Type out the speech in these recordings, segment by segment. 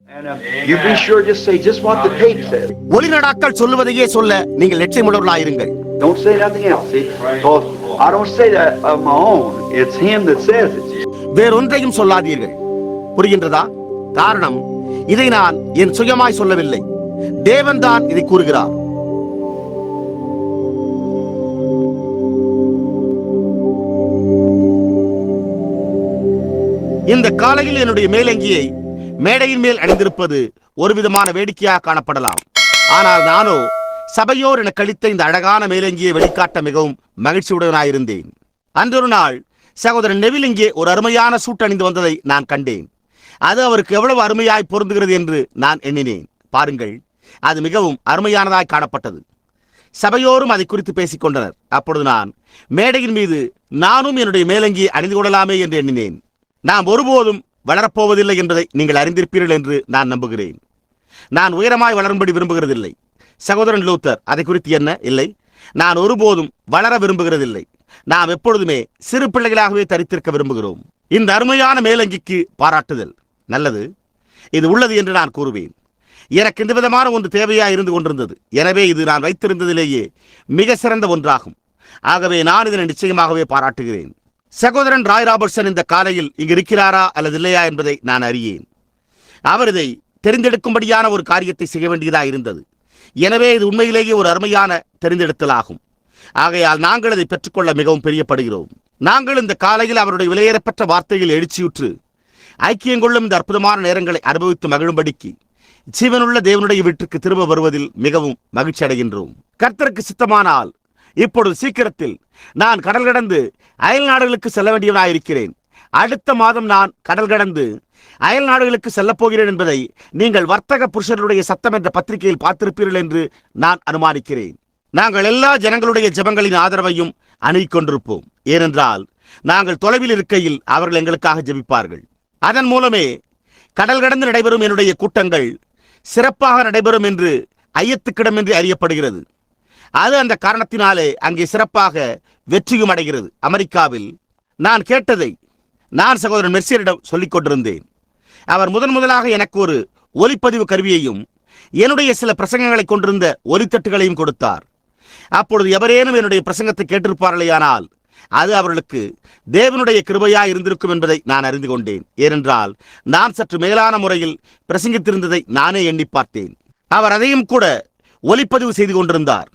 You be sure just say just what the tape says. ஒளிநடாக்கள் சொல்லுவதையே சொல்ல நீங்கள் லட்சியமுள்ளவர்களாயிருங்கள். Don't say nothing else. See, because I don't say that of my own. It's him that says it. வேறொன்றையும் சொல்லாதீர்கள். புரிகின்றதா? காரணம், இதை நான் என் சுயமாய் சொல்லவில்லை. தேவன் தான் இதை கூறுகிறார். இந்த காலையில் என்னுடைய மேலங்கியை மேடையின் மேல் அணிந்திருப்பது ஒரு விதமான வேடிக்கையாக காணப்படலாம். ஆனால் நானோ சபையோர் என கழித்த இந்த அழகான மேலங்கியை வெளிக்காட்ட மிகவும் மகிழ்ச்சியுடனாயிருந்தேன். அன்றொரு நாள் சகோதரன் நெவில் இங்கே ஒரு அருமையான சூட் அணிந்து வந்ததை நான் கண்டேன். அது அவருக்கு எவ்வளவு அருமையாய் பொருந்துகிறது என்று நான் எண்ணினேன். பாருங்கள், அது மிகவும் அருமையானதாய் காணப்பட்டது. சபையோரும் அதை குறித்து பேசிக் கொண்டனர். அப்பொழுது நான் மேடையின் மீது நானும் என்னுடைய மேலங்கியை அணிந்து கொள்ளலாமே என்று எண்ணினேன். நாம் ஒருபோதும் வளரப்போவதில்லை என்பதை நீங்கள் அறிந்திருப்பீர்கள் என்று நான் நம்புகிறேன். நான் உயரமாய் வளரும்படி விரும்புகிறதில்லை. சகோதரன் லூத்தர் அதை குறித்து என்ன? இல்லை, நான் ஒருபோதும் வளர விரும்புகிறதில்லை. நாம் எப்பொழுதுமே சிறு பிள்ளைகளாகவே தரித்திருக்க விரும்புகிறோம். இந்த அருமையான மேலங்கிக்கு பாராட்டுதல் நல்லது. இது உள்ளது என்று நான் கூறுவேன். எனக்கு இந்த விதமான ஒன்று தேவையாக இருந்து கொண்டிருந்தது. எனவே இது நான் வைத்திருந்ததிலேயே மிக சிறந்த ஒன்றாகும். ஆகவே நான் இதனை நிச்சயமாகவே பாராட்டுகிறேன். சகோதரன் ராய் ராபர்ட்சன் இந்த காலையில் இங்கு இருக்கிறாரா அல்லது இல்லையா என்பதை நான் அறியேன். அவர் இதை தெரிந்தெடுக்கும்படியான ஒரு காரியத்தை செய்ய வேண்டியதாக இருந்தது. எனவே இது உண்மையிலேயே ஒரு அருமையான தெரிந்தெடுத்தலாகும். ஆகையால் நாங்கள் அதை பெற்றுக்கொள்ள மிகவும் பிரியப்படுகிறோம். நாங்கள் இந்த காலையில் அவருடைய விலையேறப்பெற்ற வார்த்தையில் எழுச்சியுற்று ஐக்கியங்கொள்ளும் இந்த அற்புதமான நேரங்களை அனுபவித்து மகிழும்படிக்கு ஜீவனுள்ள தேவனுடைய வீட்டுக்கு திரும்ப வருவதில் மிகவும் மகிழ்ச்சி அடைகின்றோம். கர்த்தருக்கு சித்தமானால் இப்பொழுது சீக்கிரத்தில் நான் கடல் கடந்து அயல் நாடுகளுக்கு செல்ல வேண்டியவனாயிருக்கிறேன். அடுத்த மாதம் நான் கடல் கடந்து அயல் நாடுகளுக்கு செல்லப் போகிறேன் என்பதை நீங்கள் வர்த்தக புருஷர்களுடைய சத்தம் என்ற பத்திரிகையில் பார்த்திருப்பீர்கள் என்று நான் அனுமானிக்கிறேன். நாங்கள் எல்லா ஜனங்களுடைய ஜெபங்களின் ஆதரவையும் அணுகிக் கொண்டிருப்போம். ஏனென்றால் நாங்கள் தொலைவில் இருக்கையில் அவர்கள் எங்களுக்காக ஜெபிப்பார்கள். அதன் மூலமே கடல் கடந்து நடைபெறும் என்னுடைய கூட்டங்கள் சிறப்பாக நடைபெறும் என்று ஐயத்துக்கிடமின்றி அறியப்படுகிறது. அது அந்த காரணத்தினாலே அங்கே சிறப்பாக வெற்றியும் அடைகிறது. அமெரிக்காவில் நான் கேட்டதை நான் சகோதரன் மெர்சியரிடம் சொல்லிக் கொண்டிருந்தேன். அவர் முதலாக எனக்கு ஒரு ஒலிப்பதிவு கருவியையும் என்னுடைய சில பிரசங்கங்களை கொண்டிருந்த ஒலித்தட்டுகளையும் கொடுத்தார். அப்பொழுது எவரேனும் என்னுடைய பிரசங்கத்தை கேட்டிருப்பார்களேயானால் அது அவர்களுக்கு தேவனுடைய கிருபையா இருந்திருக்கும் என்பதை நான் அறிந்து கொண்டேன். ஏனென்றால் நான் சற்று மேலான முறையில் பிரசங்கித்திருந்ததை நானே எண்ணி பார்த்தேன். அவர் அதையும் கூட ஒலிப்பதிவு செய்து கொண்டிருந்தார்.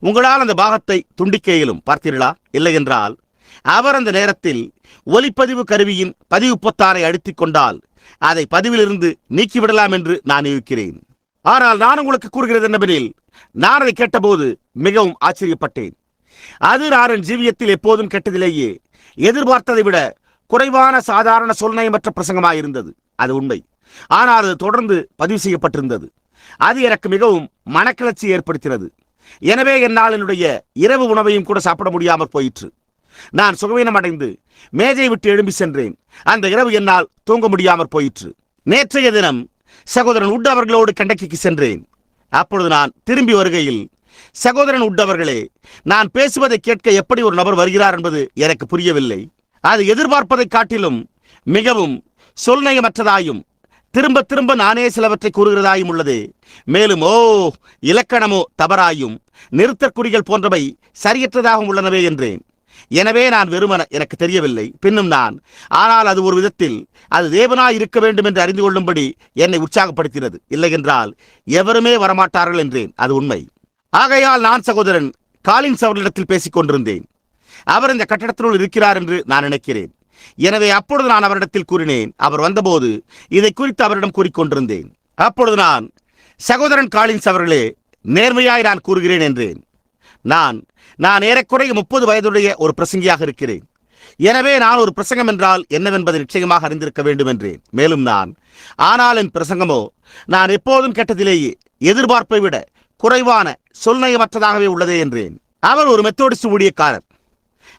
உங்களால் அந்த பாகத்தை துண்டிக்க இயலும், பார்த்தீர்களா? இல்லை என்றால் அவர் அந்த நேரத்தில் ஒலிப்பதிவு கருவியின் பதிவு பொத்தானை அழுத்திக் கொண்டால் அதை பதிவிலிருந்து நீக்கிவிடலாம் என்று நான் யூகிக்கிறேன். ஆனால் நான் உங்களுக்கு கூறுகிறது என்னவெனில், நான் அதை கேட்டபோது மிகவும் ஆச்சரியப்பட்டேன். அது நான் என் ஜீவியத்தில் எப்போதும் கேட்டதிலேயே எதிர்பார்த்ததை விட குறைவான சாதாரண சொல்நயமற்ற பிரசங்கமாயிருந்தது. அது உண்மை. ஆனால் அது தொடர்ந்து பதிவு செய்யப்பட்டிருந்தது. அது எனக்கு மிகவும் மனக்கிளர்ச்சி ஏற்படுத்தினது. எனவே என்னால் என்னுடைய இரவு உணவையும் கூட சாப்பிட முடியாமல் போயிற்று. நான் சுகவீனம் அடைந்து மேஜை விட்டு எழும்பி சென்றேன். அந்த இரவு என்னால் தூங்க முடியாமல் போயிற்று. நேற்றைய தினம் சகோதரன் உட் அவர்களோடு கண்டக்கிக்கு சென்றேன். அப்பொழுது நான் திரும்பி வருகையில், சகோதரன் உட் அவர்களே, நான் பேசுவதை கேட்க எப்படி ஒரு நபர் வருகிறார் என்பது எனக்கு புரியவில்லை. அது எதிர்பார்ப்பதை காட்டிலும் மிகவும் சொல்நயமற்றதாயும் திரும்ப திரும்ப நானே சிலவற்றை கூறுகிறதாயும் உள்ளது. மேலும் இலக்கணமோ தவறாயும் நிறுத்தற்குறிகள் போன்றவை சரியற்றதாகவும் உள்ளனவே என்றேன். எனவே நான் வெறுமன எனக்கு தெரியவில்லை. பின்னும் நான், ஆனால் அது ஒரு விதத்தில் அது தேவனாய் இருக்க வேண்டும் என்று அறிந்து கொள்ளும்படி என்னை உற்சாகப்படுத்தினது. இல்லை என்றால் எவருமே வரமாட்டார்கள் என்றேன். அது உண்மை. ஆகையால் நான் சகோதரன் காலின்ஸ் அவர்களிடத்தில் பேசிக் கொண்டிருந்தேன். அவர் இந்த கட்டடத்தினுள் இருக்கிறார் என்று நான் நினைக்கிறேன். எனவே அப்பொழுது நான் அவரிடத்தில் கூறினேன். அவர் வந்தபோது இதை குறித்து அவரிடம் கூறிக்கொண்டிருந்தேன். அப்பொழுது நான், சகோதரன் காலின்ஸ் அவர்களே, நேர்மையாய் நான் கூறுகிறேன் என்றேன். நான் ஏறக்குறைய 30 வயதுடைய ஒரு பிரசங்கியாக இருக்கிறேன். எனவே நான் ஒரு பிரசங்கம் என்றால் என்னவென்பதை நிச்சயமாக அறிந்திருக்க வேண்டும் என்றேன். மேலும் ஆனால் என் பிரசங்கமோ நான் எப்போதும் கேட்டதிலேயே எதிர்பார்ப்பை விட குறைவான சொல்நயமற்றதாகவே உள்ளதே என்றேன். அவர் ஒரு மெத்தோடிஸ்ட் ஊழியக்காரர்.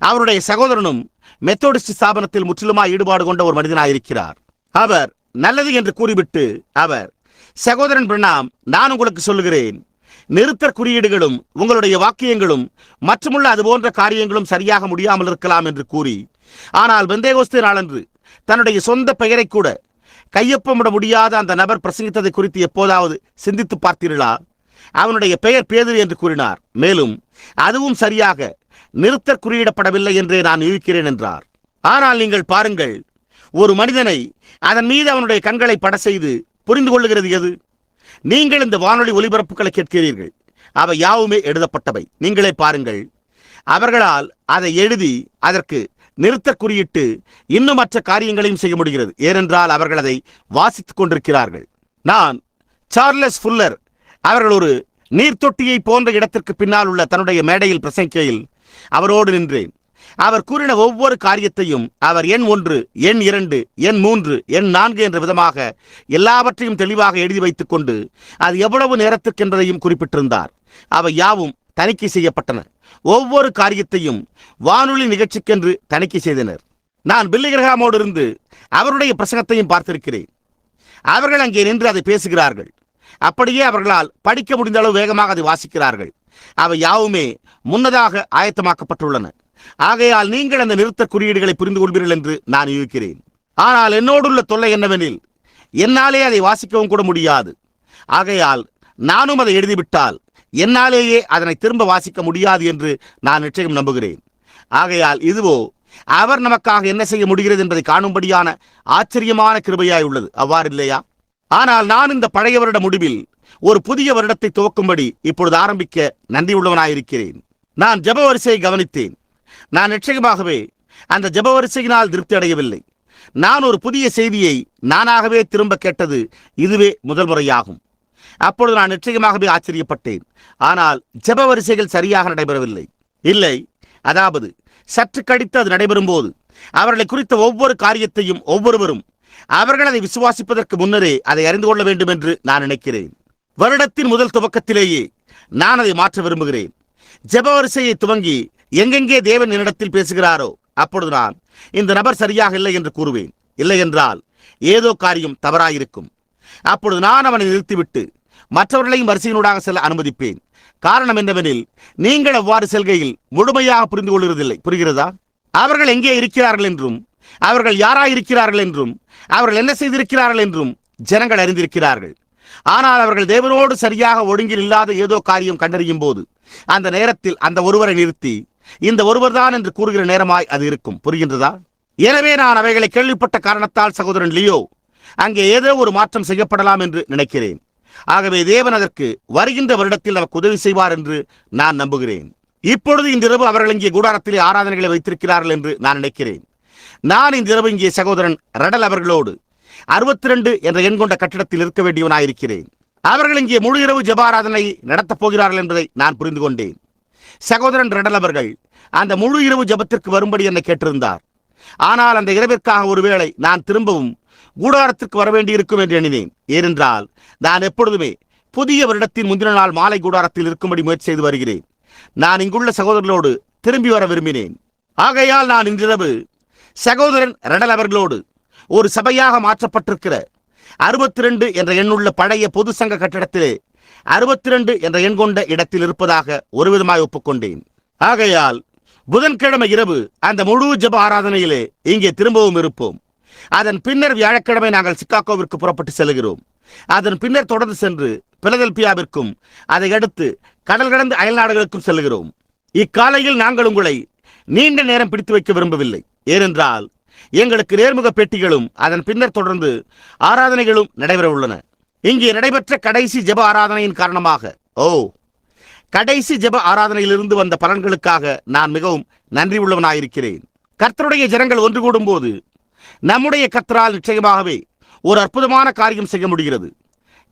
அவருடைய சகோதரனும் மெத்தோடிஸ்ட் ஸ்தாபனத்தில் முற்றிலுமாய் ஈடுபாடு கொண்ட ஒரு மனிதனாயிருக்கிறார். அவர் நல்லது என்று கூறிவிட்டு அவர், சகோதரன் பிரணாம், நான் உங்களுக்கு சொல்லுகிறேன், நிறுத்தற் குறியீடுகளும் உங்களுடைய வாக்கியங்களும் மற்றுமுள்ள அது போன்ற காரியங்களும் சரியாக முடியாமல் இருக்கலாம் என்று கூறி, ஆனால் பெந்தேகோஸ்தே நாளன்று தன்னுடைய சொந்த பெயரை கூட கையொப்பமிட முடியாத அந்த நபர் பிரசங்கித்ததை குறித்து எப்போதாவது சிந்தித்து பார்த்தீர்களா? அவனுடைய பெயர் பேதுரு என்று கூறினார். மேலும் அதுவும் சரியாக நிறுத்தற் குறியிடப்படவில்லை என்றே நான் யூகிக்கிறேன் என்றார். ஆனால் நீங்கள் பாருங்கள், ஒரு மனிதனை அதன் மீது அவனுடைய கண்களை பட செய்து புரிந்து கொள்ளுகிறது எது? நீங்கள் இந்த வானொலி ஒலிபரப்புகளை கேட்கிறீர்கள். அவை யாவுமே எழுதப்பட்டவை. நீங்களே பாருங்கள், அவர்களால் அதை எழுதி அதற்கு நிறுத்த குறியிட்டு இன்னும் மற்ற காரியங்களையும் செய்ய முடிகிறது. ஏனென்றால் அவர்கள் அதை வாசித்துக் கொண்டிருக்கிறார்கள். நான் சார்லஸ் ஃபுல்லர் அவர்கள் ஒரு நீர்த்தொட்டியை போன்ற இடத்திற்கு பின்னால் உள்ள தன்னுடைய மேடையில் பிரசங்கிக்கையில் அவரோடு நின்றேன். அவர் கூறின ஒவ்வொரு காரியத்தையும் அவர் எண் 1, எண் 2, எண் 3, எண் 4 என்ற விதமாக எல்லாவற்றையும் தெளிவாக எழுதி வைத்துக் கொண்டு அது எவ்வளவு நேரத்திற்கென்றதையும் குறிப்பிட்டிருந்தார். அவை யாவும் தணிக்கை செய்யப்பட்டன. ஒவ்வொரு காரியத்தையும் வானொலி நிகழ்ச்சிக்கென்று தணிக்கை செய்தனர். நான் பில்லி கிரஹாமோடு இருந்து அவருடைய பிரசங்கத்தையும் பார்த்திருக்கிறேன். அவர்கள் அங்கே நின்று அதை பேசுகிறார்கள். அப்படியே அவர்களால் படிக்க முடிந்த அளவு வேகமாக அதை வாசிக்கிறார்கள். அவை யாவுமே முன்னதாக ஆயத்தமாக்கப்பட்டுள்ளன. ஆகையால் நீங்கள் அந்த நிறுத்த குறியீடுகளை புரிந்து கொள்வீர்கள் என்று நான் யூகிக்கிறேன். ஆனால் என்னோடுள்ள தொல்லை என்னவெனில், என்னாலே அதை வாசிக்கவும் கூட முடியாது. ஆகையால் நானும் அதை எழுதிவிட்டால் என்னாலேயே அதனை திரும்ப வாசிக்க முடியாது என்று நான் நிச்சயம் நம்புகிறேன். ஆகையால் இதுவோ அவர் நமக்காக என்ன செய்ய முடிகிறது என்பதை காணும்படியான ஆச்சரியமான கிருபையாய் உள்ளது. அவ்வாறு இல்லையா? ஆனால் நான் இந்த பழைய வருட முடிவில் ஒரு புதிய வருடத்தை துவக்கும்படி இப்பொழுது ஆரம்பிக்க நன்றியுள்ளவனாயிருக்கிறேன். நான் ஜெப வரிசையை கவனித்தேன். நான் நிச்சயமாகவே அந்த ஜெப வரிசையினால் திருப்தி அடையவில்லை. நான் ஒரு புதிய செய்தியை நானாகவே திரும்ப கேட்டது இதுவே முதல் முறையாகும். அப்பொழுது நான் நிச்சயமாகவே ஆச்சரியப்பட்டேன். ஆனால் ஜெப வரிசைகள் சரியாக நடைபெறவில்லை. இல்லை, அதாவது சற்று கழித்து அது நடைபெறும் போது அவர்களை குறித்த ஒவ்வொரு காரியத்தையும் ஒவ்வொருவரும் அவர்கள் அதை விசுவாசிப்பதற்கு முன்னரே அதை அறிந்து கொள்ள வேண்டும் என்று நான் நினைக்கிறேன். வருடத்தின் முதல் துவக்கத்திலேயே நான் அதை மாற்ற விரும்புகிறேன். ஜெப வரிசையை துவங்கி எங்கெங்கே தேவன் என்னிடத்தில் பேசுகிறாரோ அப்பொழுது நான் இந்த நபர் சரியாக இல்லை என்று கூறுவேன். இல்லை என்றால் ஏதோ காரியம் தவறாயிருக்கும். அப்பொழுது நான் அவனை நிறுத்திவிட்டு மற்றவர்களையும் வரிசையினூடாக செல்ல அனுமதிப்பேன். காரணம் என்னவெனில், நீங்கள் அவ்வாறு செல்கையில் முழுமையாக புரிந்து கொள்கிறதில்லை. புரிகிறதா? அவர்கள் எங்கே இருக்கிறார்கள் என்றும் அவர்கள் யாராயிருக்கிறார்கள் என்றும் அவர்கள் என்ன செய்திருக்கிறார்கள் என்றும் ஜனங்கள் அறிந்திருக்கிறார்கள். ஆனால் அவர்கள் தேவனோடு சரியாக ஒழுங்கில் இல்லாத ஏதோ காரியம் கண்டறியும் போது அந்த நேரத்தில் அந்த ஒருவரை நிறுத்தி இந்த ஒருவர்தான் என்று கூறுகிற நேரமாய் அது இருக்கும். புரிகின்றதா? எனவே நான் அவைகளை கேள்விப்பட்ட காரணத்தால் சகோதரன் லியோ அங்கே ஏதோ ஒரு மாற்றம் செய்யப்படலாம் என்று நினைக்கிறேன். ஆகவே தேவன் அதற்கு வருகின்ற வருடத்தில் நமக்கு உதவி செய்வார் என்று நான் நம்புகிறேன். இப்பொழுது இன்றிரவு அவர்கள் இங்கே கூடாரத்திலே ஆராதனைகளை வைத்திருக்கிறார்கள் என்று நான் நினைக்கிறேன். நான் இன்றிரவு இங்கே சகோதரன் ரடல் அவர்களோடு 62 என்ற எண் கொண்ட கட்டிடத்தில் இருக்க வேண்டியவனாயிருக்கிறேன். அவர்கள் இங்கே முழு இரவு ஜெபாராதனை நடத்தப் போகிறார்கள் என்பதை நான் புரிந்து கொண்டேன். சகோதரன் ரடல் அவர்கள் அந்த முழு இரவு ஜெபத்திற்கு வரும்படி என்னை கேட்டிருந்தார். ஆனால் அந்த இரவிற்காக ஒருவேளை நான் திரும்பவும் கூடாரத்திற்கு வர வேண்டியிருக்கும் என்று எண்ணினேன். ஏனென்றால் நான் எப்பொழுதுமே புதிய வருடத்தின் முந்தின நாள் மாலை கூடாரத்தில் இருக்கும்படி முயற்சி செய்து வருகிறேன். நான் இங்குள்ள சகோதரர்களோடு திரும்பி வர விரும்பினேன். ஆகையால் நான் இன்றிரவு சகோதரன் ரடல் அவர்களோடு ஒரு சபையாக மாற்றப்பட்டிருக்கிற 62 என்ற எண்ணுள்ள பழைய பொது சங்க கட்டிடத்திலே 62 என்ற எண் கொண்ட இடத்தில் இருப்பதாக ஒரு விதமாய் ஒப்புக்கொண்டேன். ஆகையால் புதன்கிழமை இரவு அந்த முழு ஜெப ஆராதனையிலே இங்கே திரும்பவும் இருப்போம். அதன் பின்னர் வியாழக்கிழமை நாங்கள் சிகாகோவிற்கு புறப்பட்டு செல்கிறோம். அதன் பின்னர் தொடர்ந்து சென்று பிலதெல்பியாவிற்கும் அதை அடுத்து கடல் கடந்து அயல் நாடுகளுக்கும் செல்கிறோம். இக்காலையில் நாங்கள் உங்களை நீண்ட நேரம் பிடித்து வைக்க விரும்பவில்லை. ஏனென்றால் எங்களுக்கு நேர்முக பேட்டிகளும் அதன் பின்னர் தொடர்ந்து ஆராதனைகளும் நடைபெற உள்ளன. இங்கே நடைபெற்ற கடைசி ஜெப ஆராதனையின் காரணமாக கடைசி ஜெப ஆராதனையிலிருந்து வந்த பலன்களுக்காக நான் மிகவும் நன்றி உள்ளவனாயிருக்கிறேன். கர்த்தருடைய ஜனங்கள் ஒன்று கூடும் போது நம்முடைய கர்த்தரால் நிச்சயமாகவே ஒரு அற்புதமான காரியம் செய்ய முடிகிறது.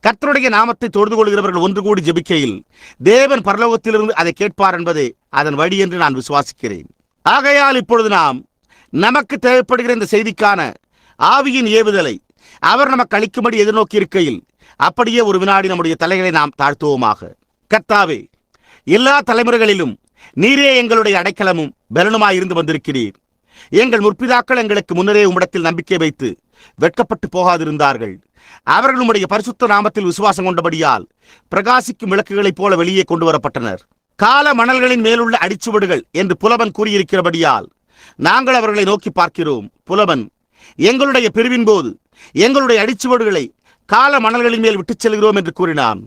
கர்த்தருடைய நாமத்தை தொழுது கொள்கிறவர்கள் ஒன்று கூடி ஜெபிக்கையில் தேவன் பரலோகத்திலிருந்து அதை கேட்பார் என்பதே அதன் வழி என்று நான் விசுவாசிக்கிறேன். ஆகையால் இப்பொழுது நாம் நமக்கு தேவைப்படுகிற இந்த செய்திக்கான ஆவியின் ஏவுதலை அவர் நமக்கு அளிக்கும்படி எதிர்நோக்கி இருக்கையில் அப்படியே ஒரு வினாடி நம்முடைய தலைகளை நாம் தாழ்த்துவோமாக. கர்த்தாவே, எல்லா தலைமுறைகளிலும் நீரே எங்களுடைய அடைக்கலமும் பலனுமாயிருந்து வந்திருக்கிறீர். எங்கள் முற்பிதாக்கள் எங்களுக்கு முன்னரே உம்மிடத்தில் நம்பிக்கை வைத்து வெட்கப்பட்டு போகாதிருந்தார்கள். அவர்கள் உம்முடைய பரிசுத்த நாமத்தில் விசுவாசம் கொண்டபடியால் பிரகாசிக்கும் விளக்குகளைப் போல வெளியே கொண்டு வரப்பட்டனர். கால மணல்களின் மேலுள்ள அடிச்சுவடுகள் என்று புலவன் கூறியிருக்கிறபடியால் நாங்கள் அவர்களை நோக்கி பார்க்கிறோம். புலவன் எங்களுடைய பிரிவின் போது எங்களுடைய அடிச்சுவடுகளை கால மணல்களின் மேல் விட்டுச் செல்கிறோம் என்று கூறினான்.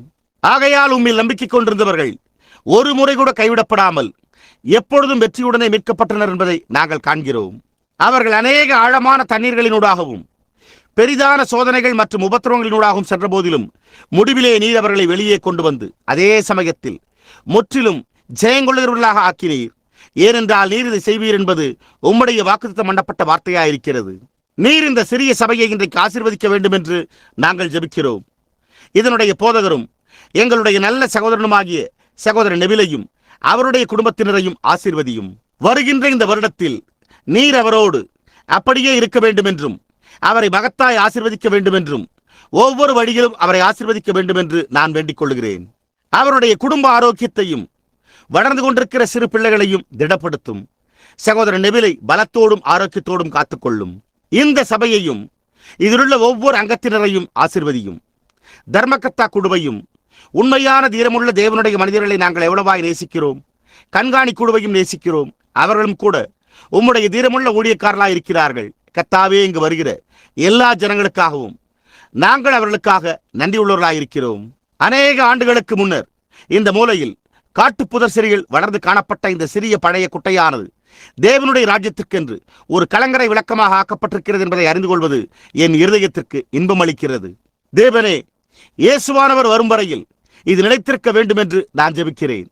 ஆகையால் உம்மில் நம்பிக்கை கொண்டிருந்தவர்கள் ஒரு முறை கூட கைவிடப்படாமல் எப்பொழுதும் வெற்றியுடனே மீட்கப்பட்டனர் என்பதை நாங்கள் காண்கிறோம். அவர்கள் அநேக ஆழமான தண்ணீர்களினூடாகவும் பெரிதான சோதனைகள் மற்றும் உபத்திரவங்களினூடாகவும் சென்ற போதிலும் முடிவிலே நீர் அவர்களை வெளியே கொண்டு வந்து அதே சமயத்தில் முற்றிலும் ஜெயங்கொள்ளுகிறவர்களாக ஆக்கினீர். ஏனென்றால் நீர் இதை செய்வீர் என்பது உம்முடைய வாக்குத்தத்தம் பண்ணப்பட்ட வார்த்தையாயிருக்கிறது. நீர் இந்த சிறிய சபையை இன்றைக்கு ஆசீர்வதிக்க வேண்டும் என்று நாங்கள் ஜெபிக்கிறோம். இதனுடைய போதகரும் எங்களுடைய நல்ல சகோதரனுமாகிய சகோதரன் நெவிலையும் அவருடைய குடும்பத்தினரையும் ஆசீர்வதியும். வருகின்ற இந்த வருடத்தில் நீர் அவரோடு அப்படியே இருக்க வேண்டும் என்றும் அவரை மகத்தாய் ஆசீர்வதிக்க வேண்டும் என்றும் ஒவ்வொரு வழியிலும் அவரை ஆசீர்வதிக்க வேண்டும் என்று நான் வேண்டிக் கொள்கிறேன். அவருடைய குடும்ப ஆரோக்கியத்தையும் வளர்ந்து கொண்டிருக்கிற சிறு பிள்ளைகளையும் திடப்படுத்தும். சகோதரன் நெவிலை பலத்தோடும் ஆரோக்கியத்தோடும் காத்துக்கொள்ளும். இந்த சபையையும் இதிலுள்ள ஒவ்வொரு அங்கத்தினரையும் ஆசீர்வதியும். தர்மகர்த்தா குழுவையும் உண்மையான தீரமுள்ள தேவனுடைய மனிதர்களை நாங்கள் எவ்வளவாய் நேசிக்கிறோம். கண்காணி குழுவையும் நேசிக்கிறோம். அவர்களும் கூட உம்முடைய தீரமுள்ள ஊழியக்காரர்களாய் இருக்கிறார்கள். கர்த்தாவே, இங்கு வருகிற எல்லா ஜனங்களுக்காகவும் நாங்கள் அவர்களுக்காக நன்றியுள்ளவர்களாய் இருக்கிறோம். அநேக ஆண்டுகளுக்கு முன்னர் இந்த மூலையில் காட்டு புதர் செடிகள் வளர்ந்து காணப்பட்ட இந்த சிறிய பழைய குட்டையானது தேவனுடைய ராஜ்யத்திற்கென்று ஒரு கலங்கரை விளக்கமாக ஆக்கப்பட்டிருக்கிறது என்பதை அறிந்து கொள்வது என் இருதயத்திற்கு இன்பம் அளிக்கிறது. தேவனே, இயேசுவானவர் வரும் வரையில் இது நிலைத்திருக்க வேண்டும் என்று நான் ஜெபிக்கிறேன்.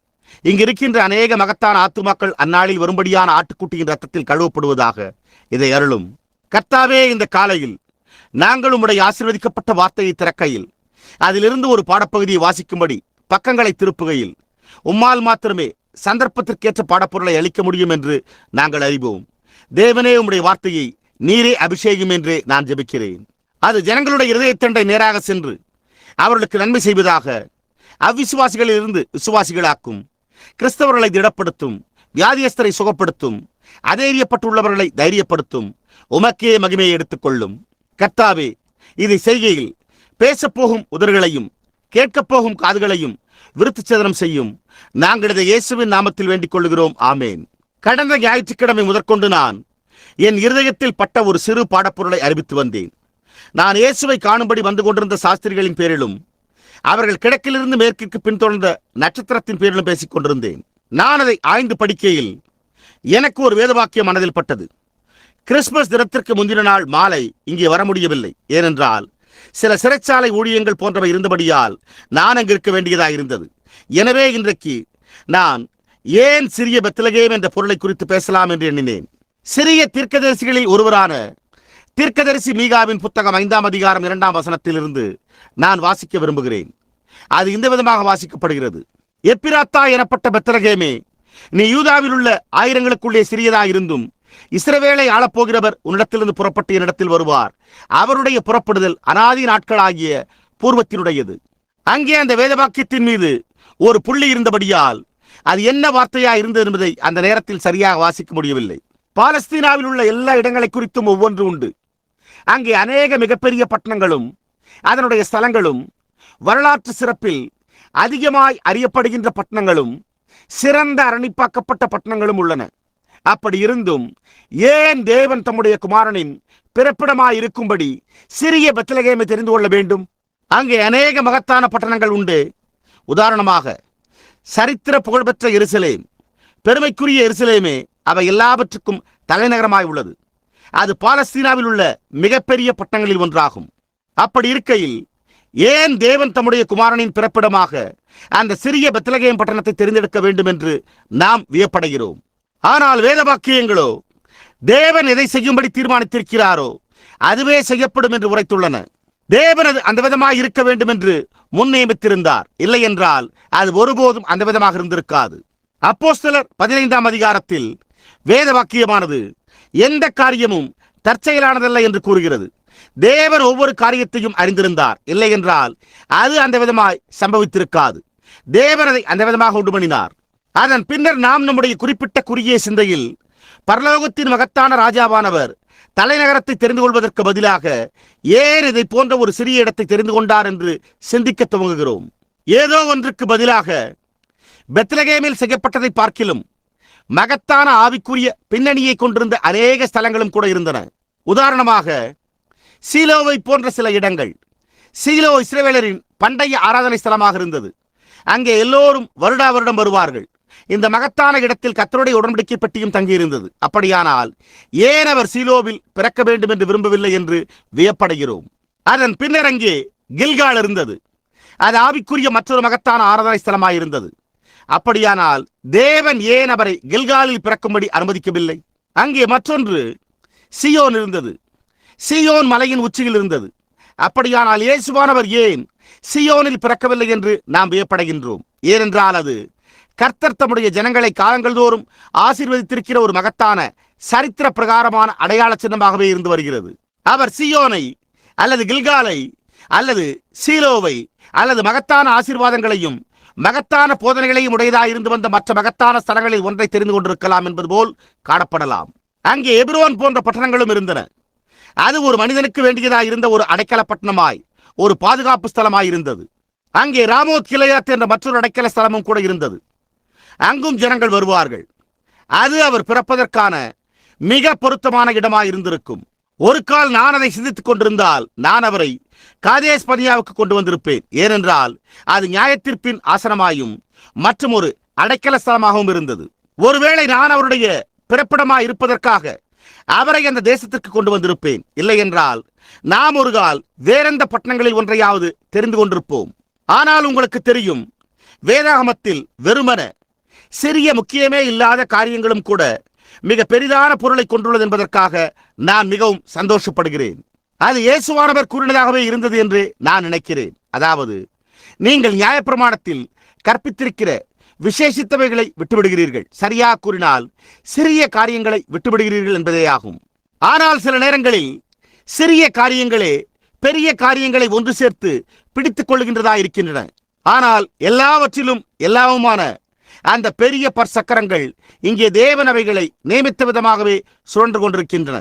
இங்கு இருக்கின்ற அநேக மகத்தான ஆத்துமாக்கள் அந்நாளில் வரும்படியான ஆட்டுக்குட்டியின் ரத்தத்தில் கழுவப்படுவதாக இதை அருளும். கர்த்தாவே, இந்த காலையில் நாங்கள் உம்முடைய ஆசீர்வதிக்கப்பட்ட வார்த்தையை திறக்கையில் அதிலிருந்து ஒரு பாடப்பகுதியை வாசிக்கும்படி பக்கங்களை திருப்புகையில் உம்மால் மாத்திரமே சந்தர்ப்பத்திற்கேற்ற பாடப்பொருளை அளிக்க முடியும் என்று நாங்கள் அறிவோம். தேவனே, உம்முடைய வார்த்தையை நீரே அபிஷேகம் என்றே நான் ஜெபிக்கிறேன். அது ஜனங்களுடைய இருதயத்தண்டை நேராக சென்று அவர்களுக்கு நன்மை செய்வதாக, அவ்விசுவாசிகளில் இருந்து விசுவாசிகளாக்கும், கிறிஸ்தவர்களை திடப்படுத்தும், வியாதியஸ்தரை சுகப்படுத்தும், அதேரியப்பட்டுள்ளவர்களை தைரியப்படுத்தும். உமக்கே மகிமையை எடுத்துக்கொள்ளும். கர்த்தாவே, இதை செய்கையில் பேசப்போகும் உதடுகளையும் கேட்கப்போகும் காதுகளையும் விருத்து சேதனம் செய்யும். நாங்கள் இதை இயேசுவின் நாமத்தில் வேண்டிக் கொள்கிறோம். ஆமேன். கடந்த ஞாயிற்றுக்கிழமை முதற்கொண்டு நான் என் இருதயத்தில் பட்ட ஒரு சிறு பாடப்பொருளை அறிவித்து வந்தேன். நான் இயேசுவை காணும்படி வந்து கொண்டிருந்த சாஸ்திரிகளின் பேரிலும் அவர்கள் கிழக்கிலிருந்து மேற்கிற்கு பின்தொடர்ந்த நட்சத்திரத்தின் பேரிலும் பேசிக் கொண்டிருந்தேன். நான் அதை ஆய்ந்து படிக்கையில் எனக்கு ஒரு வேதவாக்கியம் மனதில் பட்டது. கிறிஸ்துமஸ் தினத்திற்கு முந்தின நாள் மாலை இங்கே வர முடியவில்லை. ஏனென்றால் சில சிறைச்சாலை ஊழியங்கள் போன்றவை இருந்தபடியால் நான் அங்கு இருக்க வேண்டியதாக இருந்தது. எனவே இன்றைக்கு நான் ஏன் சிறிய பெத்லகேம் என்ற பொருளை குறித்து பேசலாம் என்று எண்ணினேன். சிறிய தீர்க்கதரிசிகளில் ஒருவரான தீர்க்கதரிசி மீகாவின் புத்தகம் 5ஆம் அதிகாரம் 2ஆம் வசனத்திலிருந்து நான் வாசிக்க விரும்புகிறேன். அது இந்த விதமாக வாசிக்கப்படுகிறது. எப்பிராத்தா எனப்பட்ட பெத்லகேமே, நீ யூதாவில் உள்ள ஆயிரங்களுக்குள்ளே சிறியதாயிருந்தும் இஸ்ரவேலை ஆளப்போகிறவர் உன்னிடத்திலிருந்து புறப்பட்டு என்னிடத்தில் வருவார். அவருடைய புறப்படுதல் அனாதி நாட்களாகிய பூர்வத்தினுடையது. அங்கே அந்த வேதவாக்கியத்தின் மீது ஒரு புள்ளி இருந்தபடியால் அது என்ன வார்த்தையா இருந்தது என்பதை அந்த நேரத்தில் சரியாக வாசிக்க முடியவில்லை. பாலஸ்தீனாவில் உள்ள எல்லா இடங்களை குறித்தும் ஒவ்வொன்று உண்டு. அங்கே அநேக மிகப்பெரிய பட்டணங்களும் அதனுடைய ஸ்தலங்களும் வரலாற்று சிறப்பில் அதிகமாய் அறியப்படுகின்ற பட்டணங்களும் சிறந்த அரணிப்பாக்கப்பட்ட பட்டணங்களும் உள்ளன. அப்படி இருந்தும் ஏன் தேவன் தம்முடைய குமாரனின் பிறப்பிடமாய் இருக்கும்படி சிறிய பெத்லகேமை தெரிந்து கொள்ள வேண்டும்? அங்கே அநேக மகத்தான பட்டணங்கள் உண்டு. உதாரணமாக சரித்திர புகழ்பெற்ற எருசலேம், பெருமைக்குரிய எருசலேமே அவை எல்லாவற்றுக்கும் தலைநகரமாய் உள்ளது. அது பாலஸ்தீனாவில் உள்ள மிகப்பெரிய பட்டணங்களில் ஒன்றாகும். அப்படி இருக்கையில் ஏன் தேவன் தம்முடைய குமாரனின் பிறப்பிடமாக அந்த சிறிய பெத்லகேம் பட்டணத்தை தெரிந்தெடுக்க வேண்டும் என்று நாம் வியப்படைகிறோம். ஆனால் வேத வாக்கியங்களோ தேவன் எதை செய்யும்படி தீர்மானித்திருக்கிறாரோ அதுவே செய்யப்படும் என்று உரைத்துள்ளன. தேவன் அது அந்த விதமாக இருக்க வேண்டும் என்று முன் நியமித்திருந்தார். இல்லை என்றால் அது ஒருபோதும் அந்த விதமாக இருந்திருக்காது. அப்போஸ்தலர் 15ஆம் அதிகாரத்தில் வேத வாக்கியமானது எந்த காரியமும் தற்செயலானதல்ல என்று கூறுகிறது. தேவன் ஒவ்வொரு காரியத்தையும் அறிந்திருந்தார். இல்லை என்றால் அது அந்த விதமாய் சம்பவித்திருக்காது. தேவன் அதை அந்த விதமாக உண்டு பண்ணினார். அதன் பின்னர் நாம் நம்முடைய குறிப்பிட்ட குறுகிய சிந்தையில் பரலோகத்தின் மகத்தான ராஜாவானவர் தலைநகரத்தை தெரிந்து கொள்வதற்கு பதிலாக ஏன் இதை போன்ற ஒரு சிறிய இடத்தை தெரிந்து கொண்டார் என்று சிந்திக்க துவங்குகிறோம். ஏதோ ஒன்றுக்கு பதிலாக பெத்லகேமில் செய்யப்பட்டதை பார்க்கிலும் மகத்தான ஆவிக்குரிய பின்னணியை கொண்டிருந்த அநேக ஸ்தலங்களும் கூட இருந்தன. உதாரணமாக சீலோவை போன்ற சில இடங்கள். சீலோ இஸ்ரவேலரின் பண்டைய ஆராதனை ஸ்தலமாக இருந்தது. அங்கே எல்லோரும் வருடா வருடம் வருவார்கள். இந்த மகத்தான இடத்தில் கர்த்தருடைய உடன்படிக்கை பெட்டியும் தங்கியிருந்தது. அப்படியானால் ஏன் அவர் சீலோவில் பிறக்க வேண்டும் என்று விரும்பவில்லை என்று வியப்படைகிறோம். அதன் பின்னர் அங்கே கில்கால் இருந்தது. அது ஆவிக்குரிய மற்றொரு மகத்தான ஆராதனை ஸ்தலமாயிருந்தது. அப்படியானால் தேவன் ஏன் அவரை கில்காலில் பிறக்கும்படி அனுமதிக்கவில்லை? அங்கே மற்றொன்று சியோன் இருந்தது. சியோன் மலையின் உச்சியில் இருந்தது. அப்படியானால் இயேசுவானவர் ஏன் சியோனில் பிறக்கவில்லை என்று நாம் வியப்படைகின்றோம். ஏனென்றால் அது கர்த்தர் தம்முடைய ஜனங்களை காலங்கள் தோறும் ஆசீர்வதித்திருக்கிற ஒரு மகத்தான சரித்திர பிரகாரமான அடையாள சின்னமாகவே இருந்து வருகிறது. அவர் சியோனை அல்லது கில்காலை அல்லது சீலோவை அல்லது மகத்தான ஆசீர்வாதங்களையும் மகத்தான போதனைகளையும் உடையதாக இருந்து வந்த மற்ற மகத்தான ஸ்தலங்களில் ஒன்றை தெரிந்து கொண்டிருக்கலாம் என்பது போல் காணப்படலாம். அங்கே எபிரோன் போன்ற பட்டணங்களும் இருந்தன. அது ஒரு மனிதனுக்கு வேண்டியதாக இருந்த ஒரு அடைக்கல பட்டணமாய், ஒரு பாதுகாப்பு ஸ்தலமாய் இருந்தது. அங்கே ராமோத் கிளையாத் என்ற மற்றொரு அடைக்கல ஸ்தலமும் கூட இருந்தது. அங்கும் ஜனங்கள் வருவார்கள். அது அவர் பிறப்பதற்கான மிக பொருத்தமான இடமாய் இருந்திருக்கும். ஒரு கால் நான் அதை சிந்தித்துக் கொண்டிருந்தால் நான் அவரை காதேஸ் பர்னியாவுக்கு கொண்டு வந்திருப்பேன். ஏனென்றால் அது நியாயத்தீர்ப்பின் ஆசனமாயும் மற்றும் ஒரு அடைக்கல ஸ்தலமாகவும் இருந்தது. ஒருவேளை நான் அவருடைய பிறப்பிடமாய் இருப்பதற்காக அவரை அந்த தேசத்திற்கு கொண்டு வந்திருப்பேன். இல்லை என்றால் நாம் ஒரு கால் வேறெந்த பட்டணங்களில் ஒன்றையாவது தெரிந்து கொண்டிருப்போம். ஆனால் உங்களுக்கு தெரியும், வேதாகமத்தில் வெறுமன சிறிய முக்கியமே இல்லாத காரியங்களும் கூட மிக பெரிதான பொருளை கொண்டுள்ளது என்பதற்காக நான் மிகவும் சந்தோஷப்படுகிறேன். அது இயேசுவானவர் கூறினதாகவே இருந்தது என்று நான் நினைக்கிறேன். அதாவது, நீங்கள் நியாயப்பிரமாணத்தில் கற்பித்திருக்கிற விசேஷித்தவைகளை விட்டுவிடுகிறீர்கள். சரியாக கூறினால் சிறிய காரியங்களை விட்டுவிடுகிறீர்கள் என்பதே ஆகும். ஆனால் சில நேரங்களில் சிறிய காரியங்களே பெரிய காரியங்களை ஒன்று சேர்த்து பிடித்துக் கொள்கின்றதா இருக்கின்றன. ஆனால் எல்லாவற்றிலும் எல்லாவுமான அந்த பெரிய பற்சக்கரங்கள் இங்கே தேவன் அவைகளை நியமித்த விதமாகவே சுழன்று கொண்டிருக்கின்றன.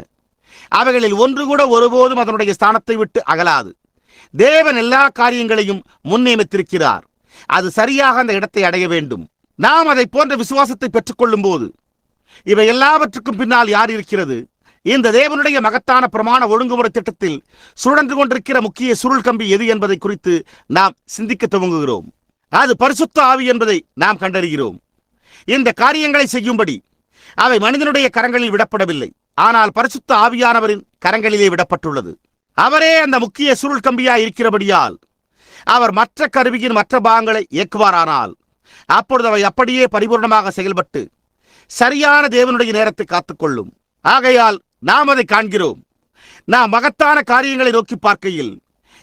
அவைகளில் ஒன்று கூட ஒருபோதும் அதனுடைய ஸ்தானத்தை விட்டு அகலாது. தேவன் எல்லா காரியங்களையும் முன்னியமித்திருக்கிறார். அது சரியாக அந்த இடத்தை அடைய வேண்டும். நாம் அதை போன்ற விசுவாசத்தை பெற்றுக் கொள்ளும் போது இவை எல்லாவற்றுக்கும் பின்னால் யார் இருக்கிறது? இந்த தேவனுடைய மகத்தான பிரமாண ஒழுங்குமுறை திட்டத்தில் சுழன்று கொண்டிருக்கிற முக்கிய சுருள் கம்பி எது என்பதை குறித்து நாம் சிந்திக்க துவங்குகிறோம். அது பரிசுத்த ஆவி என்பதை நாம் கண்டறிகிறோம். இந்த காரியங்களை செய்யும்படி அவை மனிதனுடைய கரங்களில் விடப்படவில்லை, ஆனால் பரிசுத்த ஆவியானவரின் கரங்களிலே விடப்பட்டுள்ளது. அவரே அந்த முக்கிய சுருள் கம்பியாய் இருக்கிறபடியால் அவர் மற்ற கருவியின் மற்ற பாகங்களை இயக்குவாரானால் அப்பொழுது அவை அப்படியே பரிபூர்ணமாக செயல்பட்டு சரியான தேவனுடைய நேரத்தை காத்துக்கொள்ளும். ஆகையால் நாம் அதை காண்கிறோம். நாம் மகத்தான காரியங்களை நோக்கி பார்க்கையில்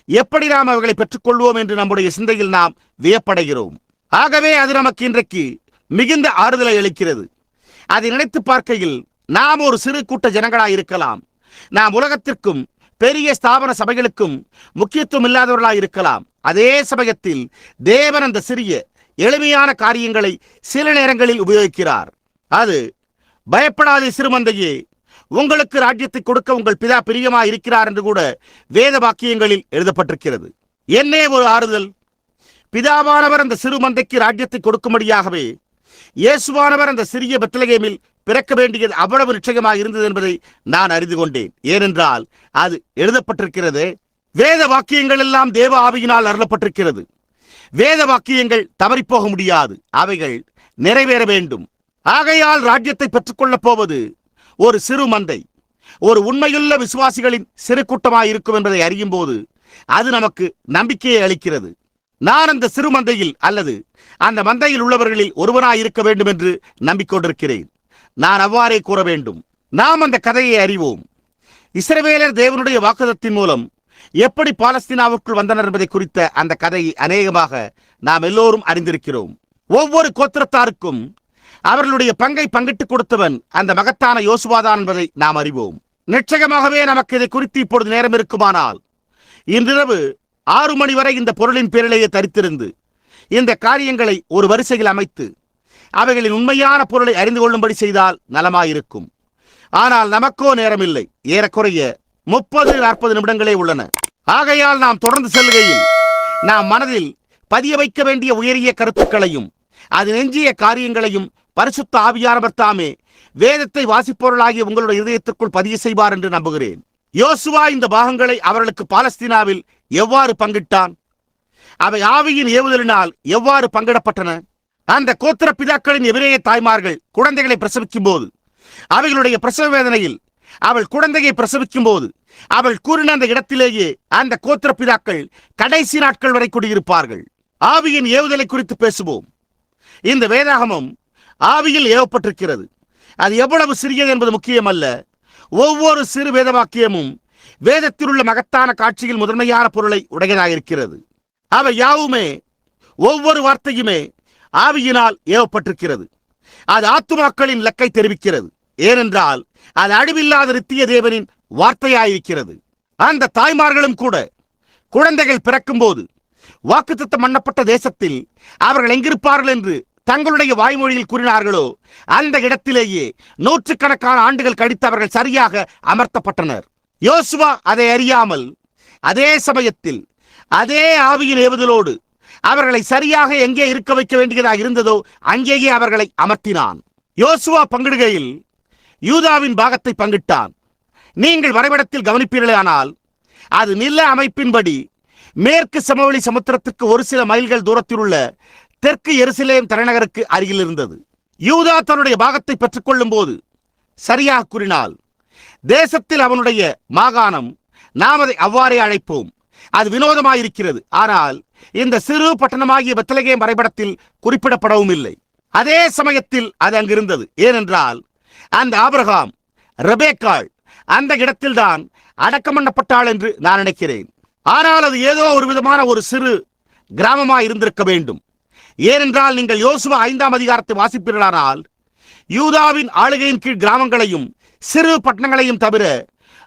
எப்படி நாம் அவைகளை பெற்றுக்கொள்வோம் என்று நம்முடைய சிந்தையில் நாம் வியப்படைகிறோம். ஆகவே அது நமக்கு இன்றைக்கு மிகுந்த ஆறுதலை அளிக்கிறது. அதை நினைத்து பார்க்கையில் நாம் ஒரு சிறு கூட்ட ஜனங்களாய் இருக்கலாம். நாம் உலகத்திற்கும் பெரிய ஸ்தாபன சபைகளுக்கும் முக்கியத்துவம் இல்லாதவர்களாய் இருக்கலாம். அதே சமயத்தில் தேவன் அந்த சிறிய எளிமையான காரியங்களை சில நேரங்களில் உபயோகிக்கிறார். அது பயப்படாத சிறுமந்தையே, உங்களுக்கு ராஜ்யத்தை கொடுக்க உங்கள் பிதா பிரியமாய் இருக்கிறார் என்று கூட வேத வாக்கியங்களில் எழுதப்பட்டிருக்கிறது. என்னே ஒரு ஆறுதல்! பிதாவானவர் அந்த சிறு மந்தைக்கு ராஜ்யத்தை கொடுக்கும்படியாகவே இயேசுவானவர் அந்த சிறிய பெத்லகேமில் பிறக்க வேண்டியது அவ்வளவு நிச்சயமாக இருந்தது என்பதை நான் அறிந்து கொண்டேன். ஏனென்றால் அது எழுதப்பட்டிருக்கிறது. வேத வாக்கியங்கள் எல்லாம் தேவ ஆவியினால் அருளப்பட்டிருக்கிறது. வேத வாக்கியங்கள் தவறிப்போக முடியாது. அவைகள் நிறைவேற வேண்டும். ஆகையால் ராஜ்யத்தை பெற்றுக்கொள்ளப் போவது ஒரு சிறு மந்தை, ஒரு உண்மையுள்ள விசுவாசிகளின் சிறு கூட்டமாக இருக்கும் என்பதை அறியும் போது அது நமக்கு நம்பிக்கையை அளிக்கிறது. நான் அந்த சிறு மந்தையில் அல்லது அந்த மந்தையில் உள்ளவர்களில் ஒருவனாய் இருக்க வேண்டும் என்று நம்பிக்கொண்டிருக்கிறேன். நான் அவ்வாறே கூற வேண்டும். நாம் அந்த கதையை அறிவோம். இஸ்ரவேலர் தேவனுடைய வாக்குத்தத்தின் மூலம் எப்படி பாலஸ்தீனாவுக்குள் வந்தனர் என்பதை குறித்த அந்த கதையை அநேகமாக நாம் எல்லோரும் அறிந்திருக்கிறோம். ஒவ்வொரு கோத்திரத்தாருக்கும் அவர்களுடைய பங்கை பங்கிட்டுக் கொடுத்தவன் அந்த மகத்தான யோசுவாதான் என்பதை நாம் அறிவோம். நிச்சயமாகவே நமக்கு இதை குறித்து இப்பொழுது நேரம் இருக்குமானால் இன்றிரவு 6 மணி வரை இந்த பொருளின் பேரிலேயே தரித்திருந்து இந்த காரியங்களை ஒரு வரிசையில் அமைத்து அவைகளின் உண்மையான பொருளை அறிந்து கொள்ளும்படி செய்தால் நலமாயிருக்கும். ஆனால் நமக்கோ நேரமில்லை. ஏறக்குறைய 30-40 நிமிடங்களே உள்ளன. ஆகையால் நாம் தொடர்ந்து செல்கையில் நாம் மனதில் பதிய வைக்க வேண்டிய உயரிய கருத்துக்களையும் அது நெஞ்சிய காரியங்களையும் பரிசுத்த ஆவியானவர் தாமே வேதத்தை வாசிப்பவர்களாகிய உங்களுடைய இதயத்திற்குள் பதிய செய்வார் என்று நம்புகிறேன். யோசுவா இந்த பாகங்களை அவர்களுக்கு பாலஸ்தீனாவில் எவ்வாறு பங்கிட்டான்? அவை ஆவியின் ஏவுதலினால் எவ்வாறு பங்கிடப்பட்டன? அந்த கோத்திர பிதாக்களின் எபிரேய தாய்மார்கள் குழந்தைகளை பிரசவிக்கும் போது அவைகளுடைய பிரசவ வேதனையில் அவள் குழந்தையை பிரசவிக்கும் போது அவள் கூறின அந்த இடத்திலேயே அந்த கோத்திர பிதாக்கள் கடைசி நாட்கள் வரை குடியிருப்பார்கள். ஆவியின் ஏவுதலை குறித்து பேசுவோம். இந்த வேதாகமம் ஆவியில் ஏவப்பட்டிருக்கிறது. அது எவ்வளவு சிறியது என்பது முக்கியமல்ல. ஒவ்வொரு சிறு வேத வாக்கியமும் வேதத்தில் உள்ள மகத்தான காட்சியில் முதன்மையான பொருளை உடையதாயிருக்கிறது. அவை யாவுமே, ஒவ்வொரு வார்த்தையுமே ஆவியினால் ஏவப்பட்டிருக்கிறது. அது ஆத்துமாக்களின் லக்கை தெரிவிக்கிறது. ஏனென்றால் அது அழிவில்லாத நித்திய தேவனின் வார்த்தையாயிருக்கிறது. அந்த தாய்மார்களும் கூட குழந்தைகள் பிறக்கும் போது வாக்குத்தத்தம் பண்ணப்பட்ட தேசத்தில் அவர்கள் எங்கிருப்பார்கள் என்று தங்களுடைய வாய்மொழியில் கூறினார்களோ அந்த இடத்திலேயே நூற்றுக்கணக்கான ஆண்டுகள் கழித்து அவர்கள் சரியாக அமர்த்தப்பட்டனர். யோசுவா அதை அறியாமல் அதே சமயத்தில் அதே ஆவியின் ஏவுதலோடு அவர்களை சரியாக எங்கே இருக்க வைக்க வேண்டியதாக இருந்ததோ அங்கேயே அவர்களை அமர்த்தினான். யோசுவா பங்கிடுகையில் யூதாவின் பாகத்தை பங்கிட்டான். நீங்கள் வரைபடத்தில் கவனிப்பீர்களானால் அது நில அமைப்பின்படி மேற்கு சமவெளி சமுத்திரத்திற்கு ஒரு சில மைல்கள் தூரத்தில் உள்ள தெற்கு எருசலேம் தலைநகருக்கு அருகில் இருந்தது. யூதா தன்னுடைய பாகத்தை பெற்றுக் கொள்ளும் போது சரியாக கூறினால் தேசத்தில் அவனுடைய மாகாணம், நாம் அதை அவ்வாறே அழைப்போம். அது வினோதமாயிருக்கிறது. ஆனால் இந்த சிறு பட்டணமாகிய பெத்லகேம் வரைபடத்தில் குறிப்பிடப்படவும் இல்லை. அதே சமயத்தில் அது அங்கிருந்தது. ஏனென்றால் அந்த ஆபிரகாம், ரெபேக்காள் அந்த இடத்தில்தான் அடக்கம் பண்ணப்பட்டாள் என்று நான் நினைக்கிறேன். ஆனால் அது ஏதோ ஒரு விதமான ஒரு சிறு கிராமமாய் இருந்திருக்க வேண்டும். ஏனென்றால் நீங்கள் யோசுவா 5ஆம் அதிகாரத்தை வாசிப்பீர்களானால் யூதாவின் ஆளுகையின் கீழ் கிராமங்களையும் சிறு பட்டணங்களையும் தவிர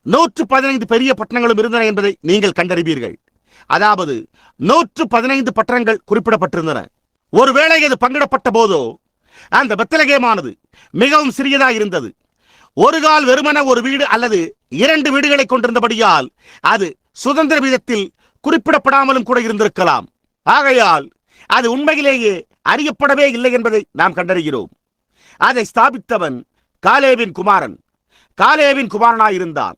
115 பெரிய பட்டணங்களும் இருந்தன என்பதை நீங்கள் கண்டறிவீர்கள். அதாவது 115 பட்டணங்கள் குறிப்பிடப்பட்டிருந்தன. ஒருவேளை அது பங்கிடப்பட்ட போதோ அந்த பெத்லகேமானது மிகவும் சிறியதாக இருந்தது. ஒரு கால் வெறுமன ஒரு வீடு அல்லது 2 வீடுகளை கொண்டிருந்தபடியால் அது சுதந்திர வீதத்தில் குறிப்பிடப்படாமலும் கூட இருந்திருக்கலாம். ஆகையால் அது உண்மையிலேயே அறியப்படவே இல்லை என்பதை நாம் கண்டறிகிறோம். அதை ஸ்தாபித்தவன் காலேபின் குமாரன். காலேபின் குமாரனாயிருந்தான்.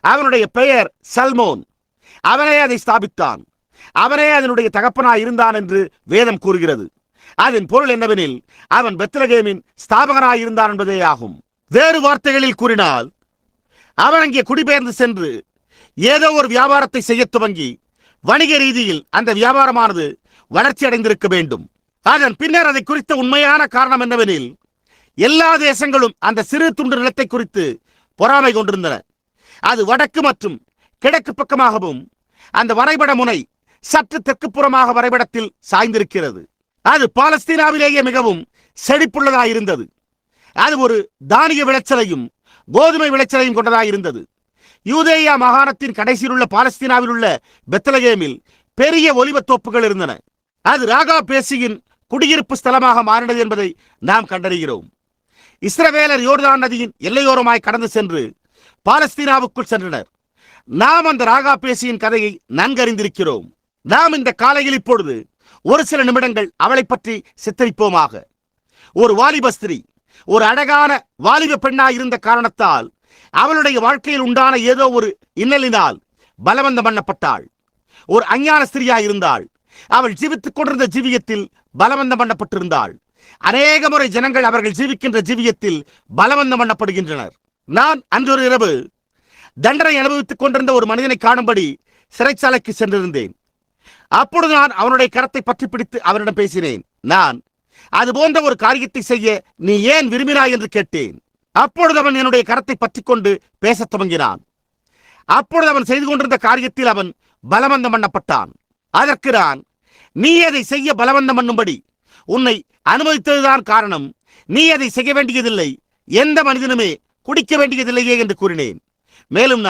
அவனுடைய பெயர் சல்மோன். அவனே அதை ஸ்தாபித்தான். அவனே அதனுடைய தகப்பனாய் இருந்தான் என்று வேதம் கூறுகிறது. அதன் பொருள் என்னவெனில் அவன் பெத்லகேமின் ஸ்தாபகனாயிருந்தான் என்பதே ஆகும். வேறு வார்த்தைகளில் கூறினால் அவன் அங்கே குடிபெயர்ந்து சென்று ஏதோ ஒரு வியாபாரத்தை செய்ய துவங்கி வணிக ரீதியில் அந்த வியாபாரமானது வளர்ச்சி அடைந்திருக்க வேண்டும். அதன் பின்னர் அதை குறித்த உண்மையான காரணம் என்னவெனில் எல்லா தேசங்களும் அந்த சிறு துண்டு நிலத்தை குறித்து பொறாமை கொண்டிருந்தன. அது வடக்கு மற்றும் கிழக்கு பக்கமாகவும் அந்த வரைபட முனை சற்று தெற்கு புறமாக வரைபடத்தில் சாய்ந்திருக்கிறது. அது பாலஸ்தீனாவிலேயே மிகவும் செழிப்புள்ளதாயிருந்தது. அது ஒரு தானிய விளைச்சலையும் கோதுமை விளைச்சலையும் கொண்டதாயிருந்தது. யூதேயா மாகாணத்தின் கடைசியில் உள்ள பாலஸ்தீனாவில் உள்ள பெத்லகேமில் பெரிய ஒலிவத் தோப்புகள் இருந்தன. அது ராகா பேசியின் குடியிருப்பு ஸ்தலமாக மாறினது என்பதை நாம் கண்டறிகிறோம். இஸ்ரவேலர் யோர்தான் நதியின் எல்லையோரமாய் கடந்து சென்று பாலஸ்தீனாவுக்குள் சென்றனர். நாம் அந்த ராகா பேசியின் கதையை நன்கறிந்திருக்கிறோம். நாம் இந்த காலையில் இப்பொழுது ஒரு சில நிமிடங்கள் அவளை பற்றி சித்தரிப்போமாக. ஒரு வாலிப ஸ்திரீ, ஒரு அழகான வாலிப பெண்ணாய் இருந்த காரணத்தால் அவளுடைய வாழ்க்கையில் உண்டான ஏதோ ஒரு இன்னலினால் பலவந்தம் பண்ணப்பட்டாள். ஒரு அஞ்ஞான ஸ்திரீயாய் இருந்தாள். அவள் ஜீவித்துக் கொண்டிருந்த ஜீவியத்தில் பலவந்தம் பண்ணப்பட்டிருந்தாள். அநேக முறை ஜனங்கள் அவர்கள் ஜீவிக்கின்ற ஜீவியத்தில் பலவந்தம் பண்ணப்படுகின்றனர். நான் அன்றொரு இரவு தண்டனை அனுபவித்துக் கொண்டிருந்த ஒரு மனிதனை காணும்படி சிறைச்சாலைக்கு சென்றிருந்தேன். அப்பொழுது நான் அவனுடைய கரத்தை பற்றி பிடித்து அவரிடம் பேசினேன். நான் அது போன்ற ஒரு காரியத்தை செய்ய நீ ஏன் விரும்பினாய் என்று கேட்டேன். அப்பொழுது அவன் என்னுடைய கரத்தை பற்றி கொண்டு பேசத் துவங்கினான். அப்பொழுது அவன் செய்து கொண்டிருந்த காரியத்தில் அவன் பலவந்தம் பண்ணப்பட்டான். அதற்கு நான், நீ அதை செய்ய பலவந்தம் பண்ணும்படி உன்னை அனுமதித்ததுதான் காரணம். நீ அதை செய்ய வேண்டியதில்லை. எந்த மனிதனுமே குடிக்க வேண்டியதில்லையே என்று கூறினேன். மேலும்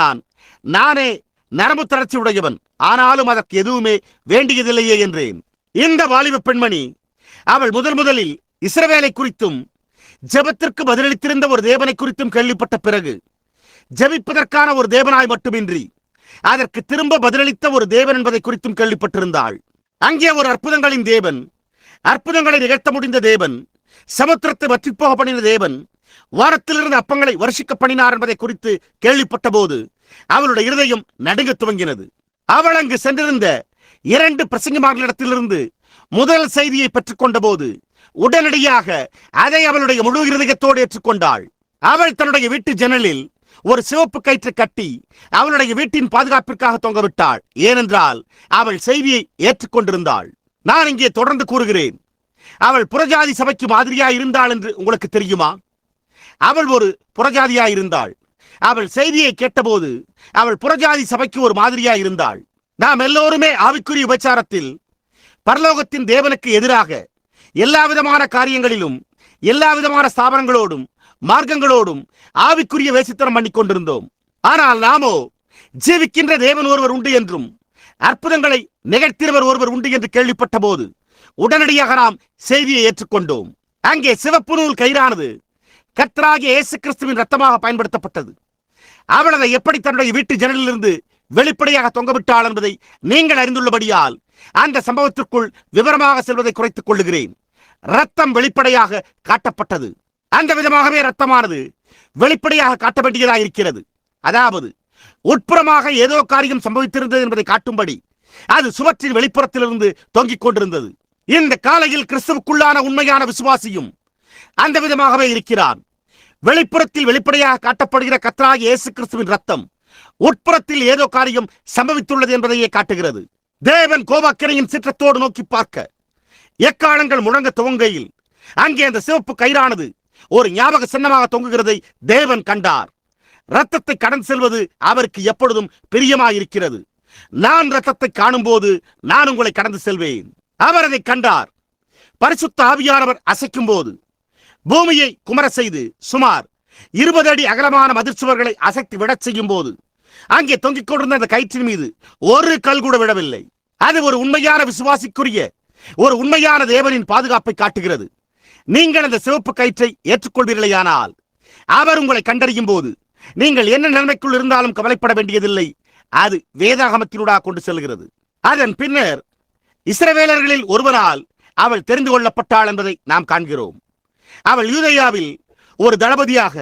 நானே நரம்பு தளர்ச்சி உடையவன், ஆனாலும் அதற்கு எதுவுமே வேண்டியதில்லையே என்றேன். இந்த வாலிப பெண்மணி அவள் முதலில் இஸ்ரவேலை குறித்தும் ஜெபத்திற்கு பதிலளித்திருந்த ஒரு தேவனை குறித்தும் கேள்விப்பட்ட பிறகு ஜெபிப்பதற்கான ஒரு தேவனாய் மட்டுமின்றி அதற்கு திரும்ப பதிலளித்த ஒரு தேவன் என்பதை குறித்தும் கேள்விப்பட்டிருந்தாள். அங்கே ஒரு அற்புதங்களின் தேவன், அற்புதங்களை நிகழ்த்த முடிந்த தேவன், சமுத்திரத்தை வற்றிப்போக பண்ணின தேவன், வானத்திலிருந்து அப்பங்களை வருஷிக்க பண்ணினார் என்பதை குறித்து கேள்விப்பட்ட போது அவளுடைய இருதயம் நடுங்க துவங்கினது. அவள் அங்கு சென்றிருந்த 2 பிரசங்கிமார்களிடத்திலிருந்து முதல் செய்தியை பெற்றுக் கொண்ட போது உடனடியாக அதை அவளுடைய முழு இருதயத்தோடு ஏற்றுக்கொண்டாள். அவள் தன்னுடைய வீட்டு ஜன்னலில் ஒரு சிவப்பு கயிற்று கட்டி அவளுடைய வீட்டின் பாதுகாப்பிற்காக தொங்கவிட்டாள். ஏனென்றால் அவள் செய்தியை ஏற்றுக்கொண்டிருந்தாள். நான் இங்கே தொடர்ந்து கூறுகிறேன், அவள் புறஜாதி சபைக்கு மாதிரியாய் இருந்தாள் என்று உங்களுக்கு தெரியுமா? அவள் ஒரு புறஜாதியாய் இருந்தாள். அவள் செய்தியை கேட்டபோது அவள் புறஜாதி சபைக்கு ஒரு மாதிரியாய் இருந்தாள். நாம் எல்லோருமே ஆவிக்குரிய உபச்சாரத்தில் பரலோகத்தின் தேவனுக்கு எதிராக எல்லா விதமான காரியங்களிலும் எல்லா விதமான ஸ்தாபனங்களோடும் மார்க்கங்களோடும் ஆவிக்குரிய வேசித்தனம் பண்ணி கொண்டிருந்தோம். ஆனால் நாமோ ஜீவிக்கின்ற தேவன் ஒருவர் உண்டு என்றும் அற்புதங்களை நிகழ்த்தியவர் ஒருவர் உண்டு என்று கேள்விப்பட்ட போது உடனடியாக நாம் செய்தியை ஏற்றுக்கொண்டோம். அங்கே சிவப்பு நூல் கயிறானது கர்த்தராகிய இயேசு கிறிஸ்துவின் ரத்தமாக பயன்படுத்தப்பட்டது. அவள் அதை எப்படி தன்னுடைய வீட்டு ஜன்னலிலிருந்து வெளிப்படையாக தொங்கவிட்டாள் என்பதை நீங்கள் அறிந்துள்ளபடியால் அந்த சம்பவத்திற்குள் விவரமாக செல்வதை குறைத்துக் கொள்ளுகிறேன். ரத்தம் வெளிப்படையாக காட்டப்பட்டது. அந்த விதமாகவே ரத்தமானது வெளிப்படையாக காட்ட வேண்டியதாக இருக்கிறது. அதாவது உட்புறமாக ஏதோ காரியம் சம்பவித்திருந்தது என்பதை காட்டும்படி அது சுவற்றின் வெளிப்புறத்திலிருந்து தொங்கிக் கொண்டிருந்தது. இந்த காலையில் கிறிஸ்துவுக்குள்ளான உண்மையான விசுவாசியும் அந்த விதமாகவே இருக்கிறான். வெளிப்புறத்தில் வெளிப்படையாக காட்டப்படுகிற கர்த்தராகிய இயேசு கிறிஸ்துவின் ரத்தம் உட்புறத்தில் ஏதோ காரியம் சம்பவித்துள்ளது என்பதையே காட்டுகிறது. தேவன் கோபாக்கினையின் சீற்றத்தோடு நோக்கி பார்க்க எக்காலங்கள் முழங்க துவங்கையில் அங்கே அந்த சிவப்பு கயிறானது ஒரு ஞாபக சின்னமாக தொங்குகிறதை தேவன் கண்டார். ரத்தத்தை கடந்து செல்வது அவருக்கு எப்பொழுதும் பிரியமாயிருக்கிறது. நான் ரத்தத்தை காணும் போது நான் உங்களை கடந்து செல்வேன். அவர் அதை கண்டார். பரிசுத்த ஆவியானவர் அசைக்கும் போது பூமியை குமர செய்து சுமார் 20 அடி அகலமான மதிர்ச்சுவர்களை அசைத்து விடச் செய்யும் போது அங்கே தொங்கிக் கொண்டிருந்த அந்த கயிற்றின் மீது ஒரு கல் கூட விடவில்லை. அது ஒரு உண்மையான விசுவாசிக்குரிய ஒரு உண்மையான தேவனின் பாதுகாப்பை காட்டுகிறது. நீங்கள் அந்த சிவப்பு கயிற்றை ஏற்றுக்கொள்வீர்களேயானால் அவர் உங்களை கண்டறியும் போது நீங்கள் என்ன நிலைமைக்குள் இருந்தாலும் கவலைப்பட வேண்டியதில்லை. அது வேதாகமத்தினூடாக கொண்டு செல்கிறது. அதன் பின்னர் இஸ்ரவேலர்களில் ஒருவரால் அவள் தெரிந்து கொள்ளப்பட்டாள் என்பதை நாம் காண்கிறோம். அவள் யூதேயாவில் ஒரு தளபதியாக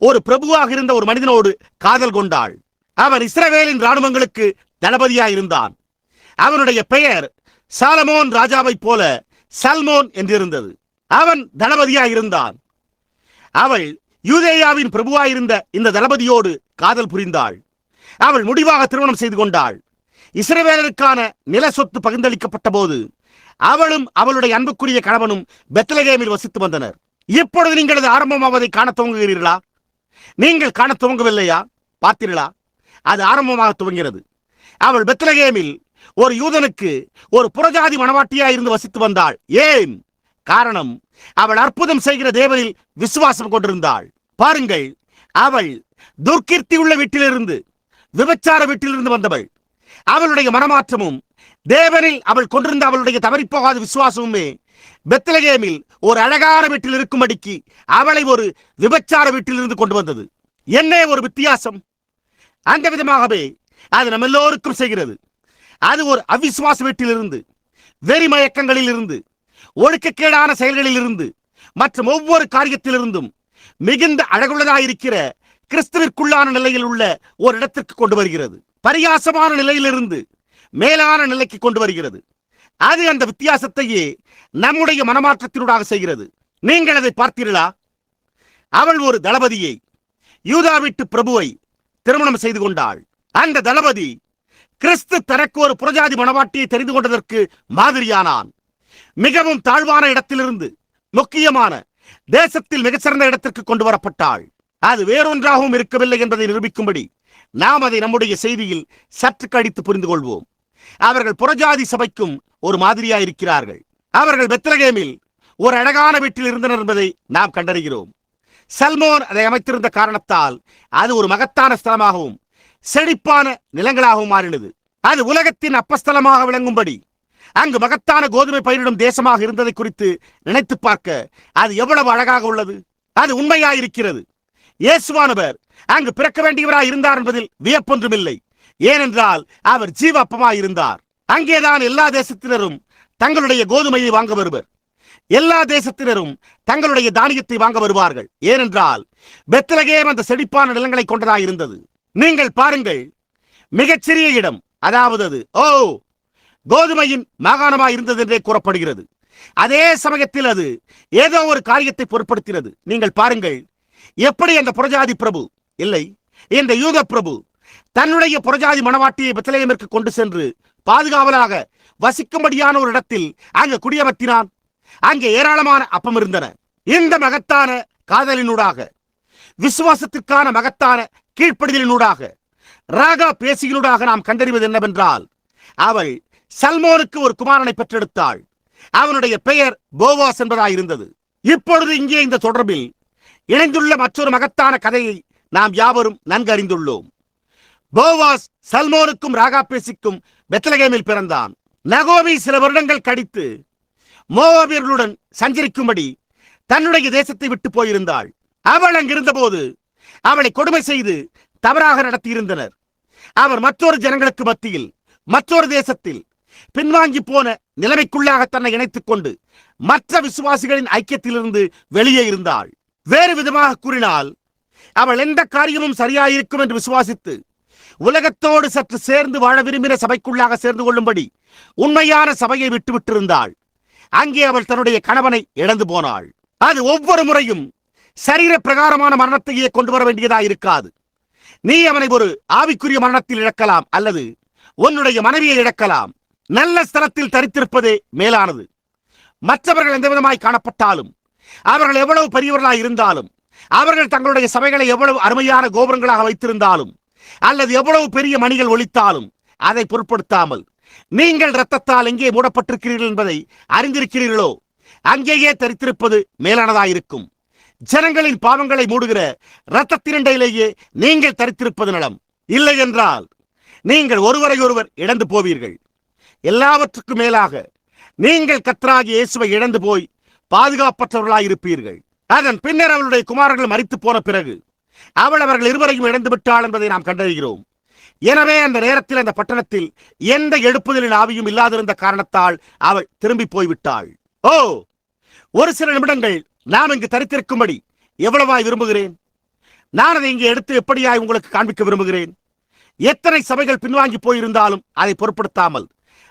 ஒரு பிரபுவாக இருந்த ஒரு மனிதனோடு காதல் கொண்டாள். அவன் இஸ்ரவேலின் இராணுவங்களுக்கு தளபதியாக இருந்தான். அவனுடைய பெயர் சாலமோன் ராஜாவைப் போல சல்மோன் என்றிருந்தது. அவன் தளபதியாக இருந்தான். அவள் யூதேயாவின் பிரபுவாயிருந்த இந்த தளபதியோடு காதல் புரிந்தாள். அவள் முடிவாக திருமணம் செய்து கொண்டாள். இஸ்ரவேலருக்கான நில சொத்து பகிர்ந்தளிக்கப்பட்ட போது அவளும் அவளுடைய அன்புக்குரிய கணவனும் பெத்லகேமில் வசித்து வந்தனர். இப்பொழுது நீங்கள் அது ஆரம்பமாவதை காண துவங்குகிறீர்களா? நீங்கள் காண துவங்கவில்லையா? பார்த்தீர்களா? அது ஆரம்பமாக துவங்கிறது. அவள் பெத்லகேமில் ஒரு யூதனுக்கு ஒரு புறஜாதி மணவாட்டியாய் இருந்து வசித்து வந்தாள். ஏன்? காரணம், அவள் அற்புதம் செய்கிற தேவனில் விசுவாசம் கொண்டிருந்தாள். பாருங்கள், அவள் துர்க்கீர்த்தி உள்ள வீட்டிலிருந்து, விபச்சார வீட்டிலிருந்து வந்தவள். அவளுடைய மனமாற்றமும் தேவனில் அவள் கொண்டிருந்த அவளுடைய தவறிப்போகாத விசுவாசமுமே பெத்லகேமில் ஒரு அழகான வீட்டில் இருக்கும்படிக்கு அவளை ஒரு விபச்சார வீட்டிலிருந்து கொண்டு வந்தது. என்ன ஒரு வித்தியாசம்! அந்த விதமாகவே அது நம்ம எல்லோருக்கும் செய்கிறது. அது ஒரு அவிசுவாச வீட்டிலிருந்து, வெறி மயக்கங்களில் இருந்து, ஒழுக்கக்கேடான செயல்களில் இருந்து மற்றும் ஒவ்வொரு காரியத்திலிருந்தும் மிகுந்த அழகுள்ளதாயிருக்கிற கிறிஸ்துவிற்குள்ளான நிலையில் உள்ள ஒரு இடத்திற்கு கொண்டு வருகிறது. பரியாசமான நிலையிலிருந்து மேலான நிலைக்கு கொண்டு வருகிறது. அது அந்த வித்தியாசத்தையே நம்முடைய மனமாற்றத்தினூடாக செய்கிறது. நீங்கள் அதை பார்த்தீர்களா? அவள் ஒரு தளபதியை, யூதா வீட்டு பிரபுவை திருமணம் செய்து கொண்டாள். அந்த தளபதி கிறிஸ்து தனக்கு ஒரு புறஜாதி மணவாட்டியை தெரிந்து கொண்டதற்கு மாதிரியானான். மிகவும் தாழ்வான இடத்திலிருந்து முக்கியமான தேசத்தில் மிகச்சிறந்த இடத்திற்கு கொண்டு வரப்பட்டாள். அது வேறொன்றாகவும் இருக்கவில்லை என்பதை நிரூபிக்கும்படி நாம் அதை நம்முடைய செய்தியில் சற்று கடித்து புரிந்து கொள்வோம். அவர்கள் புறஜாதி சபைக்கும் ஒரு மாதிரியாக இருக்கிறார்கள். அவர்கள் பெத்லகேமில் ஒரு அழகான வீட்டில் இருந்தனர் என்பதை நாம் கண்டறிகிறோம். சல்மோன் அதை அமைத்திருந்த காரணத்தால் அது ஒரு மகத்தான ஸ்தலமாகவும் செழிப்பான நிலங்களாகவும் மாறினது. அது உலகத்தின் அப்பஸ்தலமாக விளங்கும்படி அங்கு மகத்தான கோதுமை பயிரிடும் தேசமாக இருந்ததை குறித்து நினைத்து பார்க்க அது எவ்வளவு அழகாக உள்ளது! அது உண்மையாயிருக்கிறது. இயேசுவானவர் அங்கு பிறக்க வேண்டியவராய் இருந்தார் என்பதில் வியப்பொன்றுமில்லை. ஏனென்றால் அவர் ஜீவ அப்பமாயிருந்தார். அங்கேதான் எல்லா தேசத்தினரும் தங்களுடைய கோதுமையை வாங்க வருவர். எல்லா தேசத்தினரும் தங்களுடைய தானியத்தை வாங்க வருவார்கள். ஏனென்றால் பெத்லகேம் அந்த செழிப்பான நிலங்களை கொண்டதாயிருந்தது. நீங்கள் பாருங்கள், மிகச்சிறிய இடம், அதாவது அது கோதுமையின் மாகாணமாய் இருந்தது என்றே கூறப்படுகிறது. அதே சமயத்தில் அது ஏதோ ஒரு காரியத்தை பொருட்படுத்தினது. நீங்கள் பாருங்கள், எப்படி அந்த புறஜாதி பிரபு, இல்லை, இந்த யூத பிரபு தன்னுடைய புறஜாதி மணவாட்டியை பெத்லகேமிற்கு கொண்டு சென்று பாதுகாவலாக வசிக்கும்படியான ஒரு இடத்தில் அங்கு குடியமர்த்தினான். அங்கே ஏராளமான அப்பம் இருந்தன. இந்த மகத்தான காதலினூடாக, விசுவாசத்திற்கான மகத்தான கீழ்ப்படிதலினூடாக, ராகா பேசியினூடாக நாம் கண்டறிவது என்னவென்றால், அவள் சல்மோனுக்கு ஒரு குமாரனை பெற்றெடுத்தாள். அவனுடைய பெயர் போவாஸ் என்பதாயிருந்தது. இப்பொழுது இங்கே இந்த தொடர்பில் இணைந்துள்ள மற்றொரு மகத்தான கதையை நாம் யாவரும் நன்கு அறிந்துள்ளோம். போவாஸ் சல்மோனுக்கும் ராகாபேசிக்கும் பெத்லகேமில் பிறந்தான். நகோமி சில வருடங்கள் கழித்து மோவாபியர்களுடன் சஞ்சரிக்கும்படி தன்னுடைய தேசத்தை விட்டு போயிருந்தாள். அவள் அங்கிருந்த போது அவளை கொடுமை செய்து தவறாக நடத்தியிருந்தனர். அவர் மற்றொரு ஜனங்களுக்கு மத்தியில், மற்றொரு தேசத்தில் பின்வாங்கி போன நிலைமைக்குள்ளாக தன்னை இணைத்துக் கொண்டு மற்ற விசுவாசிகளின் ஐக்கியத்திலிருந்து வெளியே இருந்தாள். வேறு விதமாக கூறினால், அவள் எந்த காரியமும் சரியாயிருக்கும் என்று விசுவாசித்து உலகத்தோடு சற்று சேர்ந்து வாழ விரும்பின சபைக்குள்ளாக சேர்ந்து கொள்ளும்படி உண்மையான சபையை விட்டுவிட்டிருந்தாள். அங்கே அவள் தன்னுடைய கணவனை இழந்து போனாள். அது ஒவ்வொரு முறையும் சரீர பிரகாரமான மரணத்தையே கொண்டு வர வேண்டியதா இருக்காது. நீ அவனை ஒரு ஆவிக்குரிய மரணத்தில் இழக்கலாம், அல்லது உன்னுடைய மனைவியை இழக்கலாம். நல்ல ஸ்தலத்தில் தரித்திருப்பதே மேலானது. மற்றவர்கள் எந்த விதமாய் காணப்பட்டாலும், அவர்கள் எவ்வளவு பெரியவர்களாய் இருந்தாலும், அவர்கள் தங்களுடைய சபைகளை எவ்வளவு அருமையான கோபுரங்களாக வைத்திருந்தாலும், அல்லது எவ்வளவு பெரிய மணிகள் ஒலித்தாலும் அதை பொருட்படுத்தாமல், நீங்கள் இரத்தத்தால் எங்கே மூடப்பட்டிருக்கிறீர்கள் என்பதை அறிந்திருக்கிறீர்களோ அங்கேயே தரித்திருப்பது மேலானதாயிருக்கும். ஜனங்களின் பாவங்களை மூடுகிற இரத்தத்தினண்டையிலேயே நீங்கள் தரித்திருப்பது நலம். இல்லை என்றால் நீங்கள் ஒருவரை ஒருவர் இழந்து போவீர்கள். எல்லாவற்றுக்கும் மேலாக நீங்கள் கர்த்தராகிய இயேசுவை இழந்து போய் பாதுகாப்பற்றவர்களாயிருப்பீர்கள். அதன் பின்னர் அவளுடைய குமாரர்கள் மரித்து போன பிறகு அவள் அவர்கள் இருவரையும் இழந்து விட்டாள் என்பதை நாம் கண்டறிகிறோம். எனவே அந்த நேரத்தில் அந்த பட்டணத்தில் எந்த எழுப்புதலின் ஆவியும் இல்லாதிருந்த காரணத்தால் அவள் திரும்பி போய்விட்டாள். ஒரு சில நிமிடங்கள் நாம் இங்கு தரித்திருக்கும்படி எவ்வளவாய் விரும்புகிறேன். நான் அதை இங்கே எடுத்து எப்படியாய் உங்களுக்கு காண்பிக்க விரும்புகிறேன். எத்தனை சபைகள் பின்வாங்கி போயிருந்தாலும் அதை பொருட்படுத்தாமல்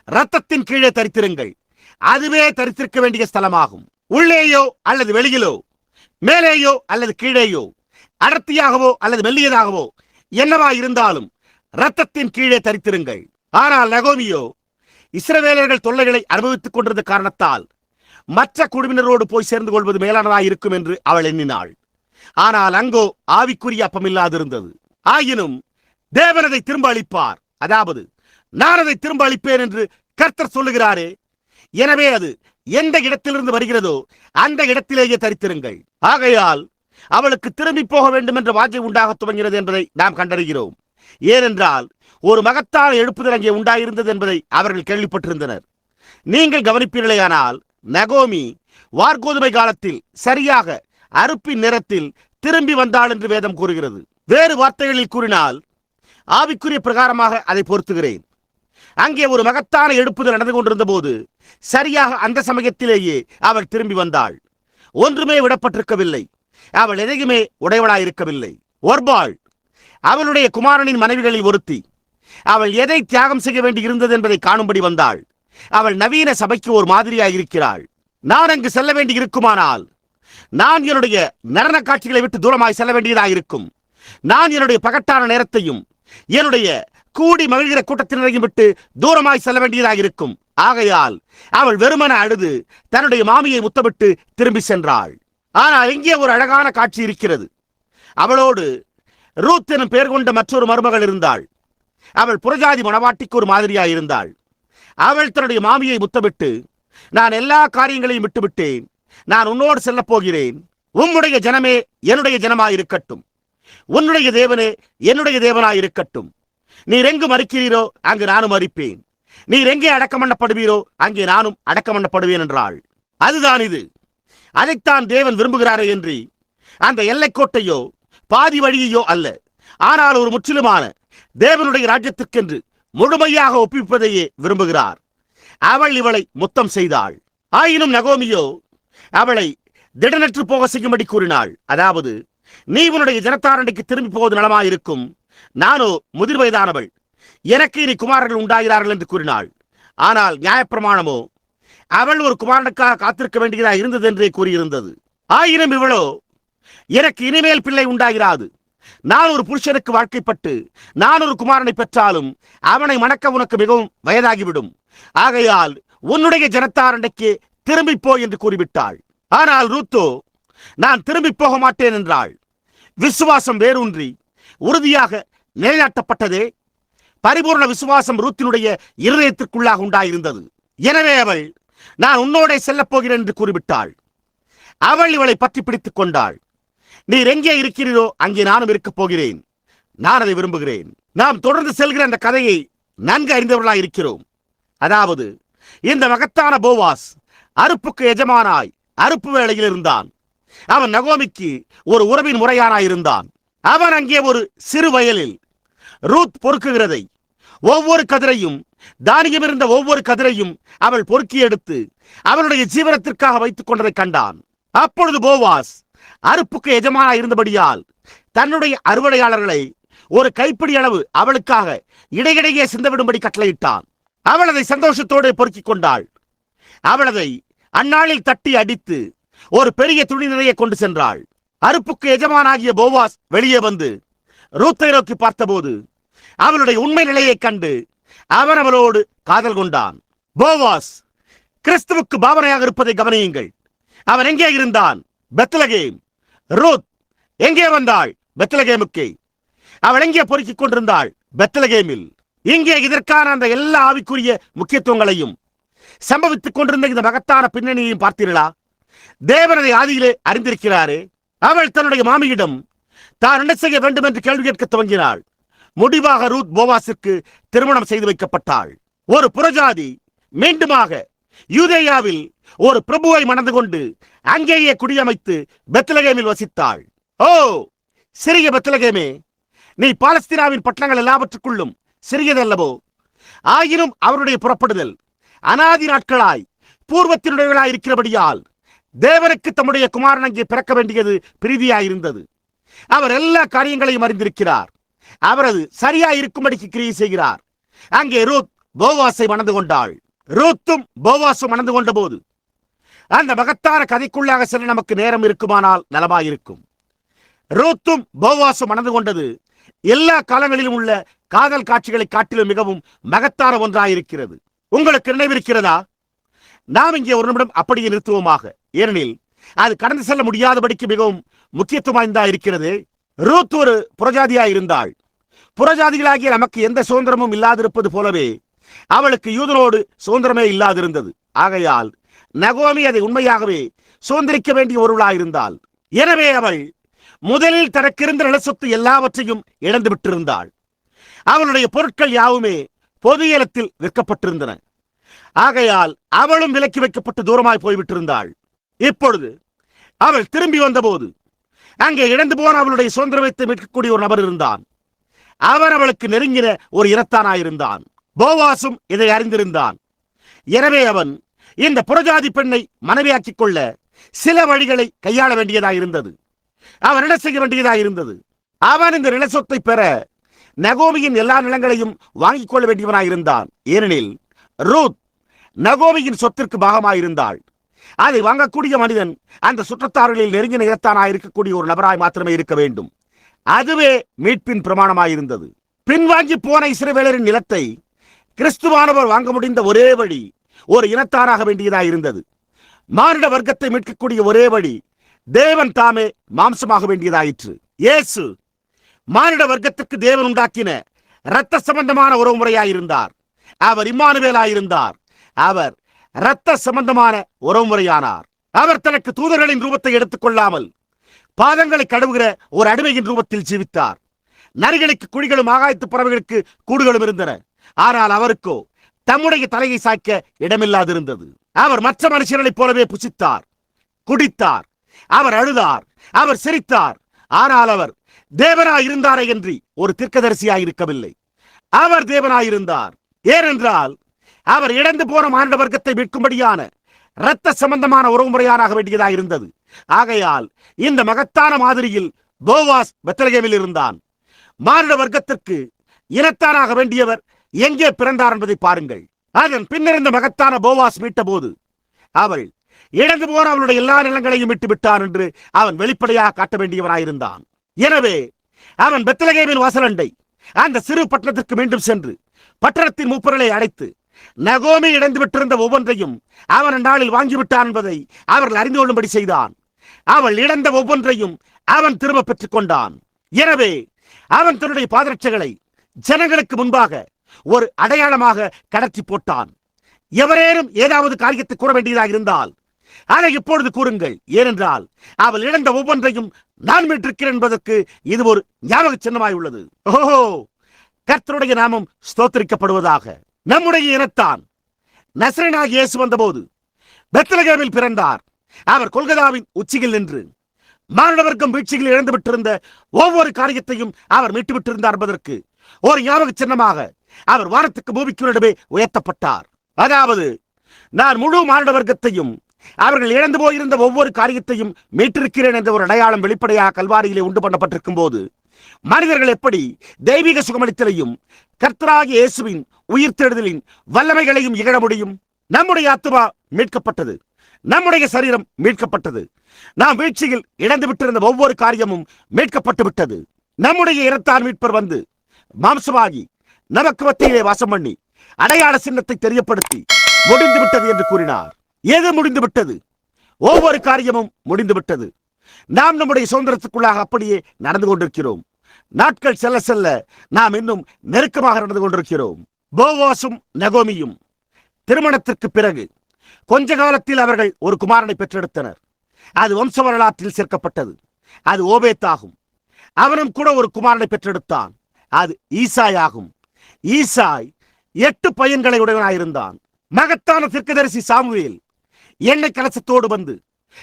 இரத்தத்தின் கீழே தரித்திருங்கள். அதுவே தரித்திருக்க வேண்டிய ஸ்தலமாகும். உள்ளேயோ அல்லது வெளியிலோ, மேலேயோ அல்லது கீழேயோ, அடர்த்தியாகவோ அல்லது மெல்லியதாகவோ என்னவா இருந்தாலும் இரத்தத்தின் கீழே தரித்திருங்கள். ஆனால் நகோமியோ இஸ்ரவேலர்கள் தொல்லைகளை அனுபவித்துக் கொண்டிருந்த காரணத்தால் மற்ற குழுவினரோடு போய் சேர்ந்து கொள்வது மேலானதாக இருக்கும் என்று அவள் எண்ணினாள். ஆனால் அங்கோ ஆவிக்குரிய அப்பம் இல்லாதிருந்தது. ஆயினும் தேவன் அதை திரும்ப அளிப்பார். அதாவது, நான் அதை திரும்ப அளிப்பேன் என்று கர்த்தர் சொல்லுகிறாரே. எனவே அது எந்த இடத்திலிருந்து வருகிறதோ அந்த இடத்திலேயே தரித்திருங்கள். ஆகையால் அவளுக்கு திரும்பி போக வேண்டும் என்ற வாஞ்சை உண்டாக துவங்கிறது என்பதை நாம் கண்டறிகிறோம். ஏனென்றால் ஒரு மகத்தான எழுப்புதல் அங்கே உண்டாயிருந்தது என்பதை அவர்கள் கேள்விப்பட்டிருந்தனர். நீங்கள் கவனிப்பீர்களேயானால், நகோமி வார்கோதுமை காலத்தில் சரியாக அறுப்பின் நிறத்தில் திரும்பி வந்தாள் என்று வேதம் கூறுகிறது. வேறு வார்த்தைகளில் கூறினால், ஆவிக்குரிய பிரகாரமாக அதை பொருத்துகிறேன். அங்கே ஒரு மகத்தான எழுப்புதல் நடந்து கொண்டிருந்த போது சரியாக அந்த சமயத்திலேயே அவள் திரும்பி வந்தாள். ஒன்றுமே விடப்பட்டிருக்கவில்லை. அவள் எதையுமே உடையவளாயிருக்கவில்லை. ஒர்பாள் அவளுடைய குமாரனின் மனைவிகளில் ஒருத்தி. அவள் எதை தியாகம் செய்ய வேண்டி இருந்தது என்பதை காணும்படி வந்தாள். அவள் நவீன சபைக்கு ஒரு மாதிரியாக இருக்கிறாள். நான் அங்கு செல்ல வேண்டி இருக்குமானால் நான் என்னுடைய நடன காட்சிகளை விட்டு தூரமாய் செல்ல வேண்டியதாக இருக்கும். நான் என்னுடைய பகட்டான நேரத்தையும் என்னுடைய கூடி மகிழ்கிற கூட்டத்தினரையும் விட்டு தூரமாய் செல்ல வேண்டியதாக இருக்கும். ஆகையால் அவள் வெறுமன அழுது தன்னுடைய மாமியை முத்தமிட்டு திரும்பி சென்றாள். ஆனால் இங்கே ஒரு அழகான காட்சி இருக்கிறது. அவளோடு ரூத் எனும் பெயர் கொண்ட மற்றொரு மருமகள் இருந்தாள். அவள் புறஜாதி மணவாட்டிக்கு ஒரு மாதிரியாய் இருந்தாள். அவள் தன்னுடைய மாமியை முத்தமிட்டு, நான் எல்லா காரியங்களையும் விட்டுவிட்டேன். நான் உன்னோடு செல்லப் போகிறேன். உம்முடைய ஜனமே என்னுடைய ஜனமாயிருக்கட்டும். உன்னுடைய தேவனே என்னுடைய தேவனாயிருக்கட்டும். நீர் எங்கு மறிக்கிறீரோ அங்கு நானும் மறிப்பேன். நீர் எங்கே அடக்கம் பண்ணப்படுவீரோ அங்கே நானும் அடக்கம் பண்ணப்படுவேன் என்றாள். அதுதான் இது. அதைத்தான் தேவன் விரும்புகிறாரே என்று அந்த எல்லைக்கோட்டையோ பாதி வழியையோ அல்ல, ஆனால் ஒரு முற்றிலுமான தேவனுடைய ராஜ்யத்திற்கென்று முழுமையாக ஒப்புவிப்பதையே விரும்புகிறார். அவள் இவளை முத்தம் செய்தாள். ஆயினும் நகோமியோ அவளை திடனற்று போக செய்யும்படி கூறினாள். அதாவது, நீ உன்னுடைய ஜனத்தாரண்டைக்கு திரும்பி போவது நலமாயிருக்கும். நானோ முதிர் வயதானவள், எனக்கு இனி குமாரர்கள் உண்டாகிறார்கள் என்று கூறினாள். ஆனால் நியாயப்பிரமாணமோ அவள் ஒரு குமாரனுக்காக காத்திருக்க வேண்டியதாக இருந்தது என்றே கூறியிருந்தது. ஆயினும் இவளோ, எனக்கு இனிமேல் பிள்ளை உண்டாகிறாது, நான் ஒரு புருஷனுக்கு வாழ்க்கைப்பட்டு நான் ஒரு குமாரனை பெற்றாலும் அவனை மணக்க உனக்கு மிகவும் வயதாகிவிடும், ஆகையால் உன்னுடைய ஜனத்தாரண்டைக்கு திரும்பிப்போ என்று கூறிவிட்டாள். ஆனால் ரூத்தோ நான் திரும்பி போக மாட்டேன் என்றாள். விசுவாசம் வேரூன்றி உறுதியாக நிலைநாட்டப்பட்டதே. பரிபூர்ண விசுவாசம் ரூத்தினுடைய இருதயத்திற்குள்ளாக உண்டாயிருந்தது. எனவே அவள் நான் உன்னோடே செல்லப் போகிறேன் என்று கூறிவிட்டாள். அவள் இவளை பற்றி பிடித்துக் கொண்டாள். நீர் எங்கே இருக்கிறீரோ அங்கே நானும் இருக்கப் போகிறேன், நான் அதை விரும்புகிறேன். நாம் தொடர்ந்து செல்கிற அந்த கதையை நன்கு அறிந்தவர்களாய் இருக்கிறோம். அதாவது இந்த மகத்தான போவாஸ் அறுப்புக்கு எஜமானாய் அறுப்பு வேளையில் இருந்தான். அவன் நகோமிக்கு ஒரு உறவின் முறையானாயிருந்தான். அவன் அங்கே ஒரு சிறு வயலில் ரூத் பொறுக்குகிறதை, ஒவ்வொரு கதிரையும், தானியம் இருந்த ஒவ்வொரு கதிரையும் அவள் பொறுக்கி எடுத்து அவளுடைய ஜீவனத்திற்காக வைத்துக் கொண்டதை கண்டான். அப்பொழுது போவாஸ் அறுப்புக்கு எஜமானாய் இருந்தபடியால் தன்னுடைய அறுவடையாளர்களை ஒரு கைப்பிடி அளவு அவளுக்காக இடையிடையே சிந்தவிடும்படி கட்டளையிட்டான். அவள் அதை சந்தோஷத்தோடு பொறுக்கிக் கொண்டாள். அவள் அதை அந்நாளில் தட்டி அடித்து ஒரு பெரிய துணி நிறைய கொண்டு சென்றாள். அறுப்புக்கு எஜமானாகிய போவாஸ் வெளியே வந்து ரூத்தை நோக்கி பார்த்தபோது அவளுடைய உண்மை நிலையை கண்டு அவன் அவளோடு காதல் கொண்டான். போவாஸ் கிறிஸ்துவுக்கு பாவனையாக இருப்பதை கவனியுங்கள். அவன் எங்கே இருந்தான்? பெத்லகேம். ரூத் எங்கே வந்தாள்? பெத்லகேமுக்கே. அவள் எங்கே பொறுக்கிக் கொண்டிருந்தாள்? பெத்லகேமில். இங்கே இதற்கான அந்த எல்லா ஆவிக்குரிய முக்கியத்துவங்களையும் சம்பவித்துக் கொண்டிருந்த இந்த மகத்தான பின்னணியையும் பார்த்தீர்களா? தேவனதை ஆதியிலே அறிந்திருக்கிறாரே. அவள் தன்னுடைய மாமியிடம் தான் என்ன செய்ய வேண்டும் என்று கேள்வி கேட்க துவங்கினாள். முடிவாக ரூத் போவாஸிற்கு திருமணம் செய்து வைக்கப்பட்டாள். ஒரு புறஜாதி மீண்டுமாக யூதேயாவில் ஒரு பிரபுவை மணந்து கொண்டு அங்கேயே குடியமைத்து பெத்லகேமில் வசித்தாள். ஓ சிறிய பெத்லகேமே, நீ பாலஸ்தீனாவின் பட்டணங்கள் எல்லாவற்றுக்குள்ளும் சிறியதல்லவோ? ஆயினும் அவருடைய புறப்படுதல் அனாதி நாட்களாய் பூர்வத்தினுடையவர்களாய் இருக்கிறபடியால் தேவனுக்கு தம்முடைய குமாரன் அங்கே பிறக்க வேண்டியது பிரீதியாயிருந்தது. அவர் எல்லா காரியங்களையும் அறிந்திருக்கிறார். அவரது சரியாய் இருக்கும்படிக்கு கிரியை செய்கிறார். அங்கே ரூத் போவாஸை மணந்து கொண்டாள். ரூத்தும் போவாஸும் மணந்து கொண்ட போது அந்த மகத்தான கதைக்குள்ளாக செல்ல நமக்கு நேரம் இருக்குமானால் நலமாயிருக்கும். ரூத்தும் போவாஸும் மணந்து கொண்டது எல்லா காலங்களிலும் உள்ள காதல் காட்சிகளை காட்டிலும் மிகவும் மகத்தான ஒன்றாயிருக்கிறது. உங்களுக்கு நினைவிருக்கிறதா? நாம் இங்கே ஒரு நிமிடம் அப்படியே நிறுத்துவோமாக. ஏனெனில் அது கடந்து செல்ல முடியாதபடிக்கு மிகவும் முக்கியத்துவம் வாய்ந்தா இருக்கிறது. ரூத் ஒரு புறஜாதியாய் இருந்தாள். புறஜாதிகளாகிய நமக்கு எந்த சுதந்திரமும் இல்லாதிருப்பது போலவே அவளுக்கு யூதனோடு சுதந்திரமே இல்லாதிருந்தது. ஆகையால் நகோமி அதை உண்மையாகவே சுதந்திரிக்க வேண்டிய ஒருவளாயிருந்தாள். எனவே அவள் முதலில் தனக்கிருந்த நிலச்சொத்து எல்லாவற்றையும் இழந்து விட்டிருந்தாள். அவளுடைய பொருட்கள் யாவுமே பொது ஏலத்தில் விற்கப்பட்டிருந்தன. ஆகையால் அவளும் விலக்கி வைக்கப்பட்டு தூரமாய் போய்விட்டிருந்தாள். இப்பொழுது அவள் திரும்பி வந்தபோது அங்கே இழந்து போன அவளுடைய சுதந்திரத்தை மீட்கக்கூடிய ஒரு நபர் இருந்தான். அவன் அவளுக்கு நெருங்கின ஒரு இனத்தானாயிருந்தான். போவாசும் இதை அறிந்திருந்தான். எனவே அவன் இந்த புறஜாதி பெண்ணை மனைவியாக்கிக் கொள்ள சில வழிகளை கையாள வேண்டியதாயிருந்தது. அவன் என்ன செய்ய வேண்டியதாயிருந்தது? அவன் இந்த நிலச்சொத்தை பெற நகோமியின் எல்லா நிலங்களையும் வாங்கிக் கொள்ள வேண்டியவனாயிருந்தான். ஏனெனில் ரூத் நகோமியின் சொத்திற்கு பாகமாயிருந்தாள். அதை வாங்கக்கூடிய மனிதன் அந்த சுற்றத்தார்களில் நெருங்கின இனத்தானாயிருக்கக்கூடிய ஒரு நபராய் மாத்திரமே இருக்க வேண்டும். அதுவே மீட்பின் பிரமாணமாயிருந்தது. பின்வாங்கி போன இஸ்ரவேலரின் நிலத்தை கிறிஸ்துவானவர் வாங்க முடிந்த ஒரே வழி ஒரு இனத்தாராக வேண்டியதாயிருந்தது. மானிட வர்க்கத்தை மீட்கக்கூடிய ஒரே வழி தேவன் தாமே மாம்சமாக வேண்டியதாயிற்று. இயேசு மானிட வர்க்கத்துக்கு தேவன் உண்டாக்கின இரத்த சம்பந்தமான உறவு முறையாயிருந்தார். அவர் இம்மானுவேலாயிருந்தார். அவர் இரத்த சம்பந்தமான உறவு முறையானார். அவர் தனக்கு தூதர்களின் ரூபத்தை எடுத்துக் கொள்ளாமல் பாதங்களை கழுவுகிற ஒரு அடிமையின் ரூபத்தில் ஜீவித்தார். நரிகளுக்கு குழிகளும் ஆகாயத்து பறவைகளுக்கு கூடுகளும் இருந்தன. ஆனால் அவருக்கோ தம்முடைய தலையை சாய்க்க இடமில்லாதிருந்தது. அவர் மற்ற மனுஷர்களைப் போலவே புசித்தார், குடித்தார். அவர் அழுதார், அவர் சிரித்தார். ஆனால் அவர் தேவனாயிருந்தாரே என்று ஒரு தீர்க்கதரிசியாயிருக்கவில்லை. அவர் தேவனாயிருந்தார். ஏனென்றால் அவர் இழந்து போன மானிட வர்க்கத்தை மீட்கும்படியான இரத்த சம்பந்தமான உறவு முறையானாக வேண்டியதாக இருந்தது. ஆகையால் இந்த மகத்தான மாதிரியில் போவாஸ் பெத்லகேமில் இருந்தான். மானிட வர்க்கத்திற்கு இனத்தானாக வேண்டியவர் எங்கே பிறந்தார் என்பதை பாருங்கள். அதன் பின்னர் இந்த மகத்தான போவாஸ் மீட்ட போது அவள் இழந்து போன அவளுடைய எல்லா நிலங்களையும் விட்டு விட்டான் என்று அவன் வெளிப்படையாக காட்ட வேண்டியவனாயிருந்தான். எனவே அவன் பெத்லகேமின் வாசலண்டை அந்த சிறு பட்டணத்திற்கு மீண்டும் சென்று பட்டணத்தின் மூப்பர்களை அழைத்து நகோமி இழந்து விட்டிருந்த ஒவ்வொன்றையும் அவன் நாளில் வாங்கிவிட்டான் என்பதை அவர்கள் அறிந்து கொள்ளும்படி செய்தான். அவள் இழந்த ஒவ்வொன்றையும் அவன் திரும்ப பெற்றுக் கொண்டான். எனவே அவன் தன்னுடைய பாதரட்சைகளை ஜனங்களுக்கு முன்பாக ஒரு அடையாளமாக கடத்தி போட்டான். எவரேனும் ஏதாவது காரியத்தை கூற வேண்டியதாக இருந்தால் அதை இப்பொழுது கூறுங்கள். ஏனென்றால் அவள் இழந்த ஒவ்வொன்றையும் நான் மீட்டிருக்கிறேன் என்பதற்கு இது ஒரு ஞாபக சின்னமாய் உள்ளது. ஓஹோ, கர்த்தருடைய நாமம் ஸ்தோத்திரிக்கப்படுவதாக. நம்முடைய இனத்தான் நசரேயனாகிய இயேசு வந்தபோது பெத்லகேமில் பிறந்தார். அவர் கொல்கதாவின் உச்சியில் நின்று மானிடவர்க்கம் வீழ்ச்சியில் இழந்து விட்டிருந்த ஒவ்வொரு காரியத்தையும் அவர் மீட்டுவிட்டிருந்தார் என்பதற்கு ஒரு ஞாபக சின்னமாக அவர் வானத்துக்கு பூமிக்கு நடுவே உயர்த்தப்பட்டார். அதாவது நான் முழு மானிட வர்க்கத்தையும் அவர்கள் இழந்து போயிருந்த ஒவ்வொரு காரியத்தையும் மீட்டிருக்கிறேன் என்ற ஒரு அடையாளம் வெளிப்படையாக கல்வாரியிலே உண்டு பண்ணப்பட்டிருக்கும் போது மனிதர்கள் எப்படி தெய்வீக சுகமளித்தலையும் கர்த்தராகிய இயேசுவின் உயிர்த்தெழுதலின் வல்லமைகளையும் இகழ முடியும்? நம்முடைய ஆத்துமா மீட்கப்பட்டது, நம்முடைய சரீரம் மீட்கப்பட்டது, நாம் வீழ்ச்சியில் இழந்து விட்டிருந்த ஒவ்வொரு காரியமும் மீட்கப்பட்டு விட்டது. நம்முடைய இரத்தான் மீட்பர் வந்து மாம்சமாகி நமக்கு மத்தியிலே வாசம் பண்ணி அடையாள சின்னத்தை தெரியப்படுத்தி முடிந்து விட்டது என்று கூறினார். எது முடிந்து விட்டது? ஒவ்வொரு காரியமும் முடிந்து விட்டது. நாம் நம்முடைய சுதந்திரத்துக்குள்ளாக அப்படியே நடந்து கொண்டிருக்கிறோம். நாட்கள் செல்ல செல்ல நாம் இன்னும் நெருக்கமாக நடந்து கொண்டிருக்கிறோம். போவாசும் நகோமியும் திருமணத்திற்கு பிறகு கொஞ்ச காலத்தில் அவர்கள் ஒரு குமாரனை பெற்றெடுத்தனர். அது வம்ச வரலாற்றில் சேர்க்கப்பட்டது. அது ஓபேத் ஆகும். அவனும் கூட ஒரு குமாரனை பெற்றெடுத்தான். அது ஈசாய் ஆகும். ஈசாய் 8 பையன்களை உடையவனாயிருந்தான். மகத்தான தீர்க்கதரிசி சாமுவேல் எண்ணெய் கலசத்தோடு வந்து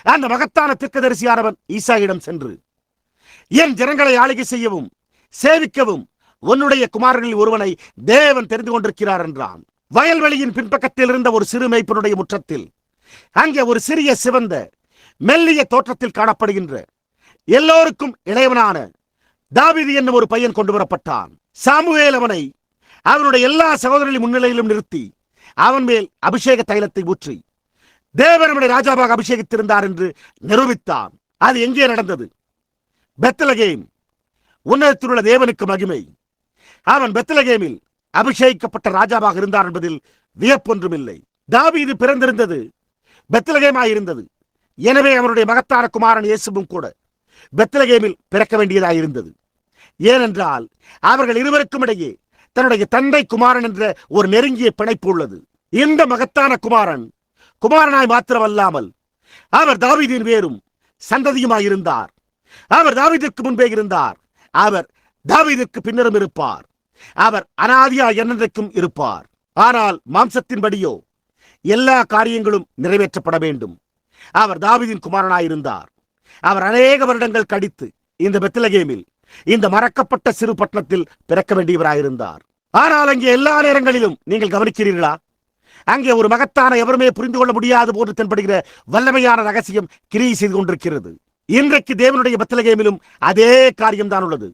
அந்த மகத்தான தீர்க்கதரிசியானவன் ஈசாயிடம் சென்று, என் ஜனங்களை ஆளுகை செய்யவும் சேவிக்கவும் உன்னுடைய குமாரர்களில் ஒருவனை தேவன் தெரிந்து கொண்டிருக்கிறார் என்றான். வயல்வெளியின் பின்பக்கத்தில் இருந்த ஒரு சிறு மேய்ப்பனுடைய முற்றத்தில் அங்கே ஒரு சிறிய சிவந்த மெல்லிய தோற்றத்தில் காணப்படுகின்ற எல்லோருக்கும் இளையவனான தாவீது என்னும் ஒரு பையன் கொண்டு வரப்பட்டான். சாமுவேல் அவனை அவனுடைய எல்லா சகோதரர்களின் முன்னிலையிலும் நிறுத்தி அவன் மேல் அபிஷேக தைலத்தை ஊற்றி தேவன் அவனை ராஜாவாக அபிஷேகித்திருந்தார் என்று நிரூபித்தான். அது எங்கே நடந்தது? பெத்லகேம். உன்னதத்தில் உள்ள தேவனுக்கு மகிமை. அவன் பெத்லகேமில் அபிஷேகிக்கப்பட்ட ராஜாவாக இருந்தார் என்பதில் வியப்பொன்றுமில்லை. தாவீது பிறந்திருந்தது பெத்லகேமாயிருந்தது. எனவே அவனுடைய மகத்தான குமாரன் இயேசுவும் கூட பெத்லகேமில் பிறக்க வேண்டியதாயிருந்தது. ஏனென்றால் அவர்கள் இருவருக்கும் இடையே தன்னுடைய தந்தை குமாரன் என்ற ஒரு நெருங்கிய பிணைப்பு உள்ளது. இந்த மகத்தான குமாரன் குமாரனாய் மாத்திரமல்லாமல் அவர் தாவீதின் வேரும் சந்ததியுமாயிருந்தார். அவர் தாவீதிற்கு முன்பே இருந்தார். அவர் தாவீதிற்கு பின்னரும் இருப்பார். அவர் அனாதியா என்னென்றைக்கும் இருப்பார். ஆனால் மாம்சத்தின்படியோ எல்லா காரியங்களும் நிறைவேற்றப்பட வேண்டும். அவர் தாவீதின் குமாரனாயிருந்தார். அவர் அநேக வருடங்கள் கழித்து இந்த பெத்லகேமில் இந்த மறக்கப்பட்ட சிறு பட்டணத்தில் பிறக்க வேண்டியவராயிருந்தார். ஆனால் அங்கே எல்லா நேரங்களிலும் நீங்கள் கவனிக்கிறீர்களா? அங்கே ஒரு மகத்தான எவருமே புரிந்து கொள்ள முடியாது போன்று தென்படுகிற வல்லமையான ரகசியம் கிரியை செய்து கொண்டிருக்கிறது. இன்றைக்கு தேவனுடைய பெத்லகேமிலும் அதே காரியம்தான் உள்ளது.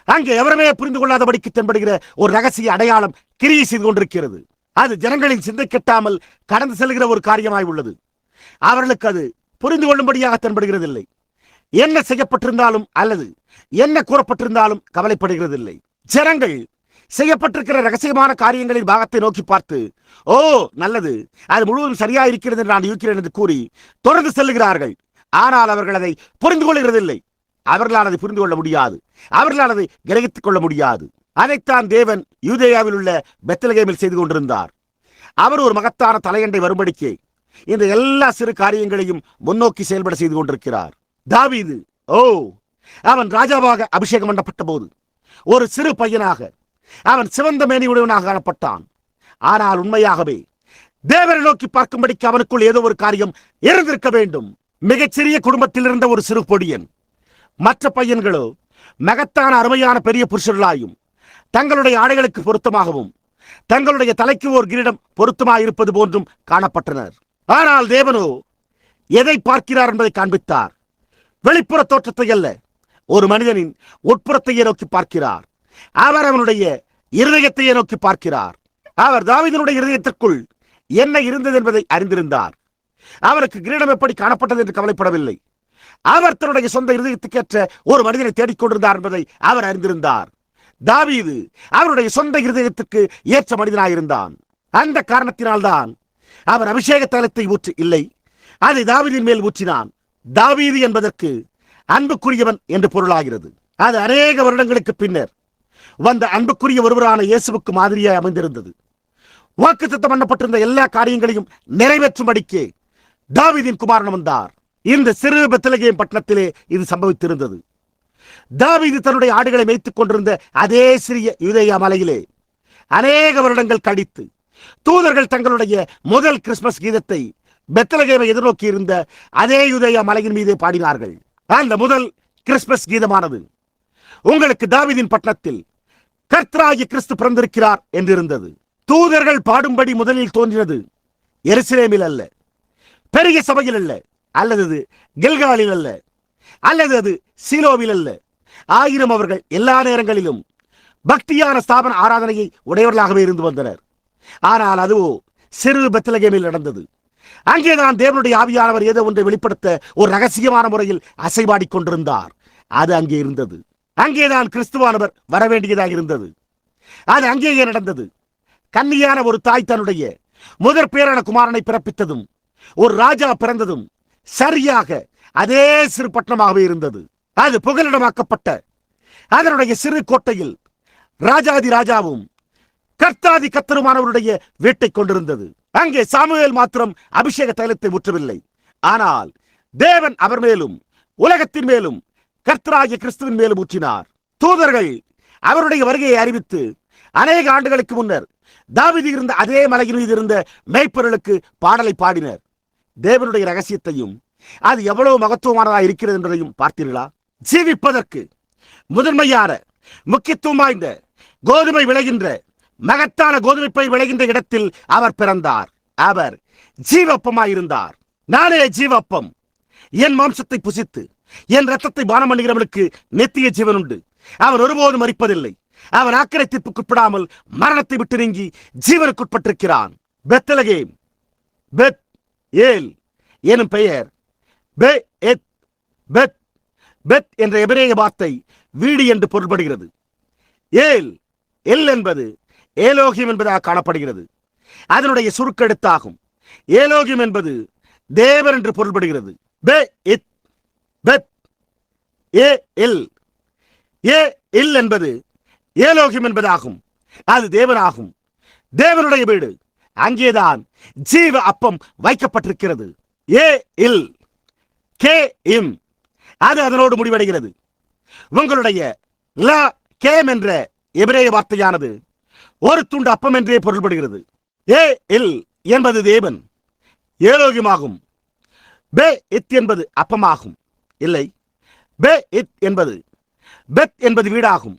அங்கே எவருமே புரிந்து கொள்ளாதபடிக்கு தென்படுகிற ஒரு ரகசிய அடையாளம் கிரியை செய்து கொண்டிருக்கிறது. அது ஜனங்களின் சிந்தை கெட்டாமல் கடந்து செல்கிற ஒரு காரியமாய் உள்ளது. அவர்களுக்கு அது புரிந்து கொள்ளும்படியாக தென்படுகிறதில்லை. என்ன செய்யப்பட்டிருந்தாலும் அல்லது என்ன கூறப்பட்டிருந்தாலும் கவலைப்படுகிறதில்லை. ஜனங்கள் செய்யப்பட்டிருக்கிற ரகசியமான காரியங்களின் பாகத்தை நோக்கி பார்த்து, ஓ நல்லது, அது முழுவதும் சரியா இருக்கிறது என்று நான் இருக்கிறேன் என்று கூறி தொடர்ந்து செல்லுகிறார்கள். ஆனால் அவர்கள் அதை புரிந்து கொள்கிறதில்லை. அவர்களால் அதை புரிந்து கொள்ள முடியாது. அவர்களால் அதை கிரகித்துக் கொள்ள முடியாது. அதைத்தான் தேவன் யூதேயாவில் உள்ள பெத்லகேமில் செய்து கொண்டிருந்தார். அவர் ஒரு மகத்தான தலையண்டை வரும்படிக்கு இந்த எல்லா சிறு காரியங்களையும் முன்னோக்கி செயல்பட செய்து கொண்டிருக்கிறார். தாவீது அவன் ராஜாவாக அபிஷேகம் பண்ணப்பட்ட போது ஒரு சிறு பையனாக அவன் சிவந்த மேனியுடையவனாக காணப்பட்டான். ஆனால் உண்மையாகவே தேவனை நோக்கி பார்க்கும்படிக்கு அவனுக்குள் ஏதோ ஒரு காரியம் இருந்திருக்க வேண்டும். மிகச்சிறிய குடும்பத்தில் இருந்த ஒரு சிறு பொடியன். மற்ற பையன்களோ மகத்தான அருமையான பெரிய புருஷர்களாயும் தங்களுடைய ஆடைகளுக்கு பொருத்தமாகவும் தங்களுடைய தலைக்கு ஒரு கிரீடம் பொருத்தமாயிருப்பது போன்றும் காணப்பட்டனர். ஆனால் தேவனோ எதை பார்க்கிறார் என்பதை காண்பித்தார். வெளிப்புற தோற்றத்தை அல்ல, ஒரு மனிதனின் உட்புறத்தையே நோக்கி பார்க்கிறார். அவர் அவனுடைய இருதயத்தையே நோக்கி பார்க்கிறார். அவர் தாவீதினுடைய இருதயத்திற்குள் என்ன இருந்தது என்பதை அறிந்திருந்தார். அவருக்கு கிரீடம் எப்படி காணப்பட்டது என்று கவலைப்படவில்லை. அவர் தன்னுடைய சொந்த இருதயத்துக்கேற்ற ஒரு மனிதனை தேடிக்கொண்டிருந்தார் என்பதை அவர் அறிந்திருந்தார். தாவீது அவருடைய சொந்த இருதயத்துக்கு ஏற்ற மனிதனாயிருந்தான். அந்த காரணத்தினால்தான் அவர் அபிஷேக தைலத்தை ஊற்றி இல்லை, அதை தாவீதின் மேல் ஊற்றினான். தாவீது என்பதற்கு அன்புக்குரியவன் என்று பொருளாகிறது. அது அநேக வருடங்களுக்கு பின்னர் வந்த அன்புக்குரிய ஒருவரான இயேசுவுக்கு மாதிரியாய் அமைந்திருந்தது. வாக்குத்தத்தம் பண்ணப்பட்டிருந்த எல்லா காரியங்களையும் நிறைவேற்றும்படிக்கே தாவீதின் குமாரன் வந்தார். இந்த சிறு பெத்லகேம் பட்டணத்திலே இது சம்பவித்திருந்தது. தாவீது தன்னுடைய ஆடுகளை மேய்த்துக் கொண்டிருந்த அதே சிறிய யூதேயா மலையிலே அநேக வருடங்கள் கழித்து தூதர்கள் தங்களுடைய முதல் கிறிஸ்துமஸ் கீதத்தை பெத்லகேமை எதிர்நோக்கி இருந்த அதே யூதேயா மலையின் மீதே பாடினார்கள். அந்த முதல் கிறிஸ்துமஸ் கீதமானது உங்களுக்கு தாவீதின் பட்டணத்தில் கர்த்தராகிய கிறிஸ்து பிறந்திருக்கிறார் என்றிருந்தது. தூதர்கள் பாடும்படி முதலில் தோன்றினது எருசலேமில் அல்ல, பெரிய சபையில் அல்ல, அல்லது கில்காலில் அல்ல, அல்லது அது சீலோவில் அல்ல. ஆயினும் அவர்கள் எல்லா நேரங்களிலும் பக்தியான ஸ்தாபன ஆராதனையை உடையவர்களாகவே இருந்து வந்தனர். ஆனால் அதுவோ சிறு பெத்லகேமில் நடந்தது. அங்கேதான் தேவனுடைய ஆவியானவர் ஏதோ ஒன்றை வெளிப்படுத்த ஒரு ரகசியமான முறையில் அசைவாடிக் கொண்டிருந்தார். அது அங்கே இருந்தது. அங்கேதான் கிறிஸ்துவானவர் வரவேண்டியதாக இருந்தது. அது அங்கேயே நடந்தது. கன்னியான ஒரு தாய் தன்னுடைய முதற் பேரான குமாரனை பிறப்பித்ததும் ஒரு ராஜா பிறந்ததும் சரியாக அதே சிறு பட்டணமாகவே இருந்தது. அது புகலிடமாக்கப்பட்ட அதனுடைய சிறு கோட்டையில் ராஜாதி ராஜாவும் கர்த்தாதி கர்த்தருமானவருடைய வீட்டை கொண்டிருந்தது. அங்கே சாமுவேல் மாத்திரம் அபிஷேக தைலத்தை ஊற்றவில்லை. ஆனால் தேவன் அவர் மேலும் உலகத்தின் மேலும் கர்த்தராகிய கிறிஸ்துவின் மேலும் ஊற்றினார். தூதர்கள் அவருடைய வருகையை அறிவித்து அநேக ஆண்டுகளுக்கு முன்னர் தாவீது இருந்த அதே மலையின் மீது இருந்த மேய்ப்பர்களுக்கு பாடலை பாடினர். தேவனுடைய ரகசியத்தையும் அது எவ்வளவு மகத்துவமானதாக இருக்கிறது என்பதையும் பார்த்தீர்களா? ஜீவிப்பதற்கு முதன்மையான முக்கியத்துவம் வாய்ந்த கோதுமை விளைகின்ற மகத்தான கோதுமை பயிர் விளைகின்ற இடத்தில் அவர் பிறந்தார். அவர் ஜீவப்பமாயிருந்தார். நானே ஜீவப்பம். என் மாம்சத்தை புசித்து என் ரத்தத்தை பானம் பண்ணுகிறவனுக்கு நித்திய ஜீவன் உண்டு. அவன் ஒருபோதும் மரிப்பதில்லை. அவன் ஆக்கிரை தீர்ப்புக்குட்படாமல் மரணத்தை விட்டு நீங்கி ஜீவனுக்குட்பட்டிருக்கிறான். பெத்லகேம் பெத் ஏல் எனும் பெயர் பெத் என்ற எபிரேய வார்த்தை வீடு என்று பொருள்படுகிறது. ஏல் எல் என்பது ஏலோகியம் என்பதாக காணப்படுகிறது. அதனுடைய சுருக்கெழுத்தாகும். ஏலோகியம் என்பது தேவன் என்று பொருள்படுகிறது. என்பது ஏலோகியம் என்பதாகும். அது தேவனாகும். தேவனுடைய வீடு. அங்கேதான் ஜீவ அப்பம் வைக்கப்பட்டிருக்கிறது. அது அதனோடு முடிவடைகிறது. உங்களுடைய லா கேம் என்ற எபிரேய வார்த்தையானது ஒரு துண்டு அப்பம் என்றே பொருள்படுகிறது. என்பது தேவன். ஏலோகியமாகும். என்பது அப்பமாகும். இல்லை, என்பது பெத் என்பது வீடாகும்.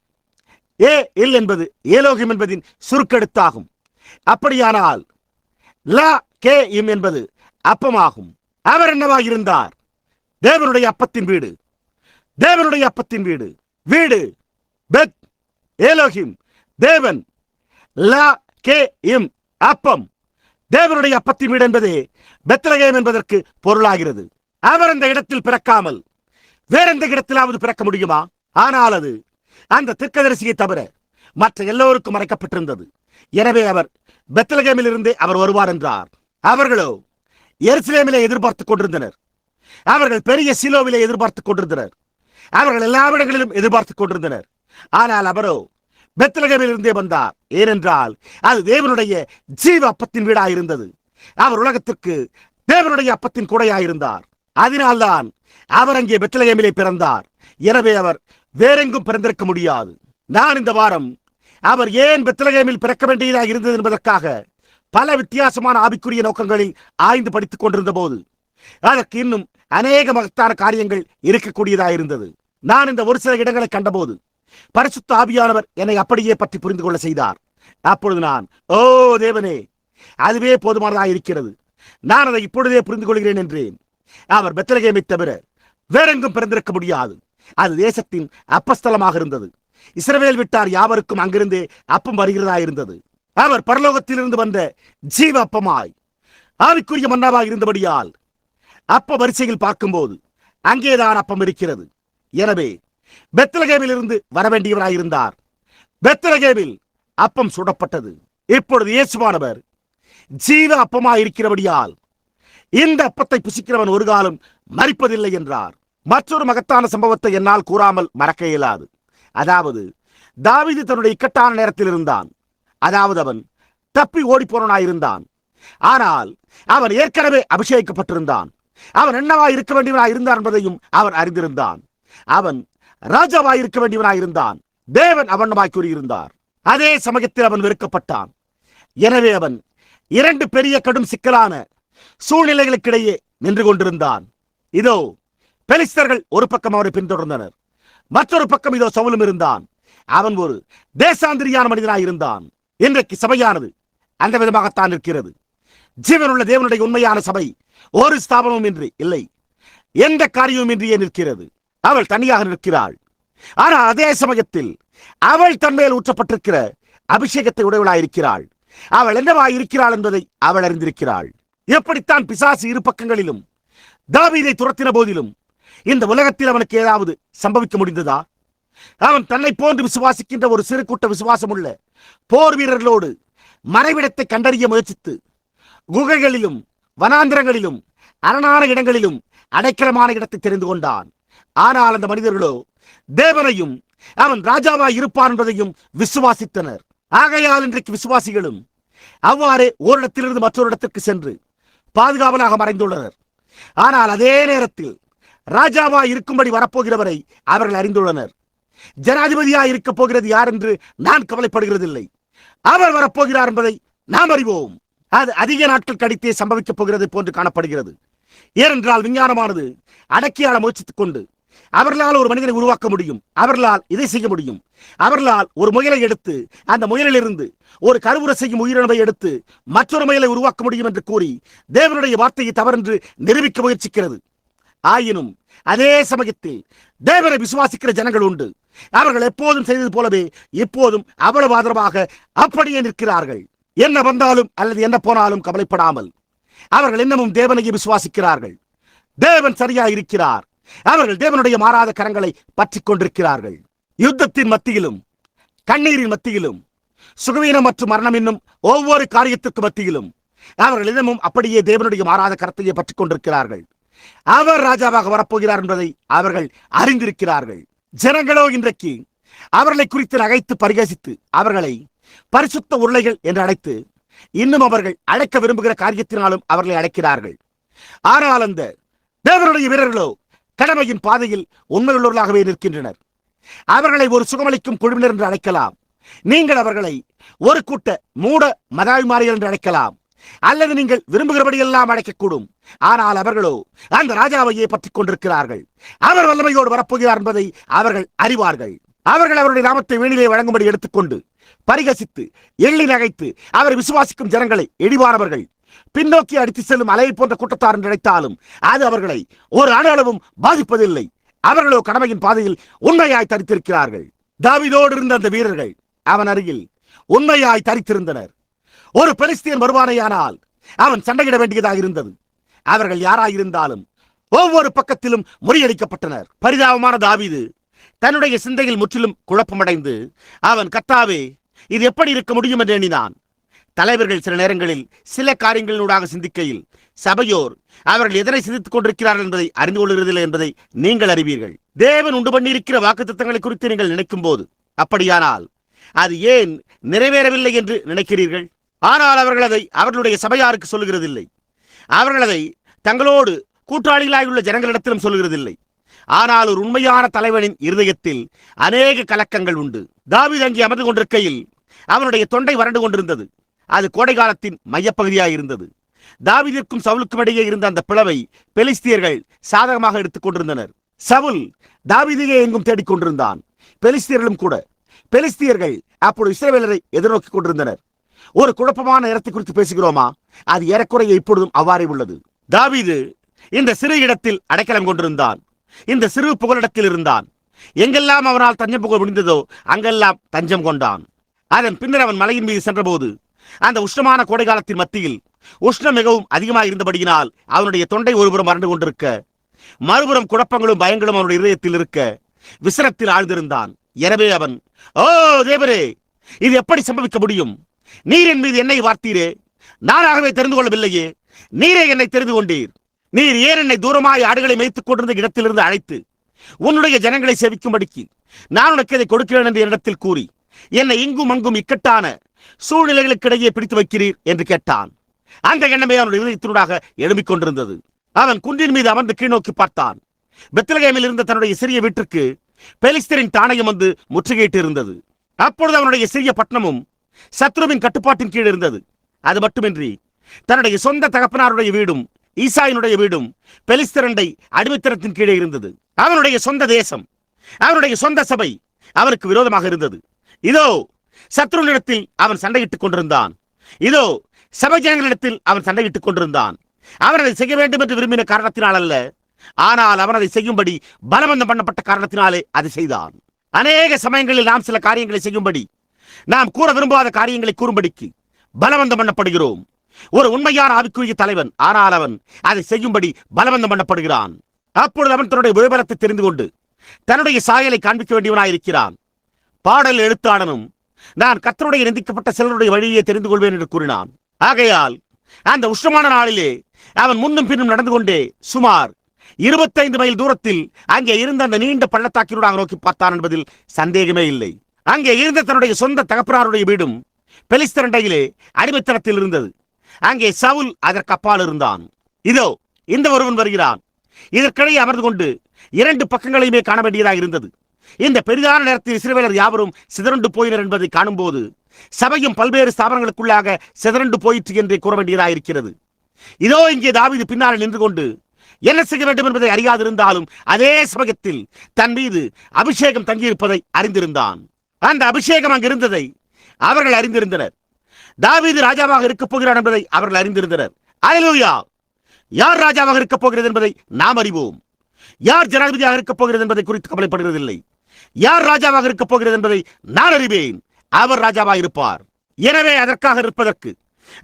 என்பது ஏலோகியம் என்பதின் சுருக்கெழுத்தாகும். அப்படியானால் லா கே இம் என்பது அப்பமாகும். அவர் என்னவாக இருந்தார்? தேவனுடைய அப்பத்தின் வீடு. தேவனுடைய அப்பத்தின் வீடு. வீடு பெத் ஏலோகிம் தேவன். லா கே இம் அப்பம். தேவனுடைய அப்பத்தின் வீடு என்பதே பெத்லகேம் என்பதற்கு பொருளாகிறது. அவர் அந்த இடத்தில் பிறக்காமல் வேற எந்த இடத்திலாவது பிறக்க முடியுமா? ஆனால் அது அந்த தீர்க்கதரிசியை தவிர மற்ற எல்லோருக்கும் மறைக்கப்பட்டிருந்தது. எனவே அவர் பெத்லகேமில் இருந்தே அவர் வருவார் என்றார். அவர்களோ எருசலேமிலே எதிர்பார்த்துக் கொண்டிருந்தனர். அவர்கள் பெரிய சீலோவிலே எதிர்பார்த்துக் கொண்டிருந்தனர். அவர்கள் எல்லா இடங்களிலும் எதிர்பார்த்துக் கொண்டிருந்தனர். ஆனால் அவரோ பெத்லகேமில் இருந்தே வந்தார். ஏனென்றால் அது தேவனுடைய ஜீவ அப்பத்தின் வீடாயிருந்தது. அவர் உலகத்திற்கு தேவனுடைய அப்பத்தின் கூடையாயிருந்தார். அதனால்தான் அவர் அங்கே பெத்லகேமிலே பிறந்தார். எனவே அவர் வேறெங்கும் பிறந்திருக்க முடியாது. நான் இந்த வாரம் அவர் ஏன் பெத்லகேமில் பிறக்க வேண்டியதாக இருந்தது என்பதற்காக பல வித்தியாசமான ஆவிக்குரிய நோக்கங்களில் ஆய்ந்து படித்துக் கொண்டிருந்த போது அதற்கு இன்னும் அநேக மகத்தான காரியங்கள் இருக்கக்கூடியதாக இருந்தது. நான் இந்த ஒரு சில இடங்களை கண்டபோது பரிசுத்த ஆவியானவர் என்னை அப்படியே பற்றி புரிந்து கொள்ள செய்தார். அப்பொழுது நான், ஓ தேவனே, அதுவே போதுமானதாக இருக்கிறது, நான் அதை இப்பொழுதே புரிந்து கொள்கிறேன் என்றேன். அவர் பெத்லகேமை தவிர வேறெங்கும் பிறந்திருக்க முடியாது. அது தேசத்தின் அப்பஸ்தலமாக இருந்தது. இஸ்ரவேல் விட்டார் யாவருக்கும் அங்கிருந்தே அப்பம் வருகிறதா இருந்தது. அவர் பரலோகத்திலிருந்து வந்த ஜீவ அப்பமாய் ஆவிக்குரிய மன்னாவாக இருந்தபடியால் அப்ப வரிசையில் பார்க்கும்போது அங்கேதான் அப்பம் இருக்கிறது. எனவே பெத்லகேமில் இருந்து வரவேண்டியவராயிருந்தார். பெத்லகேமில் அப்பம் சுடப்பட்டது. இப்பொழுது இயேசுவானவர் ஜீவ அப்பமாய் இருக்கிறபடியால் இந்த அப்பத்தை புசிக்கிறவன் ஒரு காலம் மரிப்பதில்லை என்றார். மற்றொரு மகத்தான சம்பவத்தை என்னால் கூறாமல் மறக்க இயலாது. அதாவது தாவீது தன்னுடைய இக்கட்டான நேரத்தில் இருந்தான். அதாவது அவன் தப்பி ஓடிப்போனாயிருந்தான். ஆனால் அவன் ஏற்கனவே அபிஷேகிக்கப்பட்டிருந்தான். அவன் என்னவாய் இருக்க வேண்டியவனாய் இருந்தான் என்பதையும் அவன் அறிந்திருந்தான். அவன் ராஜாவாய் இருக்க வேண்டியவனாய் இருந்தான். தேவன் அவனமாய் கூறியிருந்தார். அதே சமயத்தில் அவன் வெறுக்கப்பட்டான். எனவே அவன் இரண்டு பெரிய கடும் சிக்கலான சூழ்நிலைகளுக்கிடையே நின்று கொண்டிருந்தான். இதோ பெலிஸ்தர்கள் ஒரு பக்கம் அவரை பின்தொடர்ந்தனர். மற்றொரு பக்கம் இதோ சவுலும் இருந்தான். அவன் ஒரு தேசாந்திரியான மனிதனாய் இருந்தான். இன்றைக்கு சபையானது அந்த விதமாகத்தான் இருக்கிறது. ஜீவனுள்ள தேவனுடைய உண்மையான சபை ஒரு ஸ்தாபனமும் இன்றி இல்லை, எந்த காரியமும் இன்றியே நிற்கிறது. அவள் தனியாக நிற்கிறாள். ஆனால் அதே சமயத்தில் அவள் தன்மேல் ஊற்றப்பட்டிருக்கிற அபிஷேகத்தை உடையவளாயிருக்கிறாள். அவள் என்னவாய் இருக்கிறாள் என்பதை அவள் அறிந்திருக்கிறாள். எப்படித்தான் பிசாசு இரு பக்கங்களிலும் தாவீதை துரத்தின போதிலும் இந்த உலகத்தில் அவனுக்கு ஏதாவது சம்பவிக்க முடிந்ததா? அவன் தன்னை போன்று விசுவாசிக்கின்ற ஒரு சிறு கூட்ட விசுவாசம் உள்ள போர் வீரர்களோடு மறைவிடத்தை கண்டறிய முயற்சித்து குகைகளிலும் வனாந்திரங்களிலும் அரணான இடங்களிலும் அடைக்கலமான இடத்தை தெரிந்து கொண்டான். ஆனால் அந்த மனிதர்களோ தேவனையும் அவன் ராஜாவாய் இருப்பான் என்பதையும் விசுவாசித்தனர். ஆகையால் இன்றைக்கு விசுவாசிகளும் அவ்வாறே ஓரிடத்திலிருந்து மற்றொரு இடத்திற்கு சென்று பாதுகாவலாக மறைந்துள்ளனர். ஆனால் அதே நேரத்தில் ராஜாவாய் இருக்கும்படி வரப்போகிறவரை அவர்கள் அறிந்துள்ளனர். ஜனாதிபதியாய் இருக்கப் போகிறது யார் என்று நான் கவலைப்படுகிறதில்லை. அவர் வரப்போகிறார் என்பதை நாம் அறிவோம். அது அதிக நாட்கள் கழித்தே சம்பவிக்கப் போகிறது போன்று காணப்படுகிறது. ஏனென்றால் விஞ்ஞானமானது அடக்கியாள முயற்சித்துக் கொண்டு அவர்களால் ஒரு மனிதனை உருவாக்க முடியும், அவர்களால் இதை செய்ய முடியும், அவர்களால் ஒரு முயலை எடுத்து அந்த முயலிலிருந்து ஒரு கருவுற செய்யும் உயிரினவை எடுத்து மற்றொரு முயலை உருவாக்க முடியும் என்று கூறி தேவனுடைய வார்த்தையை தவறென்று நிரூபிக்க முயற்சிக்கிறது. ஆயினும் அதே சமயத்தில் தேவனை விசுவாசிக்கிற ஜனங்கள் உண்டு. அவர்கள் எப்போதும் செய்தது போலவே இப்போதும் அவ்வளவு ஆதரவாக அப்படியே நிற்கிறார்கள். என்ன வந்தாலும் அல்லது என்ன போனாலும் கவலைப்படாமல் அவர்கள் இன்னமும் தேவனையே விசுவாசிக்கிறார்கள். தேவன் சரியாக இருக்கிறார். அவர்கள் தேவனுடைய மாறாத கரங்களை பற்றிக் கொண்டிருக்கிறார்கள். யுத்தத்தின் மத்தியிலும் கண்ணீரின் மத்தியிலும் சுகவீனம் மற்றும் மரணம் என்னும் ஒவ்வொரு காரியத்திற்கு மத்தியிலும் அவர்கள் இன்னமும் அப்படியே தேவனுடைய மாறாத கரத்தையே பற்றிக் கொண்டிருக்கிறார்கள். அவர் ராஜாவாக வரப்போகிறார் என்பதை அவர்கள் அறிந்திருக்கிறார்கள். ஜனங்களோ இன்றைக்கு அவர்களை குறித்து நகைத்து பரிகசித்து அவர்களை பரிசுத்த உருளைகள் என்று அழைத்து இன்னும் அவர்கள் அழைக்க விரும்புகிற காரியத்தினாலும் அவர்களை அழைக்கிறார்கள். ஆனால் அந்த தேவனுடைய வீரர்களோ கடமையின் பாதையில் உண்மையுள்ளவர்களாகவே நிற்கின்றனர். அவர்களை ஒரு சுகமளிக்கும் குழுவினர் என்று அழைக்கலாம். நீங்கள் அவர்களை ஒரு கூட்ட மூட மதாபிமாரிகள் என்று அழைக்கலாம், அல்லது நீங்கள் விரும்புகிறபடியெல்லாம் அழைக்கக்கூடும். ஆனால் அவர்களோ அந்த ராஜாவையே பற்றிக் கொண்டிருக்கிறார்கள். அவர் வல்லமையோடு வரப்போகிறார் என்பதை அவர்கள் அறிவார்கள். அவர்கள் அவருடைய நாமத்தை வீணிலே வழங்கும்படி எடுத்துக்கொண்டு பரிகசித்து எள்ளி நகைத்து அவரை விசுவாசிக்கும் ஜனங்களை இடிவானவர்கள் பின்னோக்கி அடித்து செல்லும் அலையை போன்ற கூட்டத்தார் என்று நினைத்தாலும் அது அவர்களை ஒரு அணு அளவும் பாதிப்பதில்லை. அவர்களோ கடமையின் பாதையில் உண்மையாய் தரித்திருக்கிறார்கள். தாவீதோடு இருந்த அந்த வீரர்கள் அவன் அருகில் உண்மையாய் தரித்திருந்தனர். ஒரு பெலிஸ்தியன் வருவானையானால் அவன் சண்டையிட வேண்டியதாக இருந்தது. அவர்கள் யாராயிருந்தாலும் ஒவ்வொரு பக்கத்திலும் முறியடிக்கப்பட்டனர். பரிதாபமான தாவீது தன்னுடைய சிந்தையில் முற்றிலும் குழப்பமடைந்து அவன் கர்த்தாவே, இது எப்படி இருக்க முடியும் என்று எண்ணினான். தலைவர்கள் சில நேரங்களில் சில காரியங்களினூடாக சிந்திக்கையில் சபையோர் அவர்கள் எதனை சிந்தித்துக் கொண்டிருக்கிறார்கள் என்பதை அறிந்து கொள்கிறதில்லை என்பதை நீங்கள் அறிவீர்கள். தேவன் உண்டு பண்ணியிருக்கிற வாக்குத்தத்தங்களை குறித்து நீங்கள் நினைக்கும் போது அப்படியானால் அது ஏன் நிறைவேறவில்லை என்று நினைக்கிறீர்கள்? ஆனால் அவர்கள் அதை அவர்களுடைய சபையாருக்கு சொல்லுகிறதில்லை. அவர்கள் அதை தங்களோடு கூட்டாளிகளாயுள்ள ஜனங்களிடத்திலும் சொல்லுகிறதில்லை. ஆனால் ஒரு உண்மையான தலைவனின் இருதயத்தில் அநேக கலக்கங்கள் உண்டு. தாவீது அங்கே அமர்ந்து கொண்டிருக்கையில் அவனுடைய தொண்டை வறண்டு கொண்டிருந்தது. அது கோடை காலத்தின் மையப்பகுதியாக இருந்தது. தாவீதிற்கும் சவுலுக்கும் இடையே இருந்த அந்த பிளவை பெலிஸ்தியர்கள் சாதகமாக எடுத்துக் கொண்டிருந்தனர். சவுல் தாவீதையே எங்கும் தேடிக்கொண்டிருந்தான். பெலிஸ்தியர்களும் கூட. பெலிஸ்தியர்கள் அப்போது இஸ்ரவேலரை எதிர்நோக்கிக் கொண்டிருந்தனர். ஒரு குழப்பமான நேரத்தை குறித்து பேசுகிறோமா? அது ஏறக்குறைய இப்பொழுதும் அவ்வாறே உள்ளது. தாவீது இந்த சிறு இடத்தில் அடைக்கலம் கொண்டிருந்தான். இந்த சிறு புகலிடத்தில் இருந்தான். எங்கெல்லாம் அவனால் தஞ்சம் புக முடிந்ததோ அங்கெல்லாம் தஞ்சம் கொண்டான். அதன் பின்னர் அவன் மலையின் மீது சென்றபோது அந்த உஷ்ணமான கோடை காலத்தின் மத்தியில் உஷ்ணம் மிகவும் அதிகமாக இருந்தபடியினால் அவனுடைய தொண்டை ஒருபுறம் வறண்டு கொண்டிருக்க, மறுபுறம் குழப்பங்களும் பயங்களும் அவனுடைய இதயத்தில் இருக்க விசனத்தில் ஆழ்ந்திருந்தான். எனவே அவன், ஓ தேவரே, இது எப்படி சம்பவிக்க முடியும்? நீர் என் மீது என்னை வார்த்தீரே, நானாகவே தெரிந்து கொள்ளவில்லையே. நீரே என்னை தெரிந்து கொண்டீர். நீர் ஏன் என்னை தூரமாய் ஆடுகளை மேய்த்துக் கொண்டிருந்த இடத்திலிருந்து அழைத்து உன்னுடைய ஜனங்களை சேவிக்கும்படிக்கு நான் உனக்கு இதை கொடுக்கிறேன் என்று என்னிடத்தில் கூறி என்னை இங்கும் அங்கும் இக்கட்டான சூழ்நிலைகளுக்கிடையே பிடித்து வைக்கிறீர் என்று கேட்டான். அந்த எண்ணமே அவனுடைய இதயத்தினூடாக எழும்பிக் கொண்டிருந்தது. அவன் குன்றின் மீது அமர்ந்து கீழ்நோக்கி பார்த்தான். பெத்லகேமில் இருந்த தன்னுடைய சிறிய வீட்டிற்கு பெலிஸ்தரின் தானயம் வந்து முற்றுகையிட்டு இருந்தது. அப்பொழுது அவனுடைய சிறிய பட்டணமும் சத்ருவின் கட்டுப்பாட்டின் கீழ் இருந்தது. அது மட்டுமின்றி தன்னுடைய சொந்த தகப்பனாருடைய வீடும் ஈசாயினுடைய வீடும் பெலிஸ்தரண்டை அடிமைத்தனத்தின் கீழே இருந்தது. அவனுடைய சொந்த தேசம், அவனுடைய சொந்த சபை அவனுக்கு விரோதமாக இருந்தது. இதோ சத்ருவினிடத்தில் அவன் சண்டையிட்டுக் கொண்டிருந்தான். இதோ சபை ஜனங்களிடத்தில் அவன் சண்டையிட்டுக் கொண்டிருந்தான். அவன் அதை செய்ய வேண்டும் என்று விரும்பின காரணத்தினால் அல்ல, ஆனால் அவன் அதை செய்யும்படி பலவந்தம் பண்ணப்பட்ட காரணத்தினாலே அதை செய்தான். அநேக சமயங்களில் நாம் சில காரியங்களை செய்யும்படி, நாம் கூற விரும்பாத காரியங்களை கூறும்படிக்கு பலவந்தம் பண்ணப்படுகிறோம். ஒரு உண்மையான ஆவிக்குரிய தலைவன், ஆனால் அவன் அதை செய்யும்படி பலவந்தம் பண்ணப்படுகிறான். அப்பொழுது அவன் தன்னுடைய விவரத்தை தெரிந்து கொண்டு தன்னுடைய சாயலை காண்பிக்க வேண்டியவனாயிருக்கிறான். பாடல் எழுத்தாளனும் நான் கர்த்தருடைய நிந்திக்கப்பட்ட சிலருடைய வழியை தெரிந்து கொள்வேன் என்று கூறினான். ஆகையால் அந்த உஷ்ணமான நாளிலே அவன் முன்னும் பின்னும் நடந்து கொண்டே சுமார் 25 மைல் தூரத்தில் அங்கே இருந்த அந்த நீண்ட பள்ளத்தாக்கினூடாக நோக்கி பார்த்தான் என்பதில் சந்தேகமே இல்லை. அங்கே இருந்த தன்னுடைய சொந்த தகப்பனாருடைய வீடும் பெலிஸ்தரண்டையிலே அடிமைத்தனத்தில் இருந்தது. அங்கே சவுல் அதற்கு அப்பால் இருந்தான். இதோ இந்த ஒருவன் வருகிறான். இதற்கிடையே அமர்ந்து கொண்டு 2 பக்கங்களையுமே காண வேண்டியதாக இருந்தது. இந்த பெரிதான நேரத்தில் இஸ்ரவேலர் யாவரும் சிதறண்டு போயினர் என்பதை காணும் போது சபையும் பல்வேறு ஸ்தாபனங்களுக்குள்ளாக சிதறண்டு போயிற்று என்றே கூற வேண்டியதாக இருக்கிறது. இதோ இங்கே தாவீது பின்னால் நின்று கொண்டு என்ன செய்ய வேண்டும் என்பதை அறியாதிருந்தாலும் அதே சமயத்தில் தன் மீது அபிஷேகம் தங்கியிருப்பதை அறிந்திருந்தான். அந்த அபிஷேகம் அங்கு இருந்ததை அவர்கள் அறிந்திருந்தனர். தாவீது ராஜாவாக இருக்கப் போகிறான் என்பதை அவர்கள் அறிந்திருந்தனர். அல்லேலூயா! யார் ராஜாவாக இருக்கப் போகிறது என்பதை நாம் அறிவோம். யார் ஜனாதிபதியாக இருக்கப் போகிறது என்பதை குறித்து கவலைப்படுகிறதில்லை. யார் ராஜாவாக இருக்கப் போகிறது என்பதை நான் அறிவேன். அவர் ராஜாவாக இருப்பார். எனவே அதற்காக இருப்பதற்கு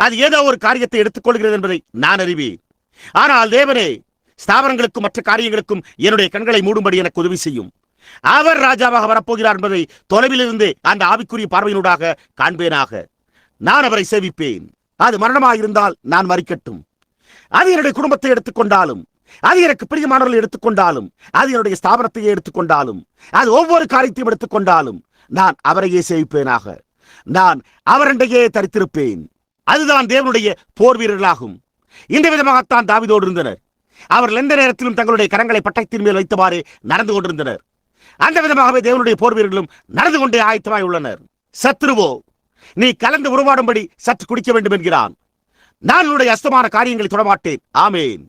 அது ஏதோ ஒரு காரியத்தை எடுத்துக் கொள்கிறது என்பதை நான் அறிவேன். ஆனால் தேவனே, ஸ்தாபனங்களுக்கும் மற்ற காரியங்களுக்கும் என்னுடைய கண்களை மூடும்படி எனக்கு உதவி செய்யும். அவர் ராஜாவாக வரப்போகிறார் என்பதை தொலைவில் இருந்தே அந்த ஆவிக்குரிய பார்வையினூடாக காண்பேனாக. நான் அவரை சேவிப்பேன். அது மரணமாயிருந்தால் நான் மறிக்கட்டும். அது என்னுடைய குடும்பத்தை எடுத்துக்கொண்டாலும், அது எனக்கு பிரியமானவர்கள் எடுத்துக்கொண்டாலும், அது என்னுடைய ஸ்தாபனத்தையே எடுத்துக்கொண்டாலும், அது ஒவ்வொரு காரியத்தையும் எடுத்துக்கொண்டாலும் நான் அவரையே சேவிப்பேனாக. நான் அவரண்டையே தரித்திருப்பேன். அதுதான் தேவனுடைய போர் வீரர்களாகும். இந்த விதமாகத்தான் தாவீதோடு இருந்தனர். அவர்கள் எந்த நேரத்திலும் தங்களுடைய கரங்களை பட்டயத்தின் மேல் வைத்தவாறு நடந்து கொண்டிருந்தனர். அந்த விதமாகவே தேவனுடைய போர் வீரர்களும் நடந்து கொண்டே ஆயத்தமாய் உள்ளனர். சத்ருவோ, நீ கலந்து உருவாடும்படி சற்று குடிக்க வேண்டும் என்கிறான். நான் உன்னுடைய அஸ்தமான காரியங்களை தொடமாட்டேன். ஆமேன்.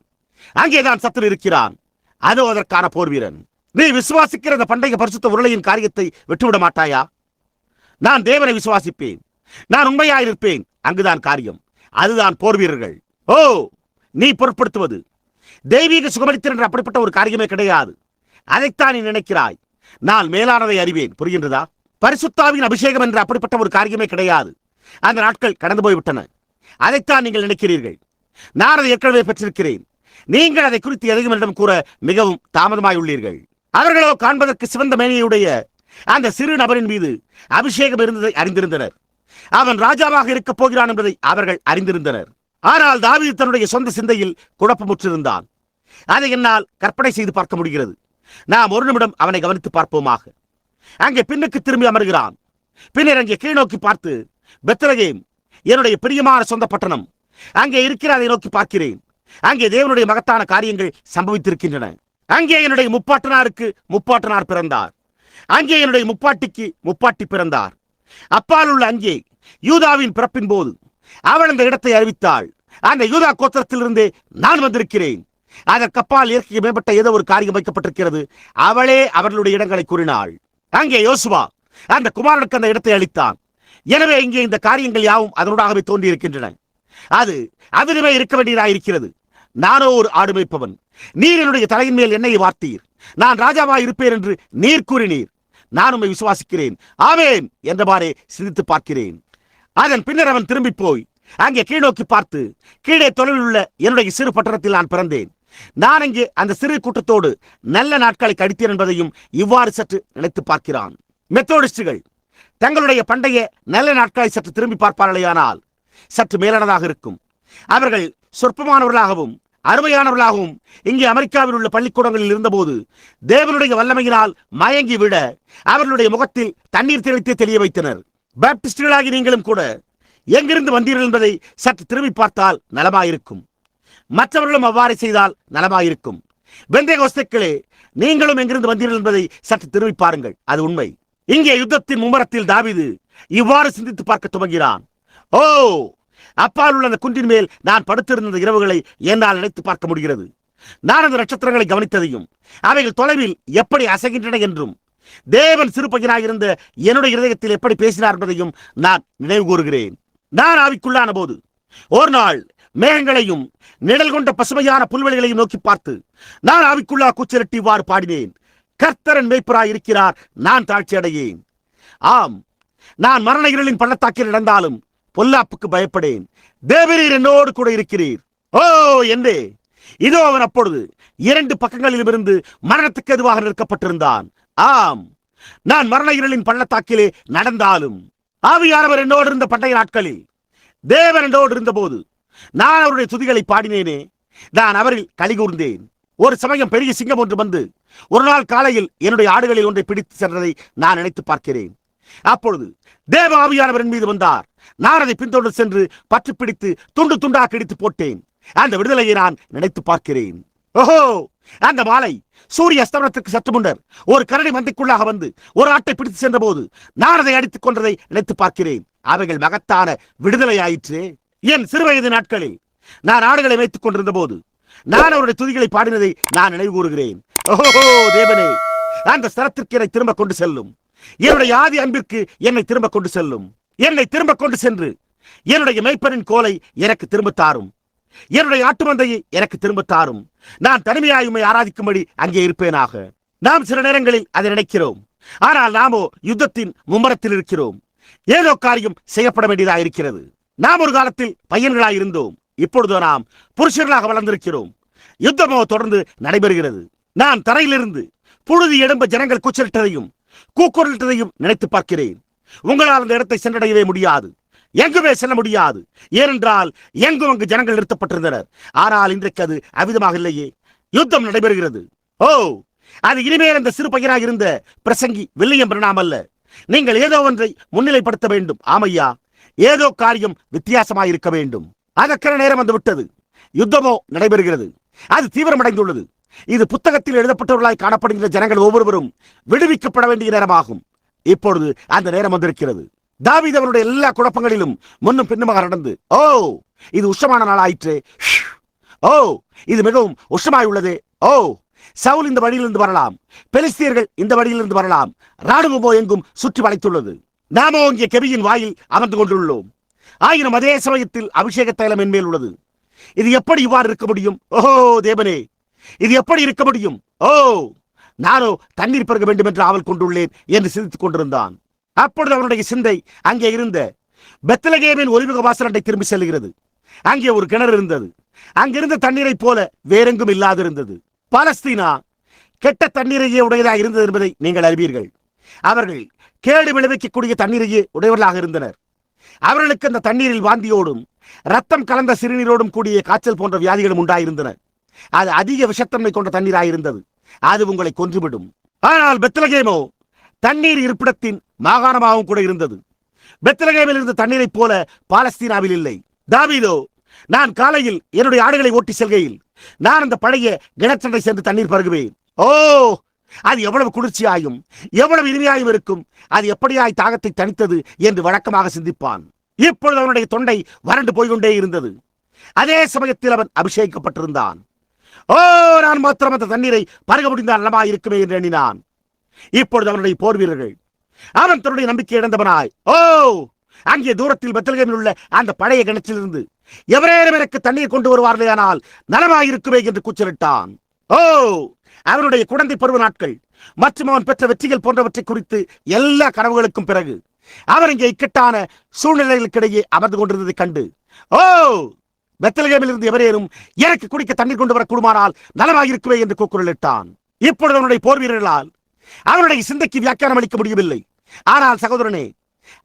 அங்கேதான் சத்துரு இருக்கிறான். அதோ அதற்கான போர் வீரன். நீ விசுவாசிக்கிற அந்த பண்டைய பரிசுத்த உருளையின் காரியத்தை விட்டுவிட மாட்டாயா? நான் தேவனை விசுவாசிப்பேன். நான் உண்மையாயிருப்பேன். அங்குதான் காரியம். அதுதான் போர் வீரர்கள். ஓ, நீ பொருட்படுத்துவது தெய்வீக சுகமளித்தல் என்ற அப்படிப்பட்ட ஒரு காரியமே கிடையாது. அதைத்தான் நீ நினைக்கிறாய். நான் மேலானதை அறிவேன். புரிகின்றதா? பரிசுத்தாவின் அபிஷேகம் என்ற அப்படிப்பட்ட ஒரு காரியமே கிடையாது. அந்த நாட்கள் கடந்து போய்விட்டன. அதைத்தான் நீங்கள் நினைக்கிறீர்கள். நான் அதை ஏற்கனவே பெற்றிருக்கிறேன். நீங்கள் அதை குறித்து எதையும் என்னிடம் கூற மிகவும் தாமதமாய் உள்ளீர்கள். அவர்களோ காண்பதற்கு சிவந்த மேனியுடைய அந்த சிறு நபரின் மீது அபிஷேகம் இருந்ததை அறிந்திருந்தனர். அவன் ராஜாவாக இருக்கப் போகிறான் என்பதை அவர்கள் அறிந்திருந்தனர். ஆனால் தாவீது தன்னுடைய சொந்த சிந்தையில் குழப்பமுற்றிருந்தான். அதை என்னால் கற்பனை செய்து பார்க்க முடிகிறது. நாம் ஒரு நிமிடம் அவனை கவனித்து பார்ப்போமாக. அங்கே பின்னுக்கு திரும்பி அமர்கிறான். பின்னர் அங்கே கீழ் நோக்கி பார்த்து, பெத்லகேம், என்னுடைய பிரியமான சொந்த பட்டணம், அங்கே இருக்கிற அதை நோக்கி பார்க்கிறேன். அங்கே தேவனுடைய மகத்தான காரியங்கள் சம்பவித்திருக்கின்றன. அங்கே என்னுடைய முப்பாட்டனாருக்கு முப்பாட்டனார் பிறந்தார். அங்கே என்னுடைய முப்பாட்டிக்கு முப்பாட்டி பிறந்தார். அப்பால் உள்ள அங்கே யூதாவின் பிறப்பின் போது அவள் அந்த இடத்தை அறிவித்தாள். அந்த யூதா கோத்திரத்திலிருந்தே நான் வந்திருக்கிறேன். அதற்கப்பால் இயற்கை மேம்பட்ட ஏதோ ஒரு காரியம் வைக்கப்பட்டிருக்கிறது. அவளே அவர்களுடைய இடங்களை கூறினாள். அங்கே யோசுவா அந்த குமாரனுக்கு அந்த இடத்தை அளித்தான். எனவே இங்கே இந்த காரியங்கள் யாவும் அதனூடாகவே தோன்றி இருக்கின்றன. அது அதிலுமே இருக்க வேண்டியதாக இருக்கிறது. நானோ ஒரு ஆடு மேய்ப்பவன். நீர் என்னுடைய தலையின் மேல் எண்ணெயை வார்த்தீர். நான் ராஜாவாய் இருப்பேன் என்று நீர் கூறினீர். நான் உம்மை விசுவாசிக்கிறேன். ஆமென் என்றவாறே சிந்தித்து பார்க்கிறேன். அதன் பின்னர் அவன் திரும்பி போய் அங்கே கீழ்நோக்கி பார்த்து, கீழே தொலைவில் உள்ள என்னுடைய சிறு பட்டணத்தில் நான் பிறந்தேன். நான் அங்கே அந்த சிறு கூட்டத்தோடு நல்ல நாட்களை கழித்தேன் என்பதையும் இவ்வாறு சற்று நினைத்து பார்க்கிறான். மெத்தோடிஸ்டுகள் தங்களுடைய பண்டைய நல்ல நாட்களை சற்று திரும்பி பார்ப்பார்களேயானால் சற்று மேலானதாக இருக்கும். அவர்கள் சொற்பமானவர்களாகவும் அருமையானவர்களாகவும் இங்கே அமெரிக்காவில் உள்ள பள்ளிக்கூடங்களில் இருந்தபோது தேவனுடைய வல்லமையினால் மயங்கி விட அவர்களுடைய முகத்தில் தண்ணீர் தெளித்தே தெளிய வைத்தனர். பாப்டிஸ்டுகளாகி நீங்களும் கூட எங்கிருந்து வந்தீர்கள் என்பதை சற்று திரும்பி பார்த்தால் நலமாயிருக்கும். மற்றவர்களும் அவ்வாறு செய்தால் நலமாயிருக்கும். பெந்தேகோஸ்தேக்களே, நீங்களும் எங்கிருந்து வந்தீர்கள் என்பதை சற்று திரும்பி பாருங்கள். அது உண்மை. இங்கே யுத்தத்தின் மும்முரத்தில் தாவீது இவ்வாறு சிந்தித்து பார்க்க துவங்கினான். ஓ, அப்பால் உள்ள அந்த குன்றின் மேல் நான் படுத்திருந்த இரவுகளை என்னால் நினைத்து பார்க்க முடிகிறது. நான் அந்த நட்சத்திரங்களை கவனித்ததையும் அவைகள் தொலைவில் எப்படி அசைகின்றன என்றும் தேவன் சிறு பையனாக இருந்த என்னுடைய இருதயத்தில் எப்படி பேசினார் என்பதையும் நான் நினைவு கூறுகிறேன். நான் ஆவிக்குள்ளான போது ஒரு நாள் மேகங்களையும் நிழல் கொண்ட பசுமையான புல்வெளிகளையும் நோக்கி பார்த்து நான் ஆவிக்குள்ளா கூச்சலிட்டு இவ்வாறு பாடினேன். கர்த்தரன் மேய்ப்பராய் இருக்கிறார், நான் தாழ்ச்சி அடையேன். ஆம், நான் மரண இருளின் பள்ளத்தாக்கில் நடந்தாலும் பொல்லாப்புக்கு பயப்படேன். தேவரீர் என்னோடு கூட இருக்கிறீர். ஓ என்றே. இதோ அவன் அப்பொழுது 2 பக்கங்களிலும் இருந்து மரணத்துக்கு எதுவாக நிற்கப்பட்டிருந்தான். ஆம், நான் மரண இருளின் பள்ளத்தாக்கிலே நடந்தாலும் ஆவியானவர் என்னோடு இருந்த பண்டைய நாட்களில் தேவன் என்னோடு இருந்தபோது நான் அவருடைய துதிகளை பாடினேனே. நான் அவரில் கலிகூர்ந்தேன். ஒரு சமயம் பெரிய சிங்கம் ஒன்று வந்து ஒரு நாள் காலையில் என்னுடைய ஆடுகளில் ஒன்றை பிடித்து சென்றதை நான் நினைத்து பார்க்கிறேன். அப்பொழுது தேவ ஆவியானவர் என் மீது வந்தார். நான் அதை பின்தொடர்ந்து சென்று பற்றி பிடித்து துண்டு துண்டாக கிடித்து போட்டேன். அந்த விடுதலையை நான் நினைத்து பார்க்கிறேன். ஓஹோ, அந்த மாலை சூரிய அஸ்தமனத்திற்கு சற்று முன்னர் ஒரு கரடி மந்தைக்குள்ளாக வந்து ஒரு ஆட்டை பிடித்து சென்ற போது நான் அதை அடித்துக் கொண்டதை நினைத்து பார்க்கிறேன். அவைகள் மகத்தான விடுதலை ஆயிற்று. என் சிறுவயது நாட்களில் நான் ஆடுகளை வைத்துக் கொண்டிருந்த போது நான் அவருடைய துதிகளை பாடினதை நான் நினைவு கூறுகிறேன். ஓஹோ தேவனே, அந்த ஸ்தலத்திற்கு என்னை திரும்ப கொண்டு செல்லும். என்னுடைய ஆதி அன்பிற்கு என்னை திரும்ப கொண்டு செல்லும். என்னை திரும்ப கொண்டு சென்று என்னுடைய மேய்ப்பனின் கோலை எனக்கு திரும்ப தாரும். என்னுடைய ஆட்டு மந்தையை எனக்கு திரும்ப தாரும். நான் தனிமையாய் உம்மை ஆராதிக்கும்படி அங்கே இருப்பேனாக. நாம் சில நேரங்களில் அதை நினைக்கிறோம். ஆனால் நாமோ யுத்தத்தின் மும்முரத்தில் இருக்கிறோம். ஏதோ காரியம் செய்யப்பட வேண்டியதாக இருக்கிறது. நாம் ஒரு காலத்தில் பையன்களாய் இருந்தோம். இப்பொழுது நாம் புருஷர்களாக வளர்ந்திருக்கிறோம். யுத்தமோ தொடர்ந்து நடைபெறுகிறது. நான் தரையிலிருந்து புழுதி எழும்ப ஜனங்கள் கூச்சலிட்டதையும் கூக்குரலிட்டதையும் நினைத்து பார்க்கிறேன். உங்களால் அந்த இடத்தை சென்றடையவே முடியாது. எங்குமே செல்ல முடியாது. ஏனென்றால் எங்கும் அங்கு ஜனங்கள் நிறுத்தப்பட்டிருந்தனர். ஆனால் இன்றைக்கு அது அவ்விதமாக இல்லையே. யுத்தம் நடைபெறுகிறது. ஓ, அது இனிமேல் அந்த சிறு பையனாக இருந்த பிரசங்கி வில்லியம் பிரணாம் அல்ல. நீங்கள் ஏதோ ஒன்றை முன்னிலைப்படுத்த வேண்டும். ஆமையா, ஏதோ காரியம் வித்தியாசமாக இருக்க வேண்டும். அதற்கான நேரம் வந்து விட்டது. யுத்தமோ நடைபெறுகிறது. அது தீவிரமடைந்துள்ளது. இது புத்தகத்தில் எழுதப்பட்டவர்களாய் காணப்படுகின்ற ஜனங்கள் ஒவ்வொருவரும் விடுவிக்கப்பட வேண்டிய நேரமாகும். இப்பொழுது அந்த நேரம் வந்திருக்கிறது. தாவீது அவருடைய எல்லா குழப்பங்களிலும் முன்னும் பின்னுமாக நடந்து, ஓ இது உஷ்ணமான நாள் ஆயிற்று. ஓ இது மிகவும் உஷ்ணமாய் உள்ளது. ஓ சவுல் இந்த வழியிலிருந்து வரலாம், பெலிஸ்தியர்கள் இந்த வழியிலிருந்து வரலாம், ராணுவமோ எங்கும் சுற்றி வளைத்துள்ளது. நாமோ இங்கே கெபியின் வாயில் அமர்ந்து கொண்டுள்ளோம். ஆயினும் அதே சமயத்தில் அபிஷேக தைலம் என் மேல் உள்ளது. இது எப்படி இவ்வாறு இருக்க முடியும்? ஓஹோ தேவனே, இது எப்படி இருக்க முடியும்? ஓ நானோ தண்ணீர் பெருக வேண்டும் என்று ஆவல் கொண்டுள்ளேன் என்று சிந்தித்துக் கொண்டிருந்தான். அப்பொழுது அவனுடைய சிந்தை அங்கே இருந்த பெத்லகேமின் ஒலிமுக வாசலண்டை திரும்பி செல்கிறது. அங்கே ஒரு கிணறு இருந்தது. அங்கிருந்த தண்ணீரை போல வேறெங்கும் இல்லாதிருந்தது. பாலஸ்தீனா கெட்ட தண்ணீரையே உடையதாக இருந்தது என்பதை நீங்கள் அறிவீர்கள். அவர்கள் கேடு விளைவிக்கக்கூடிய தண்ணீரையே உடையவர்களாக இருந்தனர். அவர்களுக்கு அந்த தண்ணீரில் வாந்தியோடும் ரத்தம் கலந்த சிறுநீரோடும் கூடிய காய்ச்சல் போன்ற வியாதிகளும் உண்டாயிருந்தன. அது அதிக விஷத்தன்மை கொண்ட தண்ணீராயிருந்தது. அது உங்களை கொன்றுவிடும். ஆனால் பெத்லகேமோ தண்ணீர் இருப்பிடத்தின் மாகாணமாகவும் கூட இருந்தது. பெத்லகேமில் இருந்த தண்ணீரை போல பாலஸ்தீனாவில் இல்லை. தாவீதோ, நான் காலையில் என்னுடைய ஆடுகளை ஓட்டி செல்கையில் நான் அந்த பழைய கிணற்றண்டை சென்று தண்ணீர் பருகுவேன். ஓ அது எவ்வளவு குளிர்ச்சியாயும் எவ்வளவு இனிமையாயும் இருக்கும். அது எப்படியாய் தாகத்தை தணித்தது என்று வழக்கமாக சிந்திப்பான். இப்பொழுது அவனுடைய தொண்டை வறண்டு போய்கொண்டே இருந்தது. அதே சமயத்தில் அவன் அபிஷேகிக்கப்பட்டிருந்தான். ஓ நான் மாத்திரம் அந்த தண்ணீரை பருக முடிந்தால் நலமா இருக்குமே என்று எண்ணினான். இப்பொழுது அவனுடைய போர் வீரர்கள் அவன் தன்னுடைய நம்பிக்கை இழந்தவனாய், ஓ அங்கே தூரத்தில் பெத்லகேமில் உள்ள அந்த பழைய கிணற்றிலிருந்து எவரேனும் எனக்கு தண்ணீர் கொண்டு வருவார்களே ஆனால் நலமாயிருக்குமே என்று கூச்சலிட்டான். ஓ, அவனுடைய குழந்தை பருவ நாட்கள் மற்றும் அவன் பெற்ற வெற்றிகள் போன்றவற்றை குறித்து எல்லா கனவுகளுக்கும் பிறகு அவர் இங்கே இக்கட்டான சூழ்நிலைகளுக்கிடையே அமர்ந்து கொண்டிருந்ததை கண்டு, ஓ, பெத்லகேமில் இருந்து எவரேனும் எனக்கு குடிக்க தண்ணீர் கொண்டு வர கூடுமானால் நலமாயிருக்குமே என்று கூக்குரலிட்டான். இப்பொழுது அவனுடைய போர் வீரர்களால் அவனுடைய சிந்தைக்கு வியாக்கியானம் அளிக்க முடியவில்லை. ஆனால் சகோதரனே,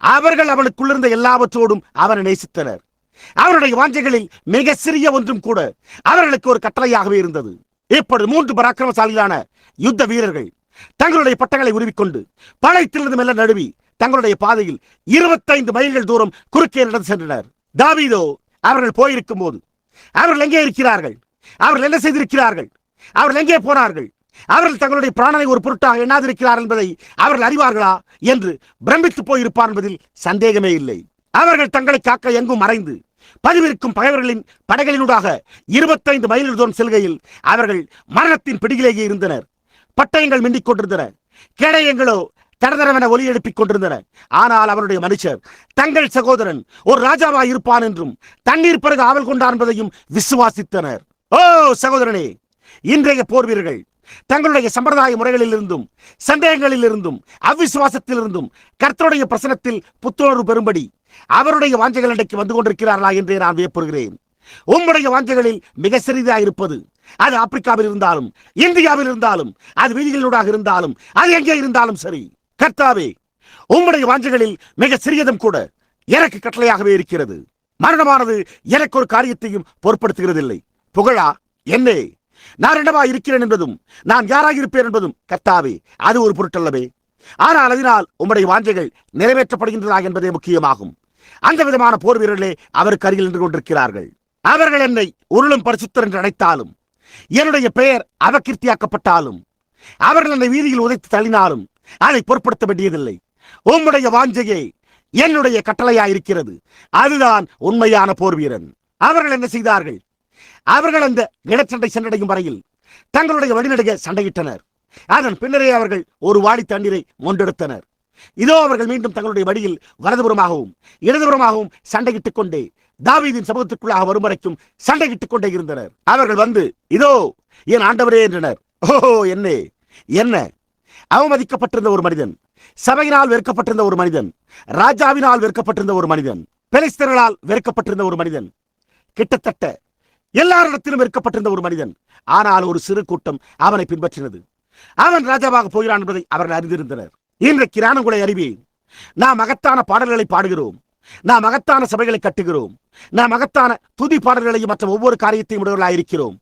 அவர்கள் அவனுக்குள்ளிருந்த எல்லாவற்றோடும் அவனை நேசித்தனர். அவருடைய வாஞ்சைகளில் மிக சிறிய ஒன்றும் கூட அவர்களுக்கு ஒரு கட்டளையாகவே இருந்தது. இப்பொழுது 3 பராக்கிரமசாலிகளான யுத்த வீரர்கள் தங்களுடைய பட்டங்களை உருவிக்கொண்டு பழைத்திலிருந்து மெல்ல நழுவி தங்களுடைய பாதையில் 25 மைல்கள் தூரம் குறுக்கே நடந்து சென்றனர். தாவீதோ அவர்கள் போயிருக்கும் போது, அவர்கள் எங்கே இருக்கிறார்கள், அவர்கள் என்ன செய்திருக்கிறார்கள், அவர்கள் எங்கே போனார்கள், அவர்கள் தங்களுடைய பிராணனை ஒரு பொருட்டாக எண்ணாதிருக்கிறார்கள் என்பதை அவர்கள் அறிவார்களா என்று பிரமித்து போயிருப்பார் என்பதில் சந்தேகமே இல்லை. அவர்கள் தங்களை காக்க எங்கும் மறைந்து பதிவிருக்கும் பகைவர்களின் படைகளினூடாக 25 மைல்கள் தூரம் செல்கையில் அவர்கள் மரணத்தின் பிடியிலேயே இருந்தனர். பட்டயங்கள் மின்னிக் கொண்டிருந்தன, கேடயங்களோ தடதரவென ஒலி எழுப்பிக் கொண்டிருந்தன. ஆனால் அவருடைய மனுஷர் தங்கள் சகோதரன் ஒரு ராஜாவாய் இருப்பான் என்றும் தண்ணீர் பிறகு ஆவல் கொண்டார் என்பதையும் விசுவாசித்தனர். ஓ சகோதரனே, இன்றைய போர் வீரர்கள் தங்களுடைய சம்பிரதாய முறைகளில் இருந்தும் சந்தேகங்களில் இருந்தும் அவ்விசுவாசத்தில் இருந்தும் கர்த்தருடைய பிரசனத்தில் புத்துணர்வு பெறும்படி அவருடைய வாஞ்சைகள் இன்றைக்கு வந்து கொண்டிருக்கிறார்களா என்றே நான் வியப்புறுகிறேன். உம்முடைய வாஞ்சைகளில் மிக சிறிதாயிருப்பது, அது ஆப்பிரிக்காவில் இருந்தாலும் இந்தியாவில் இருந்தாலும் அது வீதிகளூடாக இருந்தாலும் அது எங்கே இருந்தாலும் சரி, கர்த்தாவே, உம்முடைய வாஞ்சைகளில் மிக சிறியதும் கூட எனக்கு கட்டளையாகவே இருக்கிறது. மரணமானது எனக்கு ஒரு காரியத்தையும் பொருட்படுத்துகிறதில்லை. புகழா என்னே, நான் என்னவா இருக்கிறேன் என்பதும் நான் யாராக இருப்பேன் என்பதும் கர்த்தாவே, அது ஒரு பொருட்டல்லவே. ஆனால் அதனால் உம்முடைய வாஞ்சைகள் நிறைவேற்றப்படுகின்றதா என்பதே முக்கியமாகும். அந்த விதமான போர் வீரர்களே அவருக்கு அருகில் நின்று கொண்டிருக்கிறார்கள். அவர்கள் என்னை உருளும் பரிசுத்தர் என்று அழைத்தாலும், என்னுடைய பெயர் அபகீர்த்தியாக்கப்பட்டாலும், அவர்கள் என்னை வீதியில் உதைத்து தள்ளினாலும் அதை பொருட்படுத்த வேண்டியதில்லை. உம்முடைய வாஞ்சையே என்னுடைய கட்டளையாயிருக்கிறது. அதுதான் உண்மையான போர் வீரன். அவர்கள் என்ன செய்தார்கள்? அவர்கள் அந்த இடச்சண்டை சென்றடையும் வரையில் தங்களுடைய வழிநடுக சண்டையிட்டனர். அதன் பின்னரே அவர்கள் ஒரு வாடி தண்ணீரை மொண்டெடுத்தனர். இதோ அவர்கள் மீண்டும் தங்களுடைய வழியில் வலதுபுறமாகவும் இடதுபுறமாகவும் சண்டையிட்டுக் கொண்டே தாவீதின் சமூகத்திற்குள்ளாக வரும் வரைக்கும் சண்டையிட்டுக் கொண்டே இருந்தனர். அவர்கள் வந்து, இதோ என் ஆண்டவரே என்றனர். ஓஹோ, என்ன அவமதிக்கப்பட்டிருந்த ஒரு மனிதன், சபையினால் வெறுக்கப்பட்டிருந்த ஒரு மனிதன், ராஜாவினால் வெறுக்கப்பட்டிருந்த ஒரு மனிதன், பெலிஸ்தர்களால் வெறுக்கப்பட்டிருந்த ஒரு மனிதன், கிட்டத்தட்ட எல்லாரிடத்திலும் வெறுக்கப்பட்டிருந்த ஒரு மனிதன். ஆனால் ஒரு சிறு கூட்டம் அவனை பின்பற்றினது. அவன் ராஜாவாக போகிறான் என்பதை அவர்கள் அறிந்திருந்தனர். இன்றைக்கு நானும் கூட அறிவேன். நாம் மகத்தான பாடல்களை பாடுகிறோம், நாம் மகத்தான சபைகளை கட்டுகிறோம், நாம் மகத்தான துதி பாடல்களையும் மற்ற ஒவ்வொரு காரியத்தையும் உடையவர்களாக இருக்கிறோம்.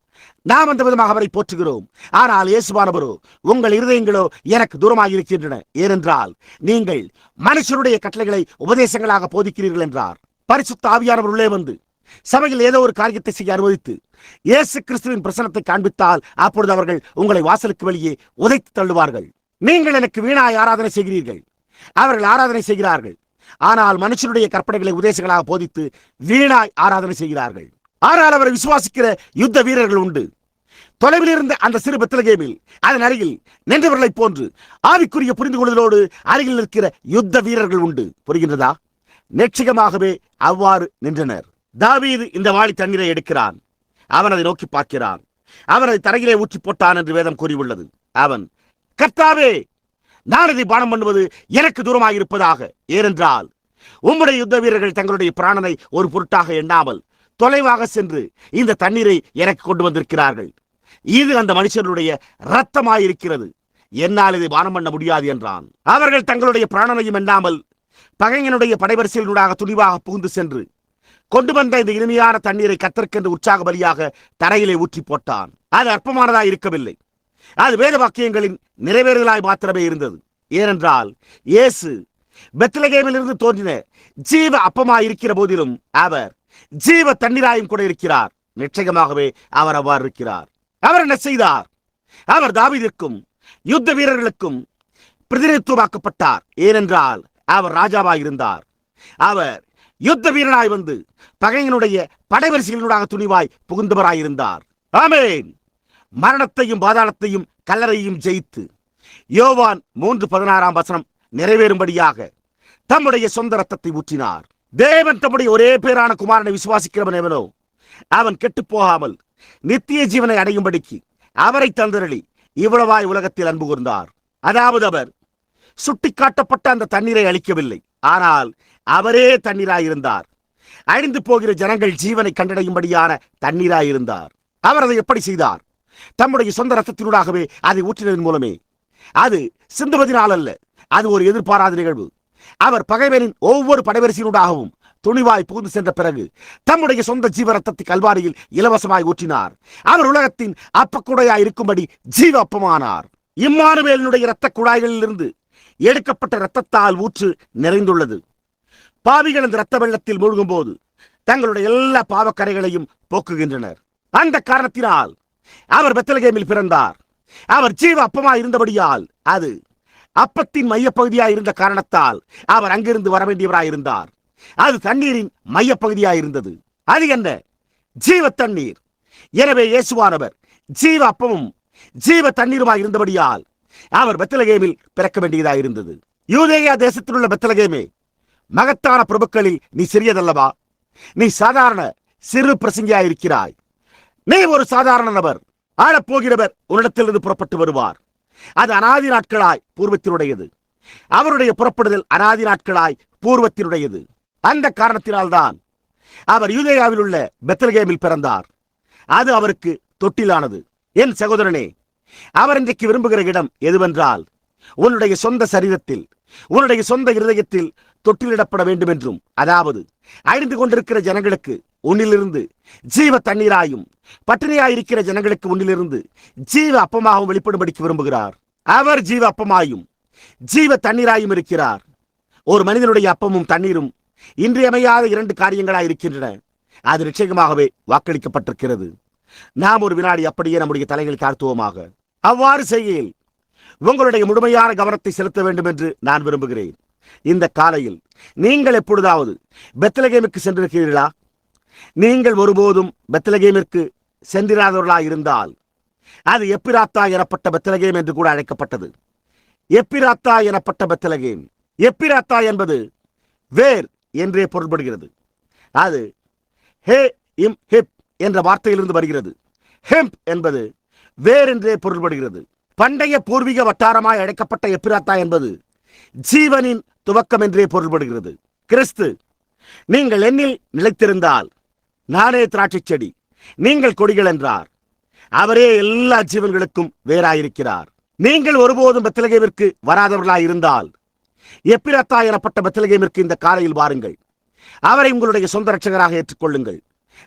நாம் அந்த விதமாக அவரை போற்றுகிறோம். ஆனால் இயேசுவானவரோ, உங்கள் இருதயங்களோ எனக்கு தூரமாக இருக்கின்றன, ஏனென்றால் நீங்கள் மனுஷருடைய கட்டளைகளை உபதேசங்களாக போதிக்கிறீர்கள் என்றார். பரிசுத்த ஆவியானவர் உள்ளே வந்து சபையில் ஏதோ ஒரு காரியத்தை செய்ய அனுமதித்து இயேசு கிறிஸ்துவின் பிரசனத்தை காண்பித்தால் அப்பொழுது அவர்கள் உங்களை வாசலுக்கு வெளியே உதைத்து தள்ளுவார்கள். நீங்கள் எனக்கு வீணாய் ஆராதனை செய்கிறீர்கள். அவர்கள் ஆராதனை செய்கிறார்கள், ஆனால் மனுஷனுடைய கற்பனைகளை உபதேசங்களாக போதித்து வீணாய் ஆராதனை செய்கிறார்கள். ஆனால் அவரை விசுவாசிக்கிற யுத்த வீரர்கள் உண்டு. தொலைவில் இருந்த அந்த சிறு பெத்லகேமில் அதன் அருகில் நின்றவர்களைப் போன்று ஆவிக்குரிய புரிந்து கொள்வதோடு அருகில் இருக்கிற யுத்த வீரர்கள் உண்டு. புரிகின்றதா? நிச்சயமாகவே அவ்வாறு நின்றனர். தாவீது இந்த வாளி தண்ணீரை எடுக்கிறான். அவன் அதை நோக்கி பார்க்கிறான். அவன் அதை தரையிலே ஊற்றி போட்டான் என்று வேதம் கூறியுள்ளது. அவன், கர்த்தாவே, நான் இதை பானம் பண்ணுவது எனக்கு தூரமாக இருப்பதாக. ஏனென்றால் உம்முடைய யுத்த வீரர்கள் தங்களுடைய பிராணனை ஒரு பொருட்டாக எண்ணாமல் தொலைவாக சென்று இந்த தண்ணீரை எனக்கு கொண்டு வந்திருக்கிறார்கள். இது அந்த மனுஷனுடைய இரத்தமாயிருக்கிறது. என்னால் இதை பானம் பண்ண முடியாது என்றான். அவர்கள் தங்களுடைய பிராணனையும் எண்ணாமல் பகைஞனுடைய படைவரிசையினூடாக துணிவாக புகுந்து சென்று கொண்டு வந்த இந்த இனிமையான தண்ணீரை கர்த்தருக்கென்று உற்சாக பலியாக தரையிலே ஊற்றி போட்டான். அது அற்பமானதாய் இருக்கவில்லை. அது வேத வாக்கியங்களின் நிறைவேறுதலாய் மாத்திரமே இருந்தது. ஏனென்றால் இயேசு பெத்லகேமில் இருந்து தோன்றின ஜீவ அப்பமாய் இருக்கிற போதிலும் அவர் ஜீவ தண்ணீராயும் கூட இருக்கிறார். நிச்சயமாகவே அவர் அவ்வாறு இருக்கிறார். அவர் என்ன செய்தார்? அவர் தாவீதிற்கும் யுத்த வீரர்களுக்கும் பிரதிநிதித்துவமாக்கப்பட்டார். ஏனென்றால் அவர் ராஜாவாய் இருந்தார். அவர் யுத்த வீரனாய் வந்து பகையனுடைய படைவரிசைகளினூடாக துணிவாய் புகுந்தவராயிருந்தார். ஆமென். மரணத்தையும் பாதாளத்தையும் கல்லறையும் ஜெயித்து யோவான் 3:16 நிறைவேறும்படியாக தம்முடைய சொந்த ரத்தத்தை ஊற்றினார். தேவன் தம்முடைய ஒரே பேரான குமாரனை விசுவாசிக்கிறவன் எவனோ அவன் கெட்டு போகாமல் நித்திய ஜீவனை அடையும்படிக்கு அவரை தந்தரளி இவ்வளவாய் உலகத்தில் அன்பு கூர்ந்தார். அதாவது அவர் சுட்டிக்காட்டப்பட்ட அந்த தண்ணீரை அளிக்கவில்லை, ஆனால் அவரே தண்ணீராயிருந்தார். அழிந்து போகிற ஜனங்கள் ஜீவனை கண்டடையும்படியான தண்ணீராயிருந்தார். அவர் அதை எப்படி செய்தார்? தம்முடைய சொந்த ரத்தத்தினூடாகவே அதை ஊற்றினதன் மூலமே. அது சிந்துவதினால் அல்ல, அது ஒரு எதிர்பாராத நிகழ்வு. அவர் பகைவனின் ஒவ்வொரு படைவரிசையினூடாகவும் துணிவாய் புகுந்து சென்ற பிறகு தம்முடைய சொந்த ஜீவ ரத்தத்தை கல்வாரியில் இலவசமாய் ஊற்றினார். அவர் உலகத்தின் அப்பக்குடையாய் இருக்கும்படி ஜீவ அப்பமானார். இம்மானுவேலினுடைய இரத்த குழாய்களில் இருந்து எடுக்கப்பட்ட இரத்தத்தால் ஊற்று நிறைந்துள்ளது. பாவிகள் அந்த இரத்த வெள்ளத்தில் மூழ்கும் போது தங்களுடைய எல்லா பாவக்கரைகளையும் போக்குகின்றனர். அந்த காரணத்தினால் அவர் பெத்லகேமில் பிறந்தார். அவர் ஜீவ அப்பமாய் இருந்தபடியால், அது அப்பத்தின் மையப்பகுதியாய் இருந்த காரணத்தால் அவர் அங்கிருந்து வர வேண்டியவராய் இருந்தார். அது தண்ணீரின் மையப்பகுதியாய் இருந்தது. அது என்ன? ஜீவ தண்ணீர். எனவே இயேசுவானவர் ஜீவ அப்பமும் ஜீவ தண்ணீருமாய் இருந்தபடியால் அவர் பெத்லகேமில் பிறக்க வேண்டியதாய் இருந்தது. யூதேயா தேசத்தில் உள்ள பெத்லகேமே, மகத்தான பிரபுக்களில் நீ சிறியதல்லவா? நீ சாதாரண சிறு பிரசங்கியாயிருக்கிறாய். நீ ஒரு சாதாரண நபர். ஆளப்போகிறவர் உன்னிடத்திலிருந்து புறப்பட்டு வருவார். அது அனாதி நாட்களாய் பூர்வத்தினுடையது. அவருடைய புறப்படுதல் அனாதி நாட்களாய் பூர்வத்தினுடையது. அந்த காரணத்தினால்தான் அவர் யூதேயாவில் உள்ள பெத்லகேமில் பிறந்தார். அது அவருக்கு தொட்டிலானது. என் சகோதரனே, அவர் இன்றைக்கு விரும்புகிற இடம் எதுவென்றால், உன்னுடைய சொந்த சரீரத்தில், உன்னுடைய சொந்த இருதயத்தில் தொட்டிலிடப்பட வேண்டும் என்றும், அதாவது அழிந்து கொண்டிருக்கிற ஜனங்களுக்கு உன்னிலிருந்து ஜீவ தண்ணீராயும், பட்டினியாயிருக்கிற ஜனங்களுக்கு உன்னிலிருந்து ஜீவ அப்பமாகவும் வெளிப்படும்படிக்கு விரும்புகிறார். அவர் ஜீவ அப்பமாயும் ஜீவ தண்ணீராயும் இருக்கிறார். ஒரு மனிதனுடைய அப்பமும் தண்ணீரும் இன்றியமையாத இரண்டு காரியங்களாய் இருக்கின்றன. அது நிச்சயமாகவே வாக்களிக்கப்பட்டிருக்கிறது. நாம் ஒரு வினாடி அப்படியே நம்முடைய தலைகளை தாழ்த்துவோமாக. அவ்வாறு செய்கையில் உங்களுடைய முழுமையான கவனத்தை செலுத்த வேண்டும் என்று நான் விரும்புகிறேன். இந்த காலையில் நீங்கள் எப்பொழுதாவது பெத்லகேமுக்கு சென்றிருக்கிறீர்களா? நீங்கள் ஒருபோதும் பெத்லகேமிற்கு சென்றிராதவர்களாய் இருந்தால், அது எப்பிராத்தா எனப்பட்ட பெத்லகேம் என்று கூட அழைக்கப்பட்டது. எப்பிராத்தா எனப்பட்ட பெத்லகேம். எப்பிராத்தா என்பது வேர் என்றே பொருள்படுகிறது. அது ஹே இம் ஹிப் என்ற வார்த்தையிலிருந்து வருகிறது. ஹெம்ப் என்பது வேர் என்றே பொருள்படுகிறது. பண்டைய பூர்வீக வட்டாரமாய் அழைக்கப்பட்ட எப்பிராத்தா என்பது ஜீவனின் துவக்கம் என்றே பொருள்படுகிறது. கிறிஸ்து, நீங்கள் என்னில் நிலைத்திருந்தால் நானே திராட்சை செடி, நீங்கள் கொடிகள் என்றார். அவரே எல்லா ஜீவன்களுக்கும் வேறாயிருக்கிறார். நீங்கள் ஒருபோதும் பெத்லகேமிற்கு வராதவர்களாய் இருந்தால், எப்பிராத்தா எனப்பட்ட பெத்லகேமிற்கு இந்த காலையில் வாருங்கள். அவரை உங்களுடைய சொந்த ரட்சகராக ஏற்றுக்கொள்ளுங்கள்.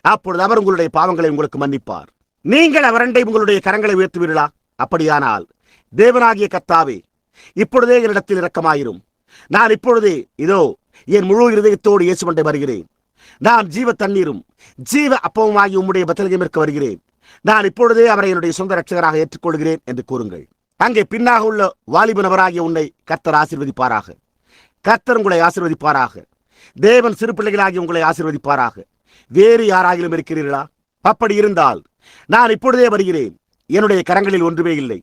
அப்பொழுது அவர் உங்களுடைய பாவங்களை உங்களுக்கு மன்னிப்பார். நீங்கள் அவரண்டை உங்களுடைய கரங்களை உயர்த்துவீர்களா? அப்படியானால், தேவனாகிய கர்த்தாவே, இப்பொழுதே என்னிடத்தில் இரக்கமாயிரும். நான் இப்பொழுதே இதோ என் முழு இருதயத்தோடு இயேசுவண்டை வருகிறேன். நான் ஜீவ தண்ணீரும் ஜீவ அப்பவுமாகி உம்முடைய பெத்லகேமிற்கு வருகிறேன். நான் இப்பொழுதே அவரை என்னுடைய சொந்த ரட்சகராக ஏற்றுக்கொள்கிறேன் என்று கூறுங்கள். அங்கே பின்னாக உள்ள வாலிப நபராகிய உன்னை கர்த்தர் ஆசீர்வதிப்பாராக. கர்த்தர் உங்களை ஆசீர்வதிப்பாராக. தேவன் சிறு பிள்ளைகளாகி உங்களை ஆசீர்வதிப்பாராக. வேறு யாராகிலும் இருக்கிறீர்களா? அப்படி இருந்தால், நான் இப்பொழுதே வருகிறேன். என்னுடைய கரங்களில் ஒன்றுமே இல்லை.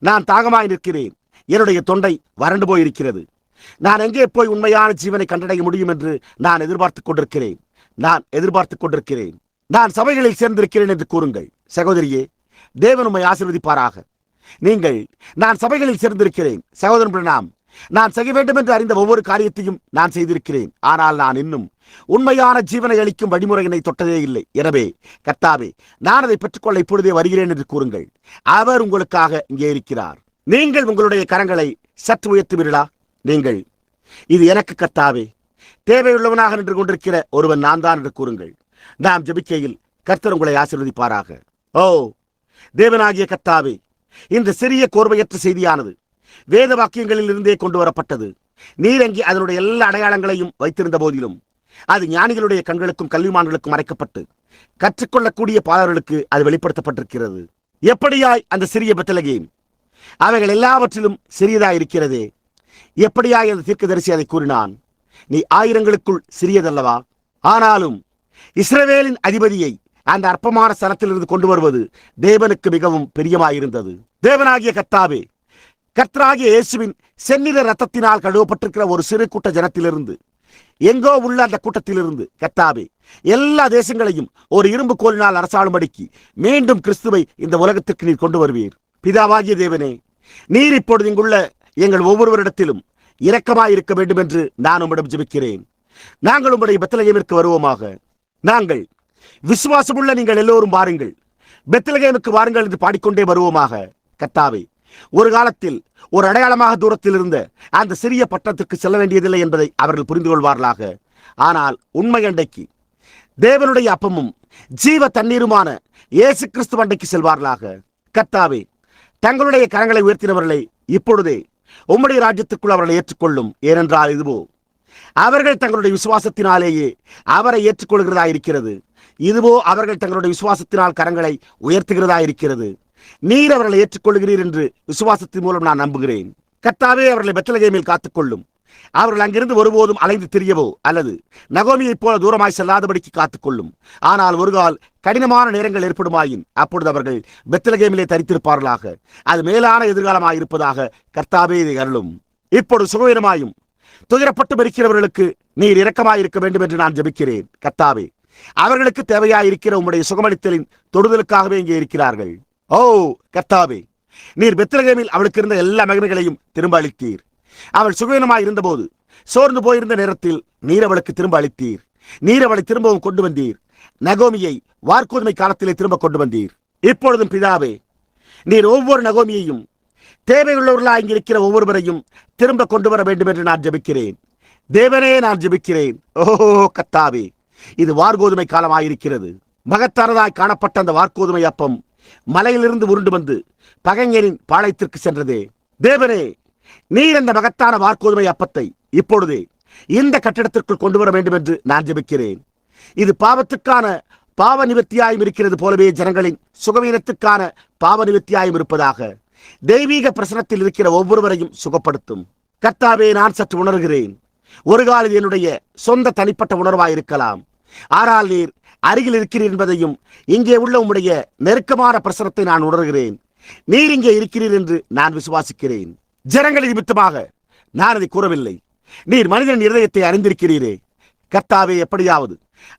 நான் தாகமாய் நிற்கிறேன். என்னுடைய தொண்டை வறண்டு போயிருக்கிறது. நான் எங்கே போய் உண்மையான ஜீவனை கண்டடைய முடியும் என்று நான் எதிர்பார்த்துக் கொண்டிருக்கிறேன். நான் சபைகளில் சேர்ந்திருக்கிறேன் என்று கூறுங்கள். சகோதரியே, தேவன் உம்மை ஆசீர்வதிப்பாராக. நீங்கள், நான் சபைகளில் சேர்ந்திருக்கிறேன். சகோதரன் பிரணாம், நான் செய்ய வேண்டும் என்று அறிந்த ஒவ்வொரு காரியத்தையும் நான் செய்திருக்கிறேன். ஆனால் நான் இன்னும் உண்மையான ஜீவனை அளிக்கும் வழிமுறையினை தொட்டதே இல்லை. எனவே கர்த்தாவே, நான் அதை பெற்றுக்கொள்ள இப்பொழுதே வருகிறேன் என்று கூறுங்கள். அவர் உங்களுக்காக இங்கே இருக்கிறார். நீங்கள் உங்களுடைய கரங்களை சற்று உயர்த்துவீர்களா? நீங்கள், இது எனக்கு கர்த்தாவே, தேவையுள்ளவனாக நின்று கொண்டிருக்கிற ஒருவன் நான் தான் என்று கூறுங்கள். நாம் ஜெபிக்கையில் கர்த்தர் உங்களை ஆசீர்வதிப்பாராக. ஓ தேவனாகிய கர்த்தாவே, இந்த சிறிய கோர்வையற்ற செய்தியானது வேத வாக்கியங்களில் இருந்தே கொண்டு வரப்பட்டது. நீர் அங்கே அதனுடைய எல்லா அடையாளங்களையும் வைத்திருந்த போதிலும், அது ஞானிகளுடைய கண்களுக்கும் கல்விமான்களுக்கும் மறைக்கப்பட்டு கற்றுக்கொள்ளக்கூடிய பாலர்களுக்கு அது வெளிப்படுத்தப்பட்டிருக்கிறது. எப்படியாய் அந்த சிறிய பெத்லகேம் அவைகள் எல்லாவற்றிலும் சிறியதாய் இருக்கிறதே, எப்படியாய் அந்த தீர்க்கதரிசி அதை கூறினான்? நீ ஆயிரங்களுக்குள் சிறியதல்லவா? ஆனாலும் இஸ்ரவேலின் அதிபதியை அந்த அற்பமான ஸ்தலத்திலிருந்து கொண்டு வருவது தேவனுக்கு மிகவும் பிரியமாயிருந்தது. தேவனாகிய கர்த்தாவே, கர்த்தராகிய இயேசுவின் செந்நிற ரத்தத்தினால் கழுவப்பட்டிருக்கிற ஒரு சிறு கூட்ட ஜனத்திலிருந்து எங்கோ உள்ள அந்த கூட்டத்திலிருந்து கர்த்தாவே எல்லா தேசங்களையும் ஒரு இரும்பு கோலினால் அரசாளும்படிக்கு மீண்டும் கிறிஸ்துவை இந்த உலகத்திற்கு நீர் கொண்டு வருவீர். பிதாவாகிய தேவனே, நீர் இப்பொழுது இங்குள்ள எங்கள் ஒவ்வொருவரிடத்திலும் இரக்கமாய் இருக்க வேண்டும் என்று நான் உம்மிடம் ஜெபிக்கிறேன். நாங்கள் உம்முடைய பெத்லகேமிற்கு வருவோமாக. நாங்கள் விசுவாசமுள்ள நீங்கள் எல்லோரும் வாருங்கள், பெத்லகேமுக்கு வாருங்கள் என்று பாடிக்கொண்டே வருவோமாக. கர்த்தாவே, ஒரு காலத்தில் ஒரு அடையாளமாக தூரத்தில் இருந்த அந்த சிறிய பட்டணத்திற்கு செல்ல வேண்டியதில்லை என்பதை அவர்கள் புரிந்து கொள்வார்களாக. ஆனால் உண்மை அண்டைக்கு, தேவனுடைய அப்பமும் ஜீவ தண்ணீருமான இயேசு கிறிஸ்து அண்டைக்கு செல்வார்களாக. கர்த்தாவே, தங்களுடைய கரங்களை உயர்த்தினவர்களை இப்பொழுதே உம்முடைய ராஜ்யத்துக்குள் அவர்களை ஏற்றுக்கொள்ளும். ஏனென்றால் இதுவோ அவர்கள் தங்களுடைய விசுவாசத்தினாலேயே அவரை ஏற்றுக்கொள்கிறதா இருக்கிறது. இதுவோ அவர்கள் தங்களுடைய விசுவாசத்தினால் கரங்களை உயர்த்துகிறதா இருக்கிறது. நீர் அவர்களை ஏற்றுக்கொள்கிறீர் என்று விசுவாசத்தின் மூலம் நான் நம்புகிறேன். கர்த்தாவே, அவர்களை பெத்லகேமில் காத்துக்கொள்ளும். அவர்கள் அங்கிருந்து ஒருபோதும் அலைந்து திரியவோ அல்லது நகோமியைப் போல தூரமாய் செல்லாதபடிக்கு காத்துக்கொள்ளும். ஆனால் ஒரு கால் கடினமான நேரங்கள் ஏற்படுமாயின் அப்பொழுது அவர்கள் பெத்லகேமிலே தரித்திருப்பார்களாக. அது மேலான எதிர்காலமாக இருப்பதாக கர்த்தாவே இதை அருளும். இப்பொழுது சுகவீனமாயும் துயரப்பட்டு இருக்கிறவர்களுக்கு நீர் இரக்கமாய் இருக்க வேண்டும் என்று நான் ஜெபிக்கிறேன். கர்த்தாவே, அவர்களுக்கு தேவையாயிருக்கிற உம்முடைய சுகமளித்தலின் தொடுதலுக்காகவே இங்கே இருக்கிறார்கள். ஓ கர்த்தாவே, நீர் பெத்லகேமில் அவளுக்கு இருந்த எல்லா மகிமைகளையும் திரும்ப அளித்தீர். அவள் சுகவீனமாய் இருந்தபோது சோர்ந்து போயிருந்த நேரத்தில் நீர் அவளுக்கு திரும்ப அளித்தீர். நீர் அவளை திரும்பவும் கொண்டு வந்தீர். நகோமியை வார்கோதுமை காலத்திலே திரும்ப கொண்டு வந்தீர். இப்பொழுதும் பிதாவே, நீர் ஒவ்வொரு நகோமியையும் தேவையுள்ளவர்களாக இங்கிருக்கிற ஒவ்வொருவரையும் திரும்ப கொண்டு வர வேண்டும் என்று நான் ஜெபிக்கிறேன். தேவனே, நான் ஜெபிக்கிறேன். ஓஹோ கர்த்தாவே, இது வார்கோதுமை காலமாயிருக்கிறது. மகத்தானதாய் காணப்பட்ட அந்த வார்கோதுமை அப்பம் மலையிலிருந்து உருண்டு வந்து பகைஞரின் பாளையத்திற்கு சென்றதே. தேவனே, நீர் அந்த மகத்தான வார்கோதுமை அப்பத்தை இப்பொழுதே இந்த கட்டிடத்திற்குள் கொண்டு வர வேண்டும் என்று நான் ஜெபிக்கிறேன். இது பாவத்துக்கான பாவ நிவர்த்தியாயும் இருக்கிறது போலவே ஜனங்களின் சுகவீனத்துக்கான பாவ நிவர்த்தியாயும் இருப்பதாக. தெய்வீக பிரசனத்தில் இருக்கிற ஒவ்வொருவரையும் சுகப்படுத்தும். கர்த்தாவே, நான் சற்று உணர்கிறேன். ஒரு காலில் என்னுடைய சொந்த தனிப்பட்ட உணர்வாயிருக்கலாம். ஆனால் நீர் அருகில் இருக்கிறீர் என்பதையும் இங்கே உள்ள உம்முடைய நெருக்கமான பிரசனத்தை நான் உணர்கிறேன். நீர் இங்கே இருக்கிறீர் என்று நான் விசுவாசிக்கிறேன். ஜனங்களின் நிமித்தமாக நான் அதை கூறவில்லை. நீர் மனிதன் இருதயத்தை அறிந்திருக்கிறீரே. கர்த்தாவே, எப்படியாவது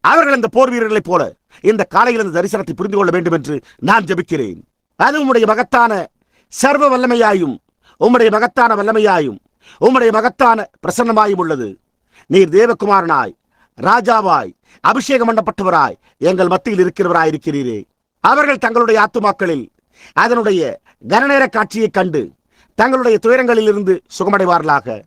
அவர்கள் அந்த போர் வீரர்களைப் போல இந்த காலையில் இந்த தரிசனத்தை புரிந்து கொள்ள வேண்டும் என்று நான் ஜெபிக்கிறேன். அது உம்முடைய மகத்தான சர்வ வல்லமையாயும் உம்முடைய மகத்தான வல்லமையாயும் உம்முடைய மகத்தான பிரசன்னமாயும் உள்ளது. நீர் தேவகுமாரனாய் ராஜாவாய் அபிஷேகம் பண்ணப்பட்டவராய் எங்கள் மத்தியில் இருக்கிறவராயிருக்கிறீரே. அவர்கள் தங்களுடைய ஆத்துமாக்களில் அதனுடைய கனநேர காட்சியை கண்டு தங்களுடைய துயரங்களில் இருந்து சுகமடைவார்களாக.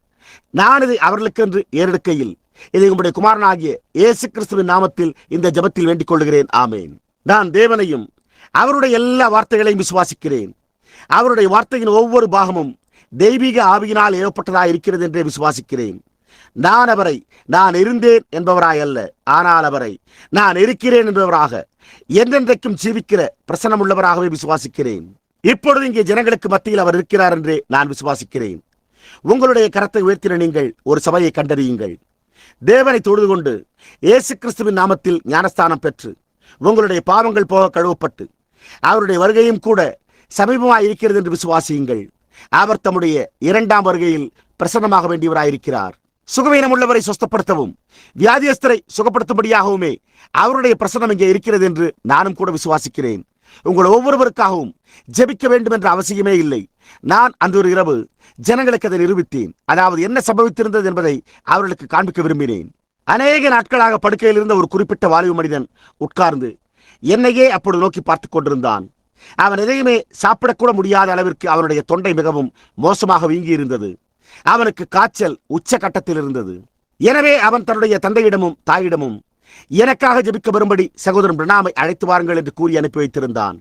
நான் இதை அவர்களுக்கென்று ஏறெடுக்கையில் இதை உங்களுடைய குமாரனாகிய இயேசு கிறிஸ்துவின் நாமத்தில் இந்த ஜெபத்தில் வேண்டிக் கொள்கிறேன். ஆமேன். நான் தேவனையும் அவருடைய எல்லா வார்த்தைகளையும் விசுவாசிக்கிறேன். அவருடைய வார்த்தையின் ஒவ்வொரு பாகமும் தெய்வீக ஆவியினால் ஏற்பட்டதாக இருக்கிறது என்றே விசுவாசிக்கிறேன். நான் அவரை நான் இருந்தேன் என்பவராய் அல்ல, ஆனால் அவரை நான் இருக்கிறேன் என்பவராக என்றென்றைக்கும் ஜீவிக்கிற பிரசன்னம் உள்ளவராகவே விசுவாசிக்கிறேன். இப்பொழுது இங்கே ஜனங்களுக்கு மத்தியில் அவர் இருக்கிறார் என்றே நான் விசுவாசிக்கிறேன். உங்களுடைய கரத்தை உயர்த்தின நீங்கள் ஒரு சபையை கண்டறியுங்கள். தேவனை தொழுது கொண்டு இயேசு கிறிஸ்துவின் நாமத்தில் ஞானஸ்தானம் பெற்று உங்களுடைய பாவங்கள் போக கழுவப்பட்டு அவருடைய வருகையும் கூட சமீபமாக இருக்கிறது என்று விசுவாசியுங்கள். அவர் தம்முடைய இரண்டாம் வருகையில் பிரசன்னமாக வேண்டியவராயிருக்கிறார். சுகவீனம் உள்ளவரை சுஸ்தப்படுத்தவும் வியாதியஸ்தரை சுகப்படுத்தும்படியாகவுமே அவருடைய பிரசன்னம் இங்கே இருக்கிறது என்று நானும் கூட விசுவாசிக்கிறேன். உங்கள் ஒவ்வொருவருக்காகவும் ஜெபிக்க வேண்டும் என்ற அவசியமே இல்லை. நான் அன்று ஒரு இரவு ஜனங்களுக்கு அதை நிரூபித்தேன். அதாவது என்ன சம்பவித்திருந்தது என்பதை அவர்களுக்கு காண்பிக்க விரும்பினேன். அநேக நாட்களாக படுக்கையில் இருந்த ஒரு குறிப்பிட்ட வாலிப மனிதன் உட்கார்ந்து என்னையே அப்பொழுது நோக்கி பார்த்துக் கொண்டிருந்தான். அவன் எதையுமே சாப்பிடக்கூட முடியாத அளவிற்கு அவனுடைய தொண்டை மிகவும் மோசமாக வீங்கி இருந்தது. அவனுக்கு காய்ச்சல் உச்ச கட்டத்தில் இருந்தது. எனவே அவன் தன்னுடைய தந்தையிடமும் தாயிடமும் எனக்காக ஜெபிக்க வரும்படி சகோதரன் பிரணாமை அழைத்து வாருங்கள் என்று கூறி அனுப்பி வைத்திருந்தான்.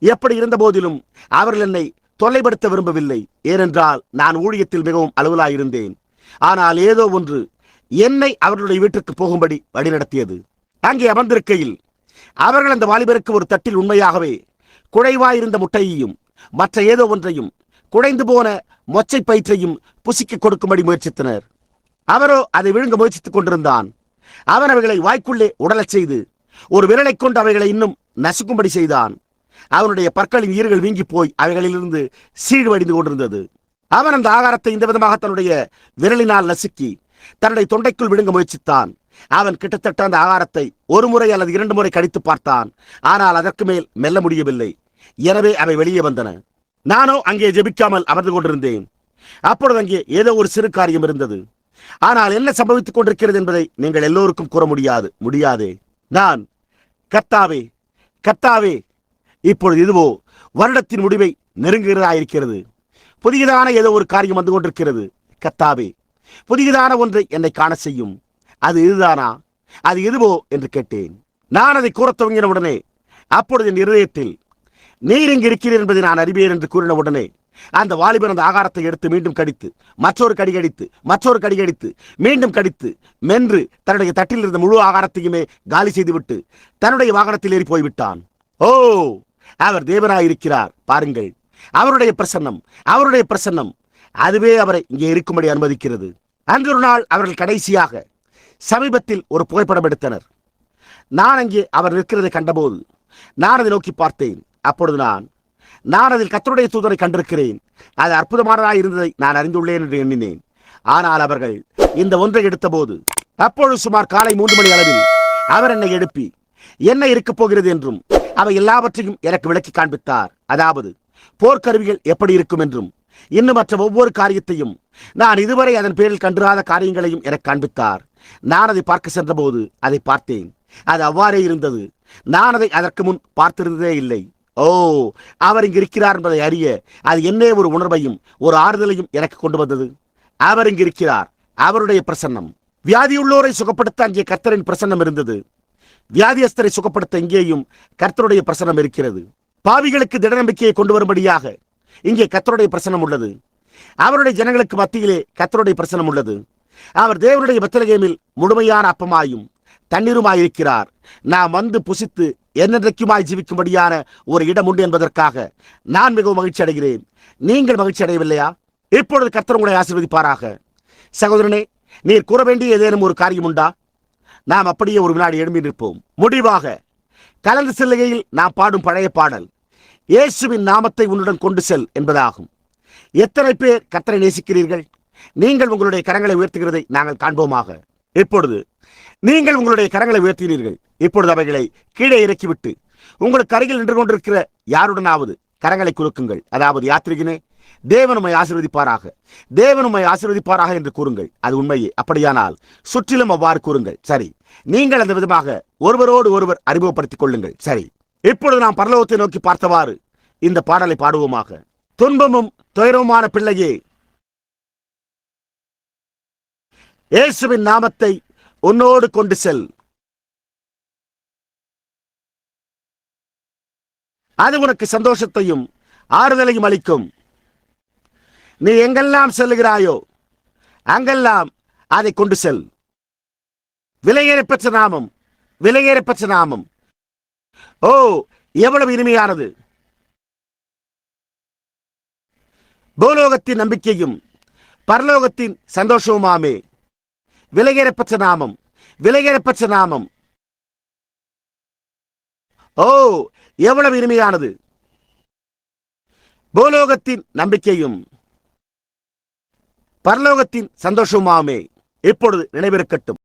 எப்படி இருந்த போதிலும் அவர்கள் என்னை தொல்லைப்படுத்த விரும்பவில்லை. ஏனென்றால் நான் ஊழியத்தில் மிகவும் அலுவலாயிருந்தேன். ஆனால் ஏதோ ஒன்று என்னை அவர்களுடைய வீட்டிற்கு போகும்படி வழிநடத்தியது. அங்கே அமர்ந்திருக்கையில் அவர்கள் அந்த வாலிபருக்கு ஒரு தட்டில் உண்மையாகவே குழைவாயிருந்த முட்டையையும் மற்ற ஏதோ ஒன்றையும் குழைந்து போன மொச்சை பயிற்றையும் புசிக்க கொடுக்கும்படி முயற்சித்தனர். அவரோ அதை விழுங்க முயற்சித்துக் கொண்டிருந்தான். அவன் அவைகளை வாய்க்குள்ளே உடலச் செய்து ஒரு விரலை கொண்டு அவைகளை இன்னும் நசுக்கும்படி செய்தான். அவனுடைய பற்களின் ஈறுகள் வீங்கி போய் அவைகளிலிருந்து சீழ் வடிந்து கொண்டிருந்தது. அவன் அந்த ஆகாரத்தை இந்த விதமாக தன்னுடைய விரலினால் நசுக்கி தன்னுடைய தொண்டைக்குள் விழுங்க முயற்சித்தான். அவன் கிட்டத்தட்ட அந்த ஆகாரத்தை ஒரு முறை அல்லது 2 முறை கடித்து பார்த்தான். ஆனால் அதற்கு மேல் மெல்ல முடியவில்லை. எனவே அவை வெளியே வந்தன. நானோ அங்கே ஜெபிக்காமல் அமர்ந்து கொண்டிருந்தேன். அப்பொழுது அங்கே ஏதோ ஒரு சிறு காரியம் இருந்தது. ஆனால் என்ன சம்பவித்துக் கொண்டிருக்கிறது என்பதை நீங்கள் எல்லோருக்கும் கூற முடியாதே. நான், கர்த்தாவே, கர்த்தாவே, இப்பொழுது இதுவோ வருடத்தின் முடிவை நெருங்குகிறதாயிருக்கிறது. புதியதான ஏதோ ஒரு காரியம் வந்து கொண்டிருக்கிறது. கர்த்தாவே, புதியதான ஒன்றை என்னை காண செய்யும். அது இதுதானா? அது எதுவோ என்று கேட்டேன். நான் அதை கூறத் துவங்கின உடனே அப்பொழுது என் இருதயத்தில், நீர் இங்கு இருக்கிறீர் என்பதை நான் அறிவேன் என்று கூறின உடனே அந்த வாலிபன் அந்த ஆகாரத்தை எடுத்து மீண்டும் கடித்து, மற்றொரு கடி கடித்து, மற்றொரு கடி கடித்து, மீண்டும் கடித்து, மென்று தன்னுடைய தட்டில் இருந்த முழு ஆகாரத்தையுமே காலி செய்துவிட்டு தன்னுடைய வாகனத்தில் ஏறி போய்விட்டான். ஓ, அவர் தேவனாயிருக்கிறார் பாருங்கள். அவருடைய பிரசன்னம் அதுவே அவரை இங்கே இருக்கும்படி அனுமதிக்கிறது. அன்று ஒரு நாள் அவர்கள் கடைசியாக சமீபத்தில் ஒரு புகைப்படம் எடுத்தனர். நான் அங்கே அவர் நிற்கிறதை கண்டபோது நான் அதை நோக்கி பார்த்தேன். அப்பொழுது நான் அதில் கர்த்தருடைய தூதரை கண்டிருக்கிறேன். அது அற்புதமானதாக இருந்ததை நான் அறிந்துள்ளேன் என்று எண்ணினேன். ஆனால் அவர்கள் இந்த ஒன்றை எடுத்தபோது, அப்பொழுது சுமார் காலை 3 மணி அளவில் அவர் என்னை எழுப்பி என்ன இருக்கப் போகிறது என்றும் அவை எல்லாவற்றையும் எனக்கு விளக்கி காண்பித்தார். அதாவது போர்க்கருவிகள் எப்படி இருக்கும் என்றும் இன்னும் மற்ற ஒவ்வொரு காரியத்தையும், நான் இதுவரை அதன் பேரில் கண்டிராத காரியங்களையும் எனக்கு காண்பித்தார். நான் அதை பார்க்க சென்றபோது அதை பார்த்தேன். அது அவ்வாறே இருந்தது. நான் அதை அதற்கு முன் பார்த்திருந்ததே இல்லை. ஓ, அவர் இங்கு இருக்கிறார் என்பதை அறிய அது என்னே ஒரு உணர்வையும் ஒரு ஆறுதலையும் எனக்கு கொண்டு வந்தது. அவர் இங்கு இருக்கிறார். அவருடைய பிரசன்னம். வியாதியுள்ளோரை சுகப்படுத்த அங்கே கர்த்தரின் பிரசன்னம் இருந்தது. வியாதியஸ்தரை சுகப்படுத்த இங்கேயும் கர்த்தருடைய பிரசன்னம் இருக்கிறது. பாவிகளுக்கு திட நம்பிக்கையை கொண்டு வரும்படியாக இங்கே கர்த்தருடைய பிரசன்னம் உள்ளது. அவருடைய ஜனங்களுக்கு மத்தியிலே கர்த்தருடைய பிரசன்னம் உள்ளது. அவர் தேவனுடைய பெத்லகேமில் முழுமையான அப்பமாயும் தண்ணீருமாயிருக்கிறார். நாம் வந்து புசித்து என்னென்றைக்குமாய் ஜீவிக்கும்படியான ஒரு இடம் உண்டு என்பதற்காக நான் மிகவும் மகிழ்ச்சி அடைகிறேன். நீங்கள் மகிழ்ச்சி அடையவில்லையா? இப்பொழுது கர்த்தர் உங்களை ஆசீர்வதிப்பாராக. சகோதரனே, நீர் கூற வேண்டிய ஏதேனும் ஒரு காரியம் உண்டா? நாம் அப்படியே ஒரு வினாடி எழும்பி நிற்போம். முடிவாக கலந்து செல்லுகையில் நாம் பாடும் பழைய பாடல், இயேசுவின் நாமத்தை உன்னுடன் கொண்டு செல் என்பதாகும். எத்தனை பேர் கர்த்தரை நேசிக்கிறீர்கள்? நீங்கள் உங்களுடைய கரங்களை உயர்த்துகிறதை நாங்கள் காண்போமாக. இப்பொழுது நீங்கள் உங்களுடைய கரங்களை உயர்த்தினீர்கள். இப்பொழுது அவைகளை கீழே இறக்கிவிட்டு உங்களுக்கு அருகில் நின்று கொண்டிருக்கிற யாருடனாவது கரங்களை குலுக்குங்கள். அதாவது, யாத்ரிகனே, தேவன் உம்மை ஆசீர்வதிப்பாராக, தேவன் உம்மை ஆசீர்வதிப்பாராக என்று கூறுங்கள். அது உண்மையே. அப்படியானால் சுற்றிலும் அவ்வாறு கூறுங்கள். சரி, நீங்கள் அந்த விதமாக ஒருவரோடு ஒருவர் அறிமுகப்படுத்திக் கொள்ளுங்கள். சரி, இப்பொழுது நாம் பரலோகத்தை நோக்கி பார்த்தவாறு இந்த பாடலை பாடுவோமாக. துன்பமும் துயரமுமான பிள்ளையே, இயேசுவின் நாமத்தை உன்னோடு கொண்டு செல். அது உனக்கு சந்தோஷத்தையும் ஆறுதலையும் அளிக்கும். நீ எங்கெல்லாம் செல்லுகிறாயோ அங்கெல்லாம் அதை கொண்டு செல். விலையேறப்பெற்ற நாமம், விலையேறப்பெற்ற நாமம். ஓ, எவ்வளவு இனிமையானது! பூலோகத்தின் நம்பிக்கையும் பரலோகத்தின் சந்தோஷமுமாமே. விலையேறப்பெற்ற நாமம், விலையேறப்பெற்ற நாமம். ஓ, எவ்வளவு இனிமையானது! பூலோகத்தின் நம்பிக்கையும் பரலோகத்தின் சந்தோஷமாமே. இப்பொழுது நினைவிருக்கட்டும்.